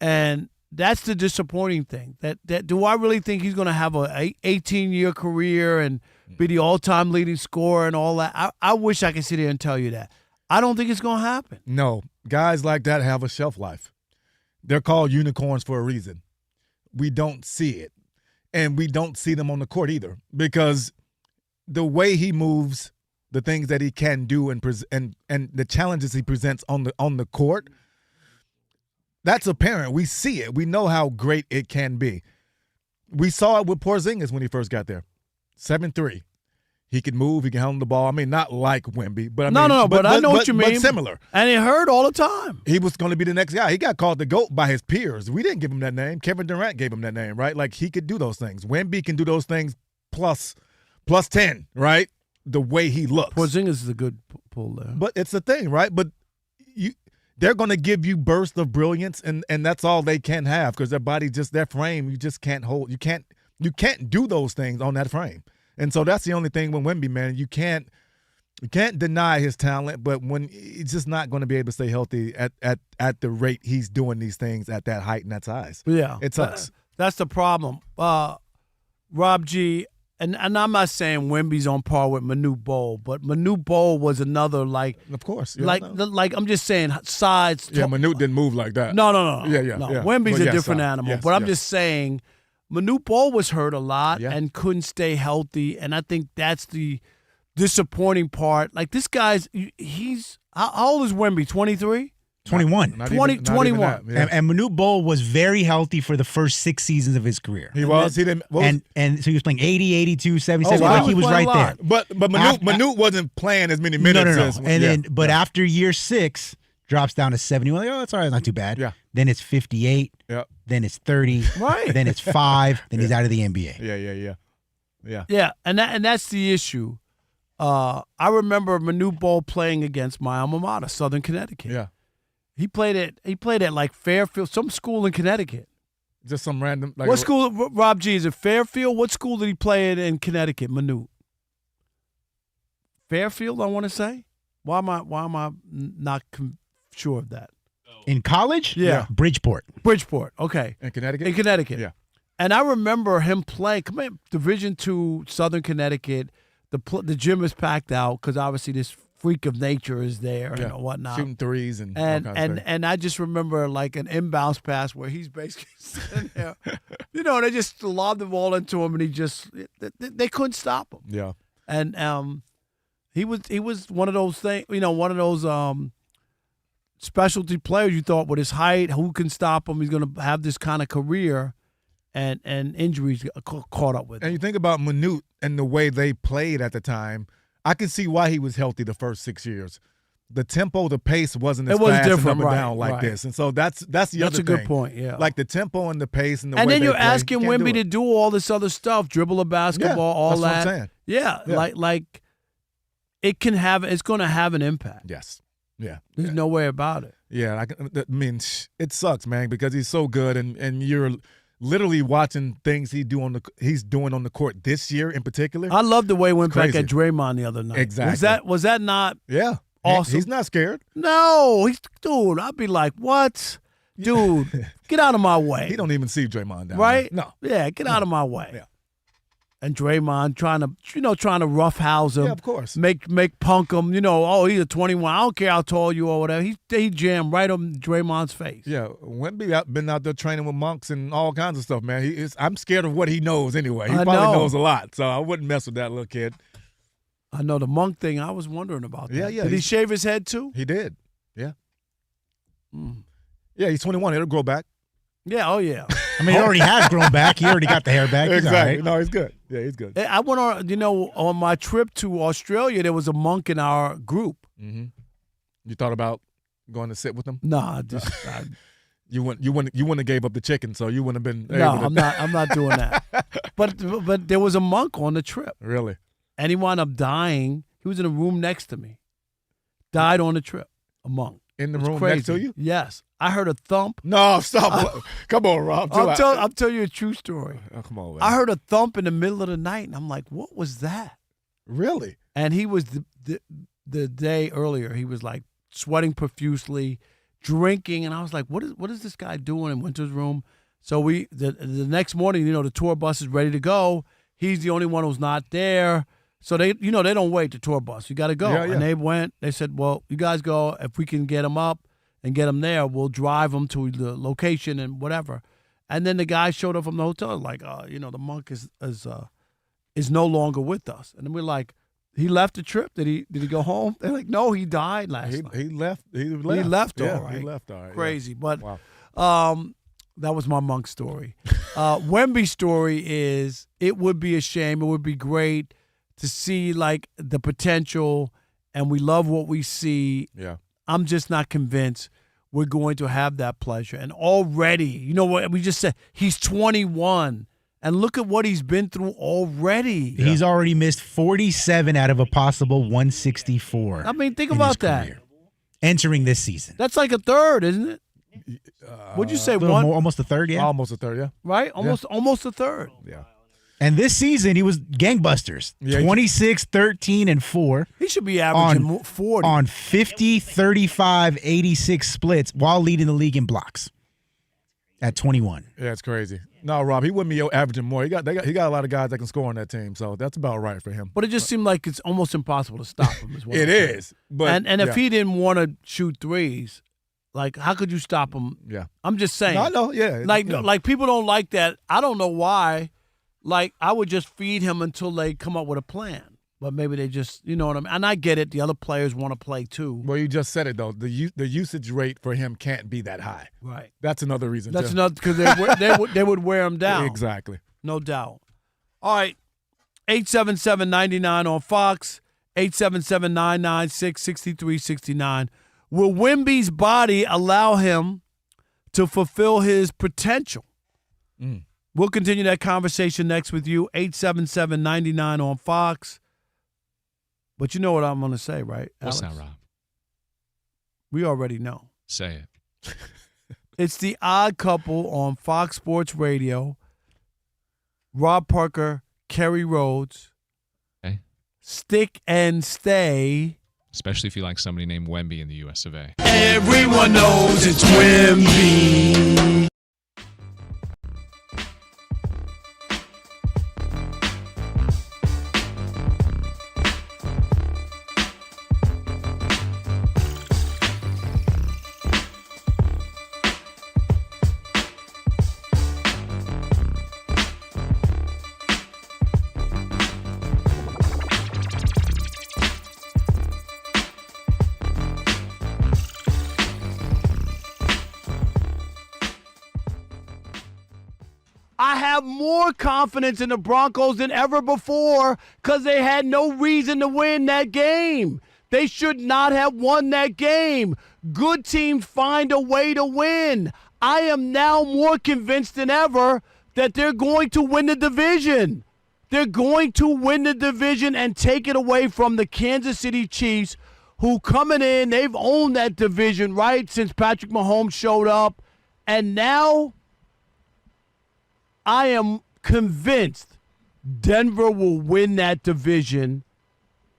And that's the disappointing thing. That do I really think he's going to have a 18-year career and be the all-time leading scorer and all that? I wish I could sit here and tell you that. I don't think it's going to happen. No, guys like that have a shelf life. They're called unicorns for a reason. We don't see it, and we don't see them on the court either because the way he moves, the things that he can do, and the challenges he presents on the court. That's apparent. We see it. We know how great it can be. We saw it with Porzingis when he first got there. 7'3". He could move. He can handle the ball. I mean, not like Wemby, but but I know what you mean. But similar. And it hurt all the time. He was going to be the next guy. He got called the GOAT by his peers. We didn't give him that name. Kevin Durant gave him that name, right? Like, he could do those things. Wemby can do those things plus 10, right? The way he looks. Porzingis is a good pull there. But it's the thing, right? But they're going to give you bursts of brilliance, and that's all they can have because their body, just their frame, you just can't hold. You can't do those things on that frame. And so that's the only thing with Wemby, man. You can't deny his talent, but when he's just not going to be able to stay healthy at the rate he's doing these things at that height and that size. Yeah. It sucks. That's the problem. Rob G., and I'm not saying Wemby's on par with Manute Bol, but Manute Bol was another Of course. like I'm just saying sides. Yeah, Manute didn't move like that. No. Yeah. Wemby's a different animal, yes, but I'm just saying Manute Bol was hurt a lot and couldn't stay healthy, and I think that's the disappointing part. Like this guy's, he's how old is Wemby? 23. 21. 21. Yeah. And Manute Bol was very healthy for the first 6 seasons of his career. He was. He didn't. And so he was playing 80, 82, 77. wow. Like he was right there. But Manute wasn't playing as many minutes. No. After year 6, drops down to 70. Well, that's all right. Not too bad. Yeah. Then it's 58. Yeah. Then it's 30. Right. Then it's 5. Then he's out of the NBA. Yeah, and that's the issue. I remember Manute Bol playing against my alma mater, Southern Connecticut. Yeah. He played at like Fairfield, some school in Connecticut. Just some random. Like what school, Rob G? Is it Fairfield? What school did he play at in Connecticut, Manute? Fairfield, I want to say. Why am I not sure of that? In college? Yeah. Bridgeport. Okay. In Connecticut? In Connecticut. Yeah. And I remember him playing. Come in, Division II, Southern Connecticut. The gym is packed out because obviously this freak of nature is there and whatnot. Shooting threes and all kinds of things. And I just remember like an inbounds pass where he's basically sitting there. They just lobbed the ball into him and they couldn't stop him. Yeah. And he was one of those things, one of those specialty players you thought with his height, who can stop him? He's going to have this kind of career. And injuries caught up with him. And you think about Manute and the way they played at the time, I can see why he was healthy the first 6 years. the tempo, the pace wasn't as It was fast and different, up and right, down like right. this. And so that's the other That's a good thing. point, yeah. Like the tempo and the pace and the And way then they you're play, asking you can't Wemby do to it. do all this other stuff, dribble a basketball, all that's that. what I'm saying. Yeah, Yeah. like it's going to have an impact. Yes. Yeah. There's no way about it. Yeah, I mean, it sucks, man, because he's so good, and you're literally watching things he's doing on the court this year in particular. I love the way he went back crazy. at Draymond the other night. Exactly. Was that not Yeah. awesome? He's not scared. No, dude, I'd be like, what? Dude, get out of my way. He don't even see Draymond down Right? there. No. Yeah, get out of my way. Yeah. And Draymond trying to roughhouse him. Yeah, of course. Make punk him. He's a 21. I don't care how tall you are or whatever. He jammed right on Draymond's face. Yeah, Wemby been out there training with monks and all kinds of stuff, man. I'm scared of what he knows anyway. He I probably know. knows a lot, so I wouldn't mess with that little kid. I know the monk thing. I was wondering about that. Yeah. Did he shave his head too? He did. Yeah. Mm. Yeah, he's 21. It'll grow back. Yeah. Oh yeah. I mean, he already has grown back. He already got the hair back. He's all Exactly. right. No, he's good. Yeah, he's good. I went on my trip to Australia. There was a monk in our group. Mm-hmm. You thought about going to sit with him? Nah, You wouldn't have gave up the chicken, so you wouldn't have been. No, able to... I'm not doing that. But there was a monk on the trip, Really? and he wound up dying. He was in a room next to me. Died on the trip. A monk. In the It was room crazy. next to you? Yes, I heard a thump. No, stop. Come on, Rob. I'm telling you a true story. Oh, come on, man. I heard a thump in the middle of the night, and I'm like, "What was that?" Really? And he was the day earlier. He was like sweating profusely, drinking, and I was like, "What is this guy doing?" And went to his room. So the next morning, the tour bus is ready to go. He's the only one who's not there. So they don't wait the tour bus. You got to go. Yeah, yeah. And they went. They said, "Well, you guys go. If we can get him up and get him there, we'll drive him to the location and whatever." And then the guy showed up from the hotel, like, the monk is no longer with us. And then we're like, he left the trip. Did he go home? They're like, no, he died last night. He left. He left. He left. Yeah, All right. he left. All right. Crazy, Yeah. but Wow. that was my monk story. Wemby's story is it would be a shame. It would be great to see like the potential, and we love what we see. Yeah. I'm just not convinced we're going to have that pleasure. And already, you know what we just said? He's 21, and look at what he's been through already. He's already missed 47 out of a possible 164. I mean, think about that. Entering this season. That's like a third, isn't it? Would you say A little one? more, almost a third, yeah. Almost a third, yeah. Right? Almost a third. Yeah. And this season, he was gangbusters. Yeah, 26, 13, and 4. He should be averaging 40. On 50, 35, 86 splits while leading the league in blocks at 21. Yeah, it's crazy. No, Rob, he wouldn't be averaging more. He got a lot of guys that can score on that team, so that's about right for him. But it just seemed like it's almost impossible to stop him. Is what It I'm saying. is, but and if yeah. he didn't want to shoot threes, like how could you stop him? Yeah. I'm just saying. No, I know, yeah. Like people don't like that. I don't know why. Like I would just feed him until they come up with a plan. But maybe they just, you know what I mean? And I get it. The other players want to play too. Well, you just said it though. The usage rate for him can't be that high. Right. That's another reason. That's too. another because they would wear him down. Exactly. No doubt. All right. 877-99 on Fox. 877-996-6369. Will Wemby's body allow him to fulfill his potential? We'll continue that conversation next with you. 877-99 on Fox. But you know what I'm going to say, right, What's Alex? that, Rob? We already know. Say it. It's the Odd Couple on Fox Sports Radio. Rob Parker, Kerry Rhodes. Okay. Stick and stay. Especially if you like somebody named Wemby in the US of A. Everyone knows it's Wemby. I have more confidence in the Broncos than ever before because they had no reason to win that game. They should not have won that game. Good teams find a way to win. I am now more convinced than ever that they're going to win the division. They're going to win the division and take it away from the Kansas City Chiefs, who coming in, they've owned that division, right, since Patrick Mahomes showed up. And now I am convinced Denver will win that division.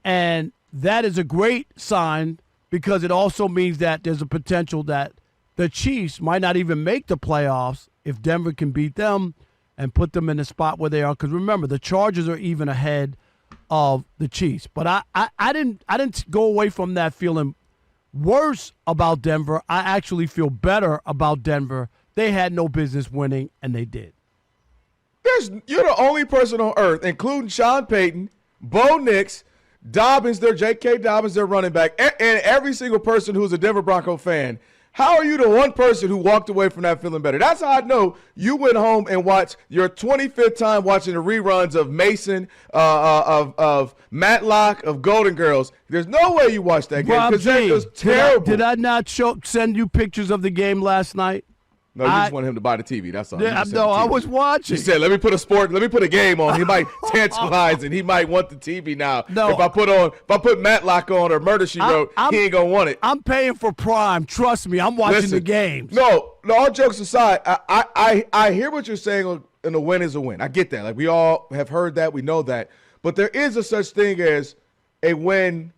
And that is a great sign because it also means that there's a potential that the Chiefs might not even make the playoffs if Denver can beat them and put them in the spot where they are. Because remember, the Chargers are even ahead of the Chiefs. But I didn't go away from that feeling worse about Denver. I actually feel better about Denver. They had no business winning, and they did. You're the only person on earth, including Sean Payton, Bo Nix, Dobbins, their J.K. Dobbins, their running back, and every single person who's a Denver Bronco fan. How are you the one person who walked away from that feeling better? That's how I know you went home and watched your 25th time watching the reruns of Mason, of Matlock, of Golden Girls. There's no way you watched that game because that was terrible. Did I not send you pictures of the game last night? No, you just wanted him to buy the TV. That's all. Yeah, no, I was watching. You said, let me put a game on. He might tantalize and he might want the TV now. No. If I put Matlock on or Murder, She Wrote, he ain't going to want it. I'm paying for Prime. Trust me, I'm watching the games. No, all jokes aside, I hear what you're saying, and a win is a win. I get that. Like, we all have heard that. We know that. But there is a such thing as a win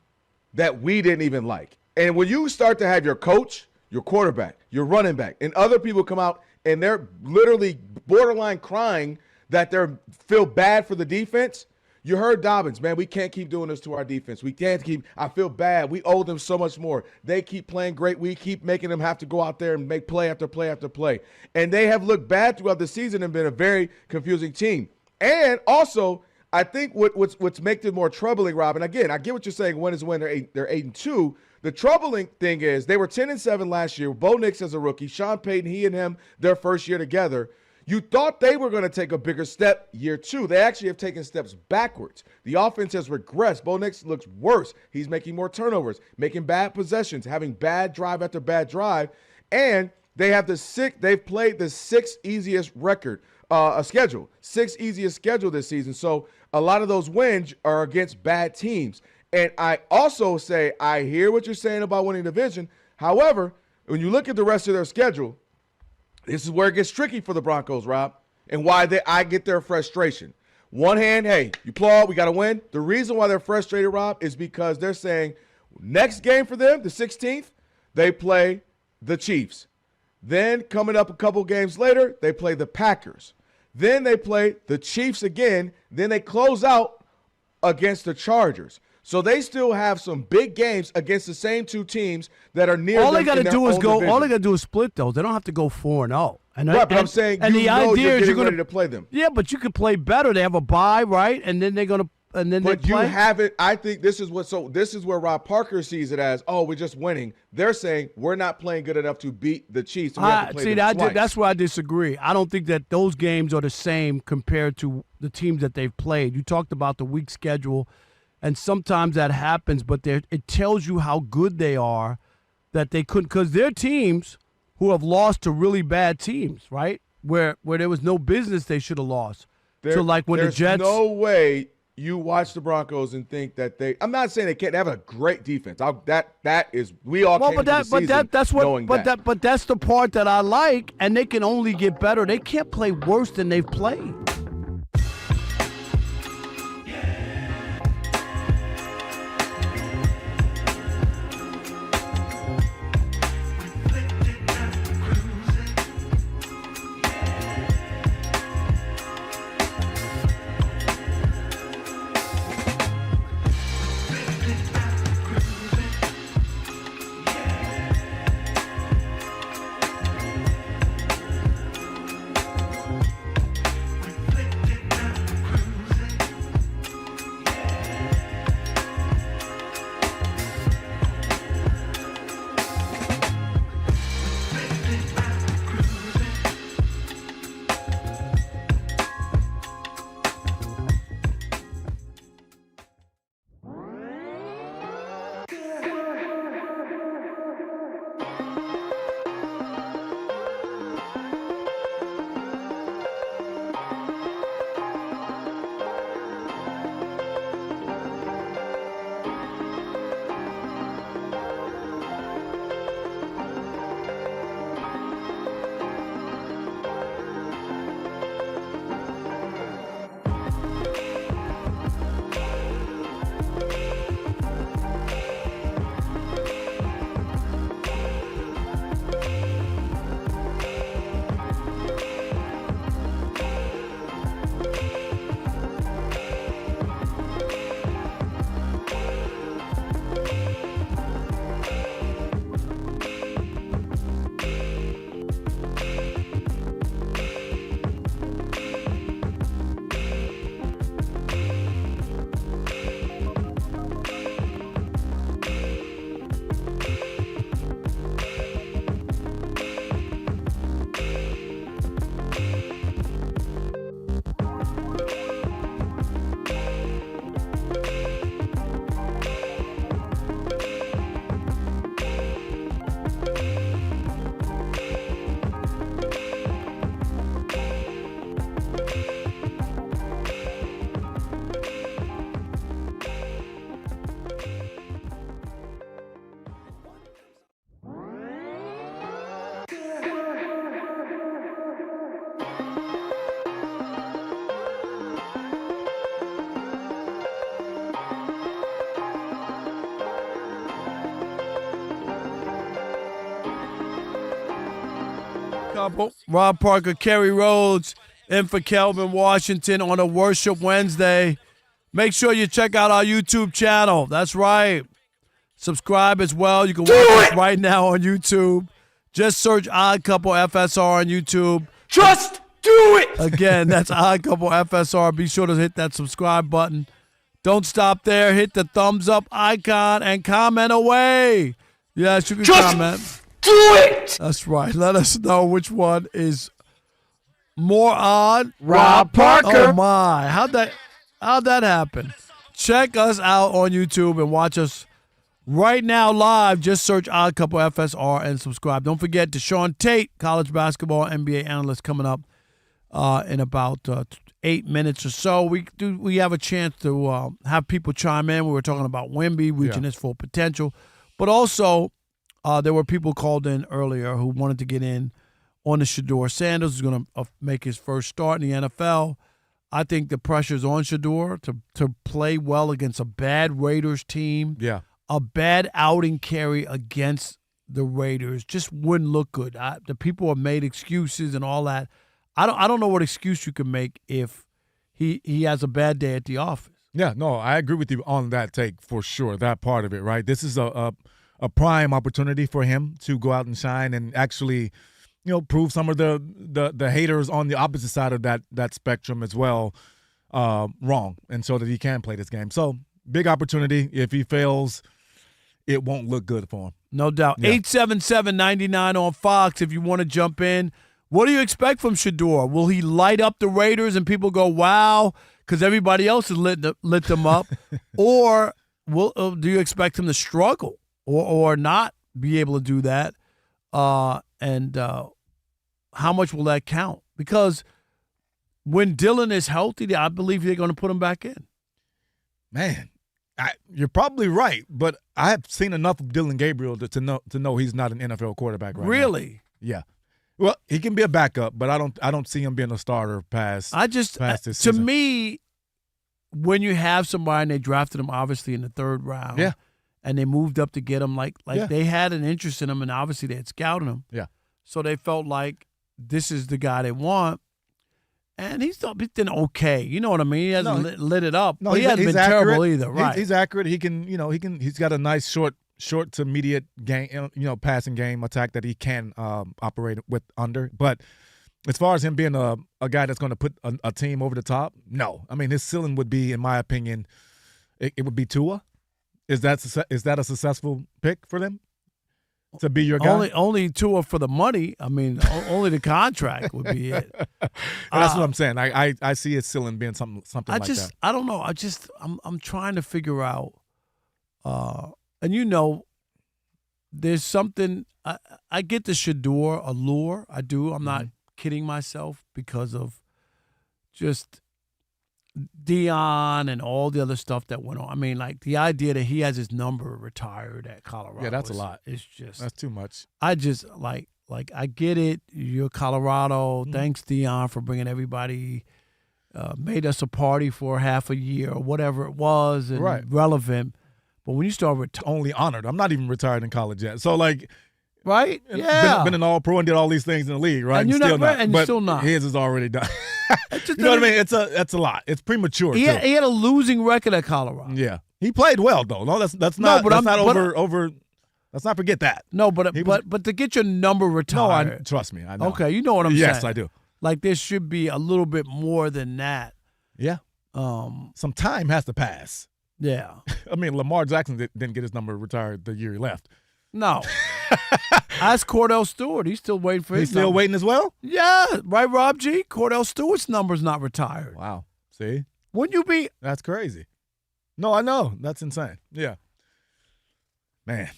that we didn't even like. And when you start to have your coach, your quarterback, your running back, and other people come out and they're literally borderline crying that they feel bad for the defense. You heard Dobbins, man, we can't keep doing this to our defense. We can't keep – I feel bad. We owe them so much more. They keep playing great. We keep making them have to go out there and make play after play after play. And they have looked bad throughout the season and been a very confusing team. And also, I think what's making it more troubling, Rob, and again, I get what you're saying, win is a win, they're 8-2. The troubling thing is they were 10-7 last year. Bo Nix as a rookie, Sean Payton, he and him, their first year together. You thought they were going to take a bigger step year two. They actually have taken steps backwards. The offense has regressed. Bo Nix looks worse. He's making more turnovers, making bad possessions, having bad drive after bad drive. And they've played the sixth easiest schedule, sixth easiest schedule this season. So a lot of those wins are against bad teams. And I also say, I hear what you're saying about winning the division. However, when you look at the rest of their schedule, this is where it gets tricky for the Broncos, Rob, and why I get their frustration. One hand, hey, you applaud, we got to win. The reason why they're frustrated, Rob, is because they're saying next game for them, the 16th, they play the Chiefs. Then coming up a couple games later, they play the Packers. Then they play the Chiefs again. Then they close out against the Chargers. So they still have some big games against the same two teams that are near. All they got to do is go. Division. All they got to do is split those. They don't have to go 4-0. Right, but I'm saying and the idea is you're ready to play them. Yeah, but you could play better. They have a bye, right? And then they're gonna. And then but they play. You haven't. I think this is where Rob Parker sees it as, oh, we're just winning. They're saying we're not playing good enough to beat the Chiefs. So we have to play them twice. That's where I disagree. I don't think that those games are the same compared to the teams that they've played. You talked about the weak schedule. And sometimes that happens, but it tells you how good they are that they couldn't, because they're teams who have lost to really bad teams, right? Where there was no business they should have lost. So like when the Jets. There's no way you watch the Broncos and think that I'm not saying they can't have a great defense. That is, we all came into the season knowing that. But that's the part that I like, and they can only get better. They can't play worse than they've played. Rob Parker, Kerry Rhodes, in for Kelvin Washington on a Worship Wednesday. Make sure you check out our YouTube channel. That's right. Subscribe as well. You can watch us right now on YouTube. Just search Odd Couple FSR on YouTube. Just do it! Again, that's Odd Couple FSR. Be sure to hit that subscribe button. Don't stop there. Hit the thumbs up icon and comment away. Yes, you can comment. Do it! That's right. Let us know which one is more odd. Rob Parker. Oh, my. How'd that happen? Check us out on YouTube and watch us right now live. Just search Odd Couple FSR and subscribe. Don't forget Deshaun Tate, college basketball NBA analyst, coming up in about 8 minutes or so. We have a chance to have people chime in. We were talking about Wemby reaching his full potential, but also there were people called in earlier who wanted to get in on the Shedeur Sanders, who's going to make his first start in the NFL. I think the pressure's on Shedeur to play well against a bad Raiders team. Yeah. A bad outing carry against the Raiders just wouldn't look good. The people have made excuses and all that. I don't know what excuse you can make if he has a bad day at the office. Yeah, no, I agree with you on that take for sure. That part of it, right? This is a prime opportunity for him to go out and shine and actually, prove some of the haters on the opposite side of that spectrum as well wrong, and so that he can play this game. So big opportunity. If he fails, it won't look good for him. No doubt. Yeah. 877-99 on Fox if you want to jump in. What do you expect from Shedeur? Will he light up the Raiders and people go, wow, because everybody else has lit them up? Or do you expect him to struggle or not be able to do that? And how much will that count? Because when Dylan is healthy, I believe they're going to put him back in. Man, you're probably right, but I have seen enough of Dylan Gabriel to know he's not an NFL quarterback right now. Really? Yeah. Well, he can be a backup, but I don't see him being a starter past this season. To me, when you have somebody and they drafted him obviously in the third round, and they moved up to get him, like they had an interest in him, and obviously they had scouted him. Yeah. So they felt like this is the guy they want. And he's been okay. You know what I mean? He hasn't lit it up. No, but he hasn't been terrible either. Right? He's accurate. He can. He's got a nice short to immediate game. Passing game attack that he can operate with under. But as far as him being a guy that's going to put a team over the top, no. I mean, his ceiling would be, in my opinion, it would be Tua. Is that a successful pick for them? To be your guy? Only Tua for the money. I mean, only the contract would be it. That's what I'm saying. I see his ceiling being something like that. I don't know. I'm trying to figure out. And there's something. I get the Shedeur allure. I do. I'm not kidding myself because of just Dion and all the other stuff that went on. I mean, like the idea that he has his number retired at Colorado. Yeah, that's a lot. That's too much. I just like I get it. You're Colorado. Thanks, Dion, for bringing everybody. Made us a party for half a year or whatever it was, and relevant. But when you start only honored, I'm not even retired in college yet. So right? Yeah, been an All-Pro and did all these things in the league, right? And you're still not, and but you're still not. His is already done. You know what I mean? That's a lot. It's premature. He had a losing record at Colorado. Yeah, he played well though. No, that's not. No, but not over. Let's not forget that. No, but to get your number retired. No, trust me. I know. Okay, you know what I'm saying. Yes, I do. Like there should be a little bit more than that. Yeah. Some time has to pass. Yeah. I mean, Lamar Jackson didn't get his number retired the year he left. No. Ask Cordell Stewart. He's still waiting for his He's still number. waiting as well? Yeah. Right, Rob G? Cordell Stewart's number's not retired. Wow. See? Wouldn't you be? That's crazy. No, I know. That's insane. Yeah. Man,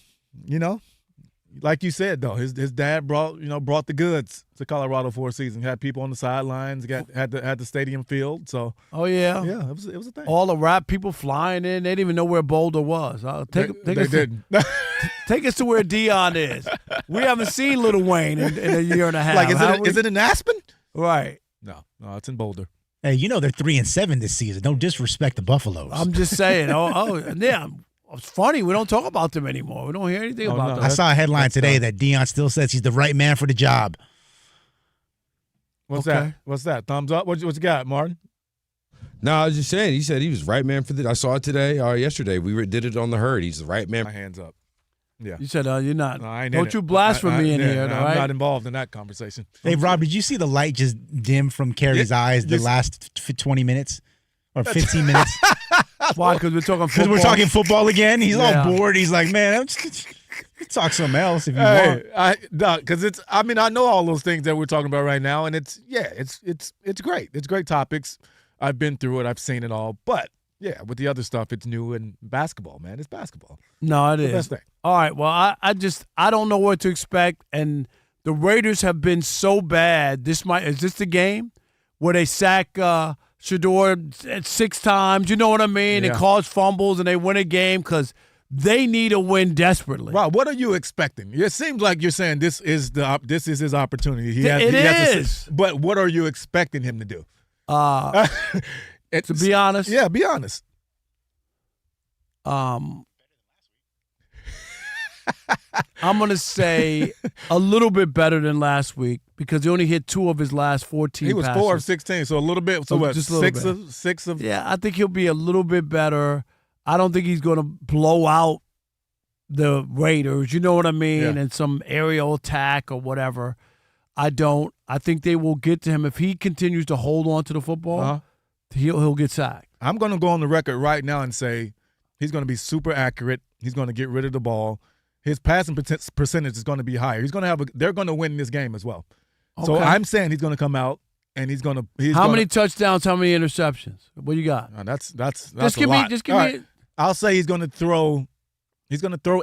like you said though, his dad brought the goods to Colorado for a season. Had people on the sidelines, had the stadium filled. So yeah, it was a thing. All the rap people flying in, they didn't even know where Boulder was. Take us to where Dion is. We haven't seen Lil Wayne in a year and a half. Is it in Aspen? Right. No, it's in Boulder. Hey, they're 3-7 this season. Don't disrespect the Buffaloes. I'm just saying. Yeah. It's funny. We don't talk about them anymore. We don't hear anything about them. I saw a headline today that Dion still says he's the right man for the job. What's that? What's that? Thumbs up? What you got, Martin? No, I was just saying. He said he was the right man for the. I saw it today or yesterday. We did it on the herd. He's the right man. My hands up. Yeah. You said you're not. No, I ain't don't you blaspheme me in here, all I'm right? not involved in that conversation. Hey, Rob, did you see the light just dim from Kerry's eyes the last 20 minutes or 15 minutes? Why? Because we're talking football. Because we're talking football again. He's Yeah. all bored. He's like, man, talk something else if you want. Because it's. I mean, I know all those things that we're talking about right now, and it's great. It's great topics. I've been through it. I've seen it all. But yeah, with the other stuff, it's new and basketball, man. It's basketball. No, it It's the is. best thing. All right. Well, I don't know what to expect, and the Raiders have been so bad. Is this the game where they sack Shedeur 6 times? You know what I mean? Yeah. And cause fumbles, and they win a game because they need a win desperately. Rob, what are you expecting? It seems like you're saying this is his opportunity. It is. But what are you expecting him to do? To be honest, yeah, be honest. I'm gonna say a little bit better than last week because he only hit 2 of his last 14 He was passes. 4 of 16, so a little bit. So what? Just a little bit. Six of. Yeah, I think he'll be a little bit better. I don't think he's going to blow out the Raiders. You know what I mean? Yeah. And some aerial attack or whatever. I don't. I think they will get to him if he continues to hold on to the football. He'll get sacked. I'm going to go on the record right now and say he's going to be super accurate. He's going to get rid of the ball. His passing percentage is going to be higher. He's going to have. They're going to win this game as well. So Okay. I'm saying he's going to come out and he's going to. How many touchdowns? How many interceptions? What you got? That's Just a give lot. me. Just give All me. right. I'll say he's going to throw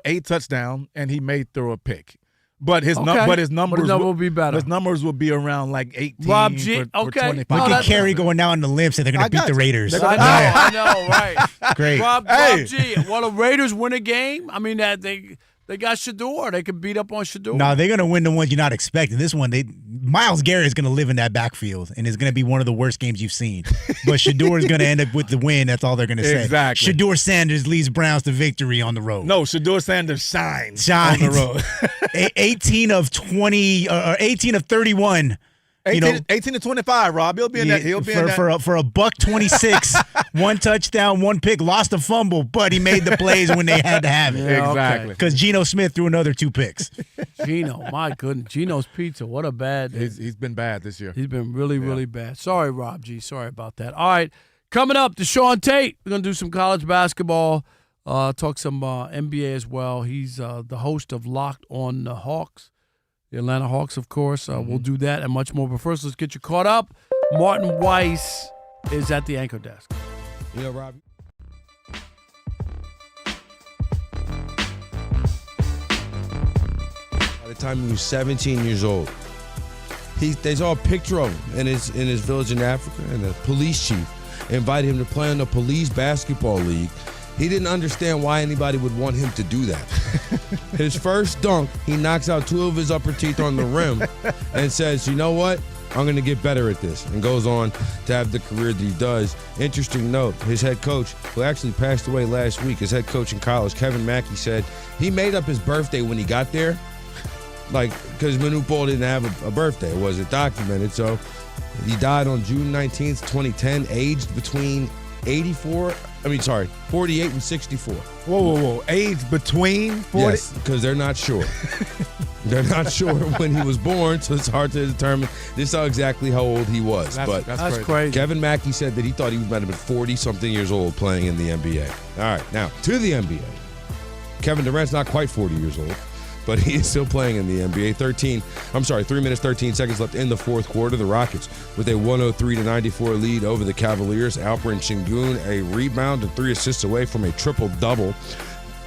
8 touchdowns and he may throw a pick. But his Okay. his numbers will be better. His numbers will be around like 18 Rob G. for Okay. 25. Look Oh, at Kerry going down on the limb, saying they're going to beat the Raiders. I know, right? Great. Rob G. Well, the Raiders win a game. I mean, that they got Shedeur. They can beat up on Shedeur. No, they're going to win the ones you're not expecting. This one, Myles Garrett is going to live in that backfield, and it's going to be one of the worst games you've seen. But Shedeur is going to end up with the win. That's all they're going to say. Exactly. Shedeur Sanders leads Browns to victory on the road. No, Shedeur Sanders shines on the road. 18 of 20, or 18 of 31. 18 to 25, Rob. He'll be in that. He'll be in that. For a $126, 1 touchdown, 1 pick, lost a fumble, but he made the plays when they had to have it. Yeah, Exactly. Because Geno Smith threw another 2 picks. Geno, my goodness, Geno's pizza. What a bad. He's been bad this year. He's been really, really bad. Sorry, Rob G. Sorry about that. All right, coming up, Deshaun Tate. We're gonna do some college basketball. Talk some NBA as well. He's the host of Locked on the Hawks. The Atlanta Hawks, of course. We'll do that and much more. But first, let's get you caught up. Martin Weiss is at the anchor desk. You know, Rob. By the time he was 17 years old, they saw a picture of him in his village in Africa, and the police chief invited him to play in the police basketball league. He didn't understand why anybody would want him to do that. His first dunk, he knocks out 2 of his upper teeth on the rim and says, you know what? I'm going to get better at this, and goes on to have the career that he does. Interesting note, his head coach, who actually passed away last week, his head coach in college, Kevin Mackey, said he made up his birthday when he got there, because Manute Bol didn't have a birthday. It wasn't documented, so he died on June 19th, 2010, aged between 48 and 64. Whoa. Age between 40? Yes, because they're not sure. They're not sure when he was born, so it's hard to determine just exactly how old he was. That's crazy. Kevin Mackey said that he thought he might have been 40-something years old playing in the NBA. All right, now to the NBA. Kevin Durant's not quite 40 years old, but he is still playing in the NBA. 3 minutes, 13 seconds left in the fourth quarter. The Rockets with a 103-94 lead over the Cavaliers. Alperen Sengun, a rebound and 3 assists away from a triple-double.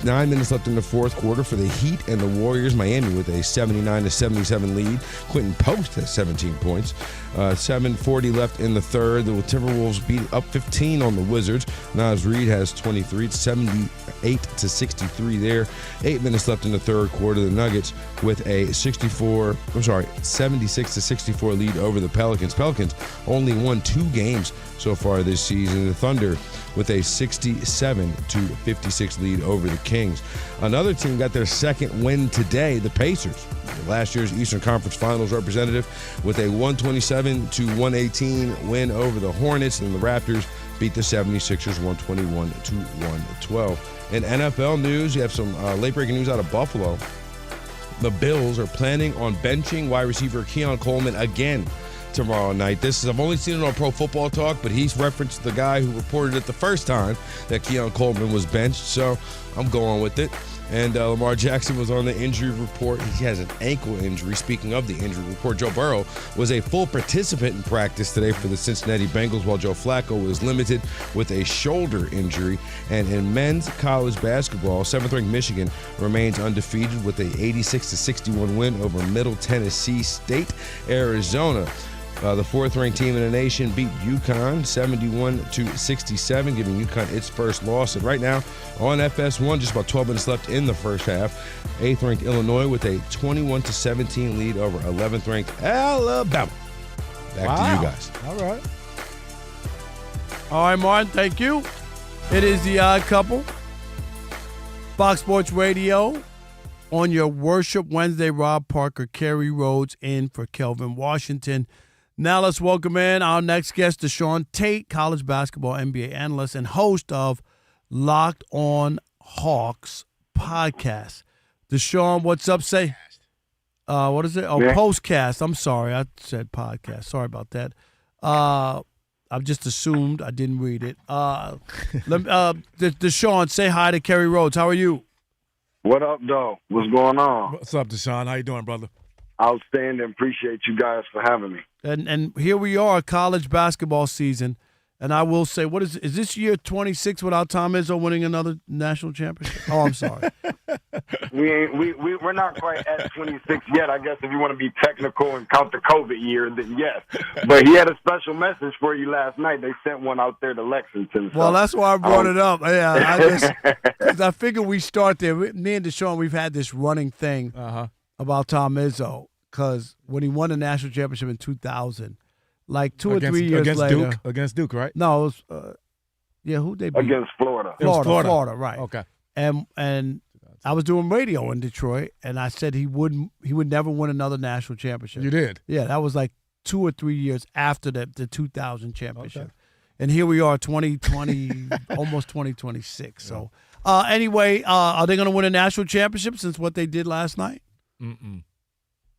9 minutes left in the fourth quarter for the Heat and the Warriors. Miami with a 79-77 lead. Quentin Post has 17 points. 7:40 left in the third. The Timberwolves beat up 15 on the Wizards. Naz Reid has 23. It's 78-63 there. 8 minutes left in the third quarter. The Nuggets with a 76-64 lead over the Pelicans. Pelicans only won 2 games so far this season. The Thunder with a 67-56 lead over the Kings. Another team got their second win today, the Pacers. Last year's Eastern Conference Finals representative with a 127-118 win over the Hornets, and the Raptors beat the 76ers 121-112. In NFL news, you have some late-breaking news out of Buffalo. The Bills are planning on benching wide receiver Keon Coleman again tomorrow night. I've only seen it on Pro Football Talk, but he's referenced the guy who reported it the first time that Keon Coleman was benched, so I'm going with it. And Lamar Jackson was on the injury report. He has an ankle injury. Speaking of the injury report, Joe Burrow was a full participant in practice today for the Cincinnati Bengals, while Joe Flacco was limited with a shoulder injury. And in men's college basketball, 7th-ranked Michigan remains undefeated with a 86-61 win over Middle Tennessee State. Arizona, the 4th-ranked team in the nation, beat UConn 71-67, giving UConn its first loss. And right now on FS1, just about 12 minutes left in the first half, 8th-ranked Illinois with a 21-17 lead over 11th-ranked Alabama. Back to you guys. All right. All right, Martin, thank you. It is the Odd Couple. Fox Sports Radio on your Worship Wednesday. Rob Parker, Kerry Rhodes in for Kelvin Washington. Now let's welcome in our next guest, Deshaun Tate, college basketball NBA analyst and host of Locked On Hawks podcast. Deshaun, what's up? Say, what is it? Oh, yeah. Postcast. I'm sorry. I said podcast. Sorry about that. I've just assumed. I didn't read it. Deshaun, say hi to Kerry Rhodes. How are you? What up, though? What's going on? What's up, Deshaun? How you doing, brother? Outstanding. Appreciate you guys for having me. And here we are, college basketball season. And I will say, is this year 26 without Tom Izzo winning another national championship? Oh, I'm sorry. We're not quite at 26 yet. I guess if you want to be technical and count the COVID year, then yes. But he had a special message for you last night. They sent one out there to Lexington. So, well, that's why I brought it up. Yeah, because I figured we start there. Me and Deshaun, we've had this running thing about Tom Izzo. Because when he won the national championship in 2000, like 2 or 3 years later. Against Duke, right? No, it was, who'd they beat? Against Florida. Florida, right. Okay. And I was doing radio in Detroit, and I said he would never win another national championship. You did? Yeah, that was like 2 or 3 years after the 2000 championship. Okay. And here we are, 2020, almost 2026. Yeah. So anyway, are they going to win a national championship since what they did last night? Mm-mm.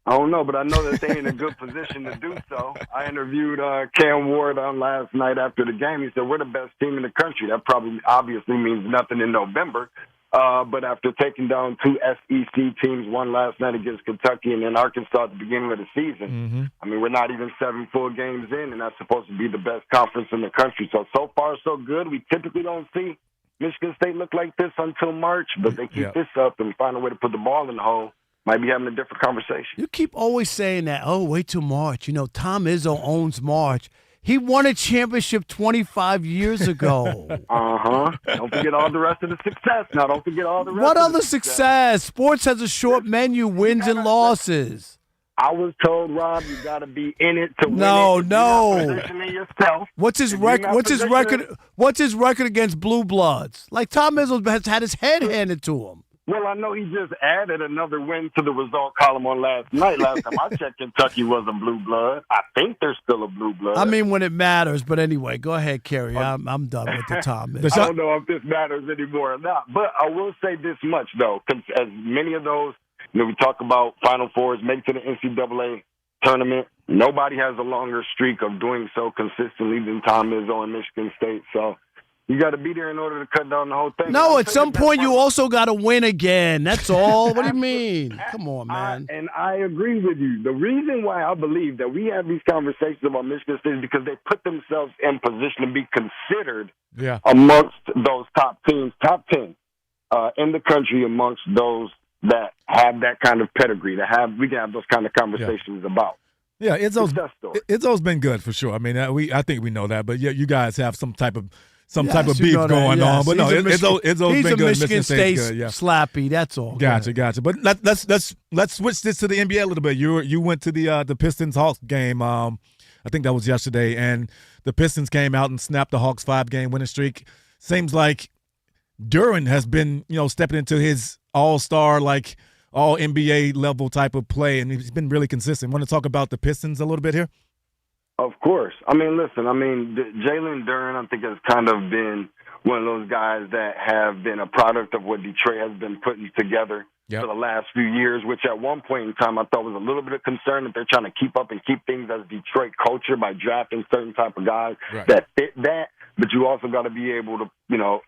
I don't know, but I know that they're in a good position to do so. I interviewed Cam Ward on last night after the game. He said, we're the best team in the country. That probably obviously means nothing in November. But after taking down 2 SEC teams, one last night against Kentucky and then Arkansas at the beginning of the season, I mean, we're not even 7 full games in, and that's supposed to be the best conference in the country. So far, so good. We typically don't see Michigan State look like this until March, but they keep this up and find a way to put the ball in the hole. Might be having a different conversation. You keep always saying that, wait till March. You know, Tom Izzo owns March. He won a championship 25 years ago. Don't forget all the rest of the success. Now, don't forget all the rest What of other the success? Sports has a short menu, wins and losses. I was told, Rob, you got to be in it to win it. No. Positioning yourself. What's his record? What's his record against Blue Bloods? Like Tom Izzo has had his head handed to him. Well, I know he just added another win to the result column on last night. Last time I checked, Kentucky was a blue blood. I think they're still a blue blood. I mean, when it matters. But anyway, go ahead, Kerry. I'm done with the Tom Izzo. I don't know if this matters anymore or not. But I will say this much, though. As many of those, we talk about Final Fours, make it to the NCAA tournament. Nobody has a longer streak of doing so consistently than Tom Izzo and Michigan State. So you got to be there in order to cut down the whole thing. No, at some point you also got to win again. That's all. What do you mean? Come on, man. And I agree with you. The reason why I believe that we have these conversations about Michigan State is because they put themselves in position to be considered amongst those top teams, top 10 in the country amongst those that have that kind of pedigree, we can have those kind of conversations about. Yeah, Izzo's been good for sure. I mean, I think we know that, but you guys have some type of beef going on. But no, Izzo's been good. He's a Michigan State slappy. That's all. Gotcha. But let's switch this to the NBA a little bit. You went to the Pistons Hawks game. I think that was yesterday, and the Pistons came out and snapped the Hawks' 5-game winning streak. Seems like Duran has been, stepping into his all-star, like all NBA level type of play, and he's been really consistent. Want to talk about the Pistons a little bit here? Of course. Listen, Jalen Duren, I think, has kind of been one of those guys that have been a product of what Detroit has been putting together for the last few years, which at one point in time I thought was a little bit of concern that they're trying to keep up and keep things as Detroit culture by drafting certain type of guys that fit that. But you also got to be able to,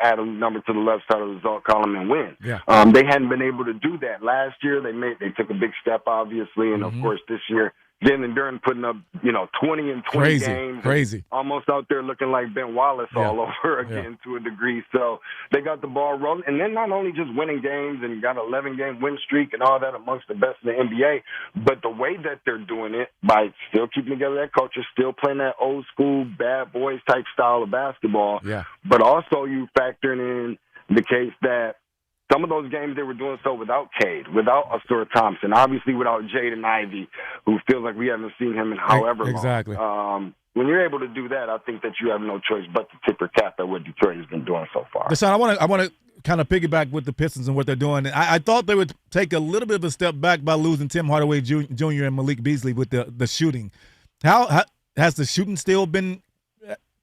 add a number to the left side of the result column and win. Yeah. They hadn't been able to do that last year. They took a big step, obviously, and of course this year, Jalen Duren putting up, 20 and 20 games. Crazy. Almost out there looking like Ben Wallace all over again to a degree. So they got the ball rolling. And then not only just winning games and got an 11-game win streak and all that amongst the best in the NBA, but the way that they're doing it by still keeping together that culture, still playing that old school bad boys type style of basketball. Yeah. But also you factoring in the case that some of those games they were doing so without Cade, without Asura Thompson, obviously without Jaden Ivey, who feels like we haven't seen him in however long. Exactly. When you're able to do that, I think that you have no choice but to tip your cap at what Detroit has been doing so far. Deshaun, I want to kind of piggyback with the Pistons and what they're doing. I thought they would take a little bit of a step back by losing Tim Hardaway Jr. and Malik Beasley with the shooting. How has the shooting still been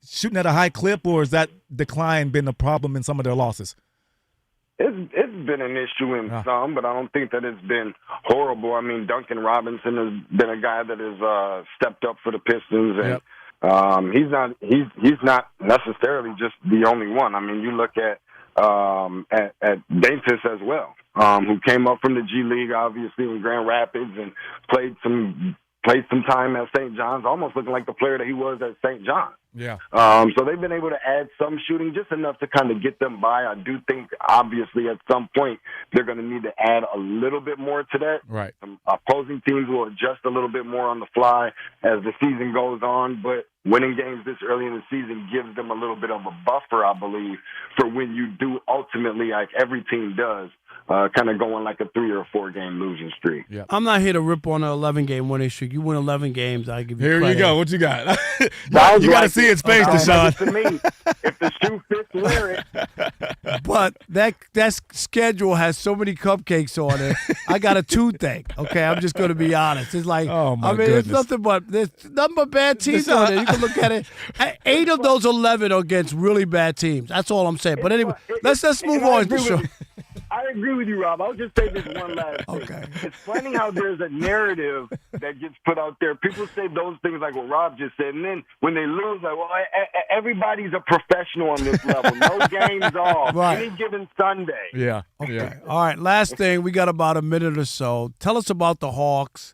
shooting at a high clip, or has that decline been a problem in some of their losses? It's been an issue in some, but I don't think that it's been horrible. Duncan Robinson has been a guy that has stepped up for the Pistons, and he's not necessarily just the only one. You look at Davis as well, who came up from the G League, obviously in Grand Rapids, and played some time at St. John's, almost looking like the player that he was at St. John's. Yeah. So they've been able to add some shooting, just enough to kind of get them by. I do think, obviously, at some point, they're going to need to add a little bit more to that. Right. Opposing teams will adjust a little bit more on the fly as the season goes on, but winning games this early in the season gives them a little bit of a buffer, I believe, for when you do ultimately, like every team does, kind of go on like a 3 or 4 game losing streak. Yeah. I'm not here to rip on an 11-game winning streak. You win 11 games, I give you Here credit. you go. What you got? You got to see his face, Deshaun. To me, if the shoe fits, wear it. But that schedule has so many cupcakes on it. I got a toothache. Okay, I'm just going to be honest. It's like, goodness. there's nothing but bad teams on there. You can look at it. 8 of those 11 are against really bad teams. That's all I'm saying. But anyway, let's move on. I agree with you, Rob. I'll just say this one last thing. Okay. It's funny how there's a narrative that gets put out there. People say those things like what Rob just said, and then when they lose, like, well, everybody's a professional on this level. No games off. Right. Any given Sunday. Yeah. Okay. Yeah. All right. Last thing. We got about a minute or so. Tell us about the Hawks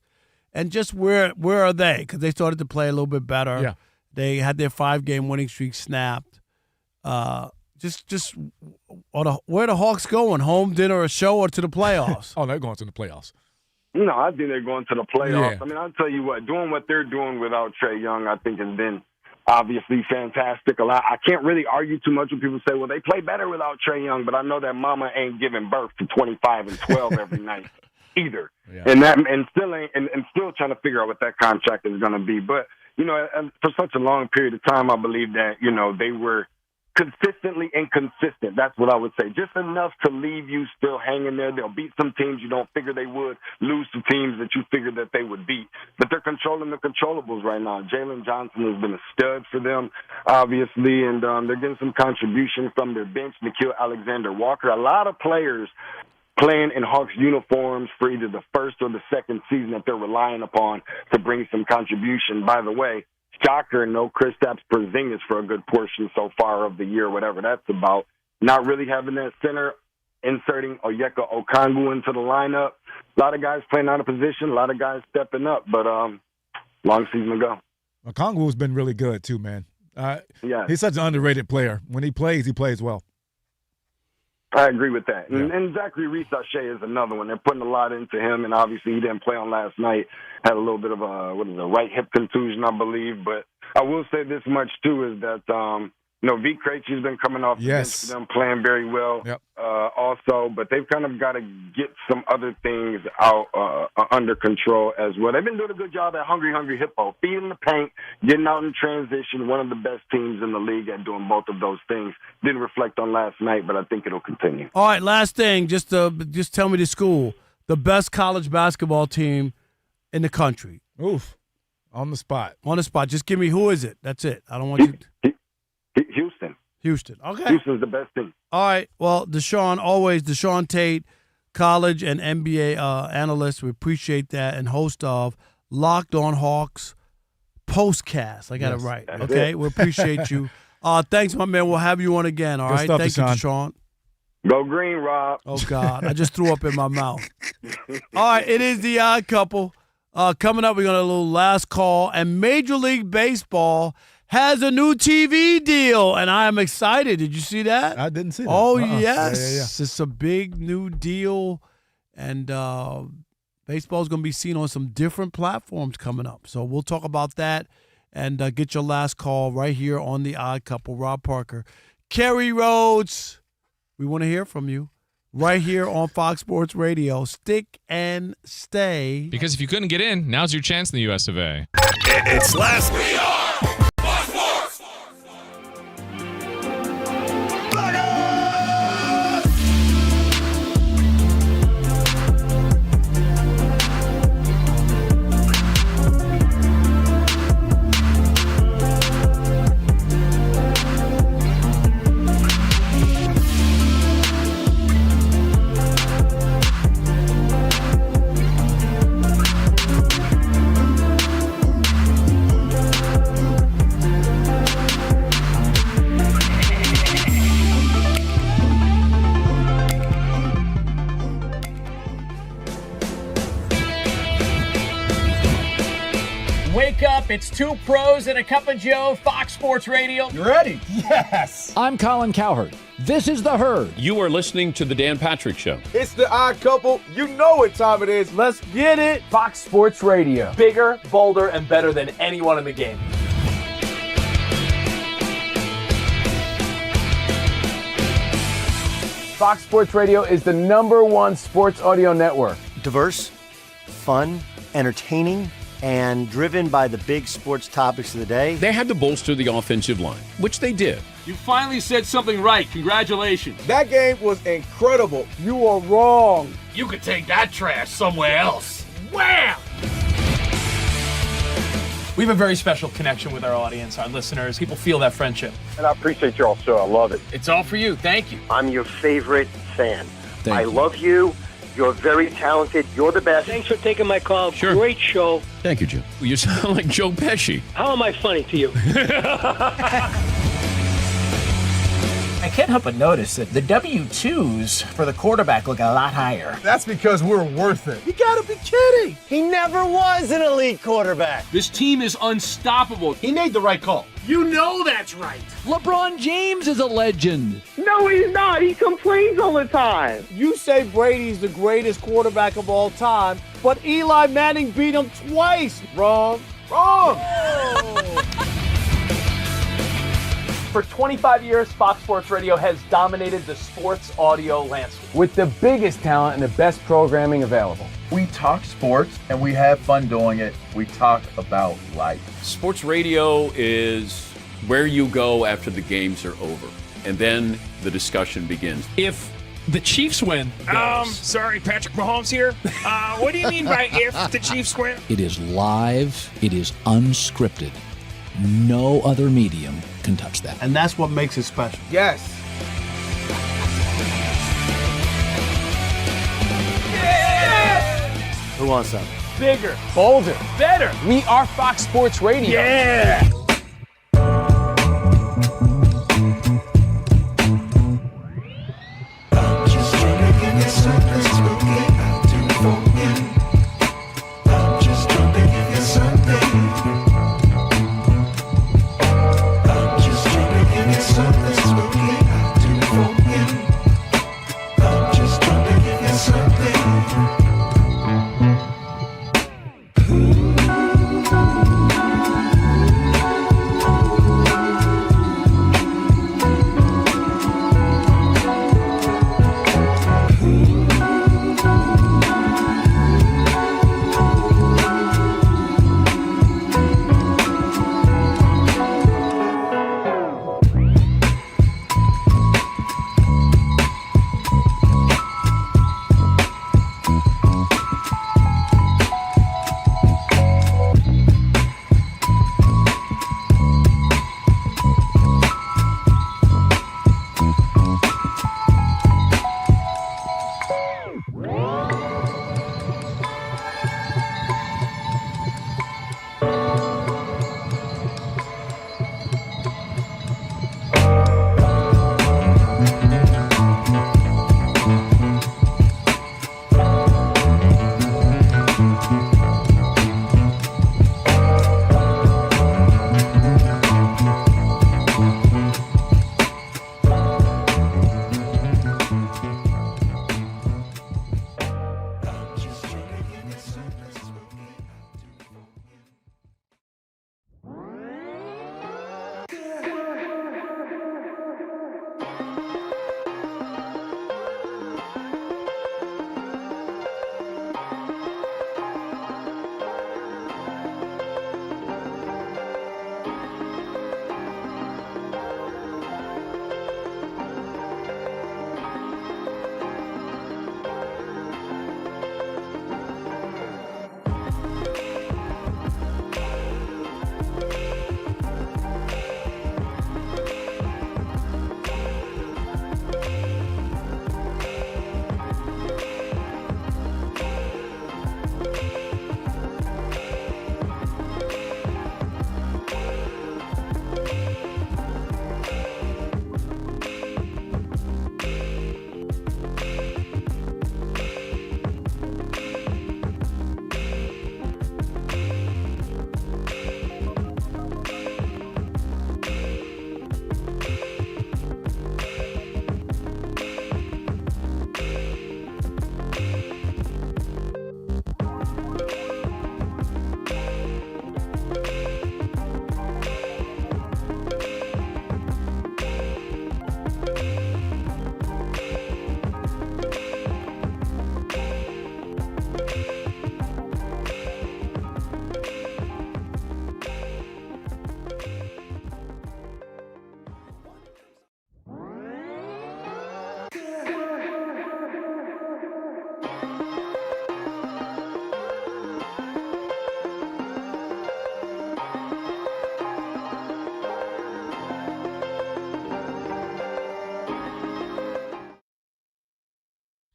and just where are they? Because they started to play a little bit better. Yeah. They had their 5-game winning streak snapped. Just where the Hawks going? Home, dinner, a show, or to the playoffs? Oh, they're going to the playoffs. No, I think they're going to the playoffs. Yeah. I'll tell you doing what they're doing without Trae Young, I think has been obviously fantastic. I can't really argue too much when people say, well, they play better without Trae Young, but I know that mama ain't giving birth to 25 and 12 every night either. Yeah. And still trying to figure out what that contract is going to be. But, for such a long period of time, I believe that, they were consistently inconsistent. That's what I would say. Just enough to leave you still hanging there. They'll beat some teams you don't figure they would, lose some teams that you figured that they would beat. But they're controlling the controllables right now. Jalen Johnson has been a stud for them, obviously, and they're getting some contribution from their bench. Nickeil Alexander-Walker. A lot of players playing in Hawks uniforms for either the first or the second season that they're relying upon to bring some contribution. By the way, shocker, no Kristaps Porzingis for a good portion so far of the year, whatever that's about. Not really having that center, inserting Onyeka Okongwu into the lineup. A lot of guys playing out of position, a lot of guys stepping up, but long season to go. Okongwu's been really good too, man. Yeah, he's such an underrated player. When he plays well. I agree with that. And Zachary Reese-Shea is another one. They're putting a lot into him, and obviously he didn't play on last night. Had a little bit of a right hip contusion, I believe. But I will say this much, too, is that V. Krejci's been coming off the bench for them, playing very well. Also, but they've kind of got to get some other things out under control as well. They've been doing a good job at Hungry Hippo, feeding the paint, getting out in transition. One of the best teams in the league at doing both of those things. Didn't reflect on last night, but I think it'll continue. All right, last thing, just tell me the school, the best college basketball team in the country. Oof, on the spot. On the spot. Just give me who is it. That's it. I don't want you. Houston. Okay. Houston's the best team. All right. Well, Deshaun Tate, college and NBA analyst. We appreciate that, and host of Locked On Hawks Postcast. I got it right. Okay. We appreciate you. Thanks, my man. We'll have you on again. All right. Stuff, Thank you, Deshaun. Go green, Rob. Oh, God. I just threw up in my mouth. All right. It is the Odd Couple. Coming up, we got a little last call. And Major League Baseball has a new TV deal, and I am excited. Did you see that? I didn't see that. Oh, yes. Yeah. It's a big new deal, and baseball is going to be seen on some different platforms coming up. So we'll talk about that and get your last call right here on The Odd Couple. Rob Parker. Kerry Rhodes, we want to hear from you right here on Fox Sports Radio. Stick and stay. Because if you couldn't get in, now's your chance in the US of A. It's last. Wake up, it's two pros and a cup of Joe, Fox Sports Radio. You ready? Yes. I'm Colin Cowherd. This is The Herd. You are listening to The Dan Patrick Show. It's the Odd Couple. You know what time it is. Let's get it. Fox Sports Radio. Bigger, bolder, and better than anyone in the game. Fox Sports Radio is the #1 sports audio network. Diverse, fun, entertaining, and driven by the big sports topics of the day. They had to bolster the offensive line, which they did. You finally said something right. Congratulations. That game was incredible. You are wrong. You could take that trash somewhere else. Wham! We have a very special connection with our audience, our listeners. People feel that friendship. And I appreciate you all so. I love it. It's all for you. Thank you. I'm your favorite fan. Thank you. Love you. You're very talented. You're the best. Thanks for taking my call. Sure. Great show. Thank you, Jim. You sound like Joe Pesci. How am I funny to you? I can't help but notice that the W-2s for the quarterback look a lot higher. That's because we're worth it. You gotta be kidding. He never was an elite quarterback. This team is unstoppable. He made the right call. You know that's right. LeBron James is a legend. No, he's not. He complains all the time. You say Brady's the greatest quarterback of all time, but Eli Manning beat him twice. Wrong. For 25 years, Fox Sports Radio has dominated the sports audio landscape with the biggest talent and the best programming available. We talk sports and we have fun doing it. We talk about life. Sports radio is where you go after the games are over, and then the discussion begins. If the Chiefs win, Sorry, Patrick Mahomes here. What do you mean by if the Chiefs win? It is live. It is unscripted. No other medium can touch that. And that's what makes it special. Yes. Who wants some? Bigger, bolder, better. We are Fox Sports Radio. Yeah.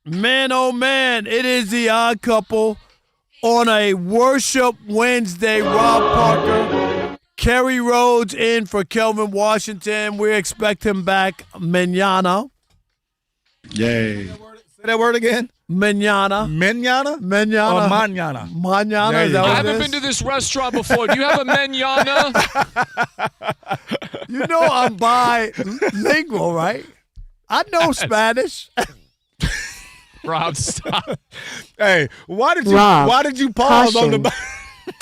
Man, oh man, it is the Odd Couple on a Worship Wednesday. Rob Parker, Kerry Rhodes in for Kelvin Washington. We expect him back mañana. Yay. Say that word again. Mañana. Mañana? Mañana. Or mañana? Mañana. Is that I what haven't it been is? to this restaurant before. Do you have a mañana? You know I'm bilingual, right? I know Spanish. Rob, stop. Hey, why did you pause caution. on the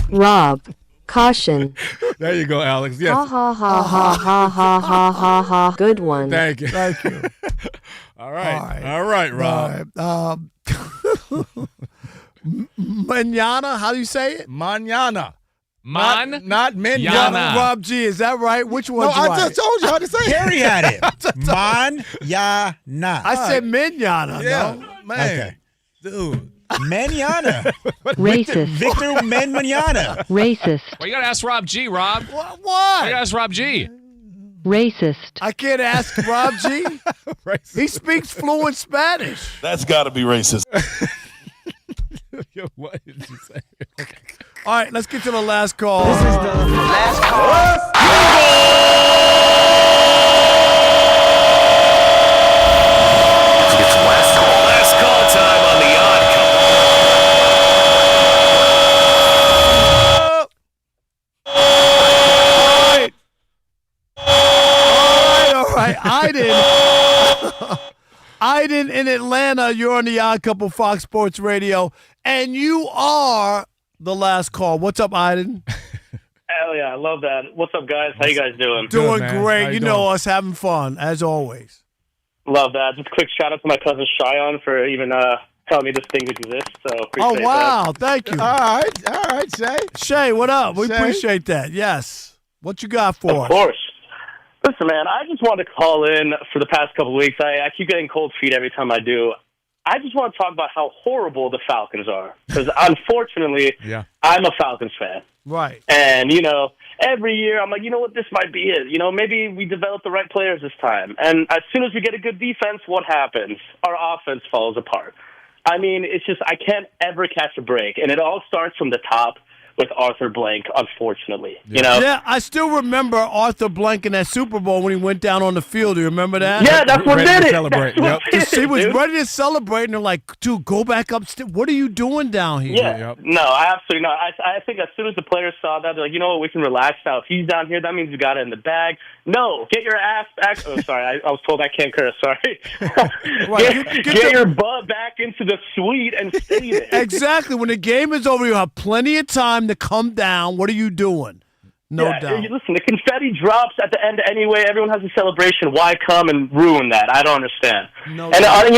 Rob, caution. There you go, Alex. Yes. Ha ha ha ha ha ha ha ha ha. Good one. Thank you. Thank you. All right, Rob. All right. Mañana, how do you say it? Mañana. Man? Not mañana. Rob G, is that right? Which one's No, I right? just told you how to say it. Kerry had it. Mañana. I said mañana. Yeah, No? man. Okay. Dude. Mañana. Racist. Victor Mañana. Racist. Well, you got to ask Rob G, Rob. What? You got to ask Rob G. Racist. I can't ask Rob G. He speaks fluent Spanish. That's got to be racist. Yo, what did you say? All right, let's get to the last call. Last call time on the Odd All right. Iden in Atlanta, you're on the Odd Couple Fox Sports Radio, and you are the last call. What's up, Iden? Hell yeah, I love that. What's up, guys? How you guys doing? Doing great. You know us, having fun, as always. Love that. Just a quick shout out to my cousin Cheyenne for even telling me this thing exists. So Oh, appreciate wow. that. Thank you. All right, Shay. Shay, what up? We Shay? appreciate that. Yes. What you got for us? Of course. Listen, man, I just wanted to call in for the past couple of weeks. I keep getting cold feet every time I do. I just want to talk about how horrible the Falcons are. Because unfortunately, I'm a Falcons fan. Right. And, every year I'm like, you know what, this might be it. Maybe we develop the right players this time. And as soon as we get a good defense, what happens? Our offense falls apart. I mean, it's just I can't ever catch a break. And it all starts from the top with Arthur Blank, unfortunately. Yeah, I still remember Arthur Blank in that Super Bowl when he went down on the field. Do you remember that? Yeah, that's what did it. Celebrate. He was ready to celebrate, and they're like, dude, go back upstairs. What are you doing down here? Yeah, no, absolutely not. I think as soon as the players saw that, they're like, you know what, we can relax now. If he's down here, that means we got it in the bag. No, get your ass back. Oh, sorry, I was told I can't curse. Sorry. Get your butt back into the suite and stay there. Exactly. When the game is over, you have plenty of time to come down. What are you doing? No doubt. Listen, the confetti drops at the end anyway. Everyone has a celebration. Why come and ruin that? I don't understand. No and, doubt.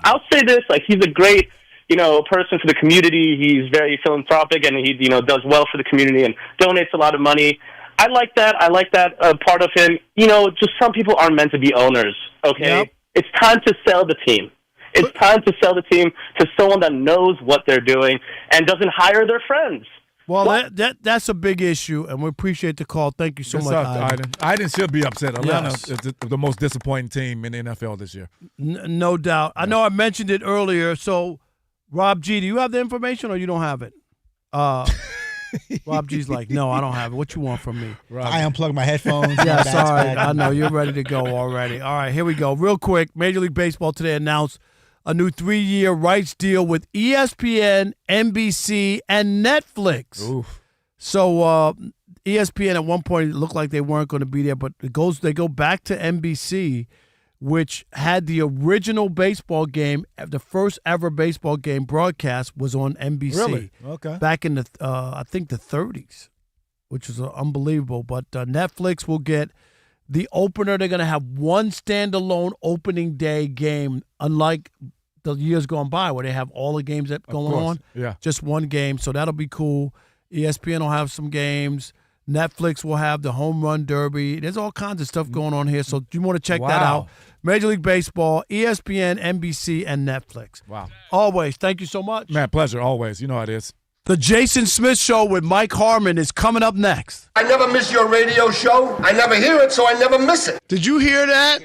I'll say this. Like, he's a great, person for the community. He's very philanthropic, and he, does well for the community and donates a lot of money. I like that. Part of him. Just some people aren't meant to be owners, okay? Yep. It's time to sell the team. It's time to sell the team to someone that knows what they're doing and doesn't hire their friends. Well, that's a big issue, and we appreciate the call. Thank you so much, Iden. Iden should be upset. Atlanta Yes. is the most disappointing team in the NFL this year. No doubt. I know I mentioned it earlier. So, Rob G, do you have the information or you don't have it? Rob G's like, no, I don't have it. What you want from me? I unplugged my headphones. Yeah, my bag's sorry. back. I know you're ready to go already. All right, here we go. Real quick, Major League Baseball today announced a new 3-year rights deal with ESPN, NBC, and Netflix. Oof. So ESPN at one point looked like they weren't going to be there, but they go back to NBC, which had the original baseball game. The first ever baseball game broadcast was on NBC. Really? Okay. Back in the I think the 30s, which is unbelievable. But Netflix will get the opener. They're going to have one standalone opening day game, unlike the years gone by where they have all the games that going on. Yeah. Just one game. So that'll be cool. ESPN will have some games. Netflix will have the Home Run Derby. There's all kinds of stuff going on here. So you want to check that out. Major League Baseball, ESPN, NBC, and Netflix. Wow. Always. Thank you so much. Man, pleasure. Always. You know how it is. The Jason Smith Show with Mike Harmon is coming up next. I never miss your radio show. I never hear it, so I never miss it. Did you hear that?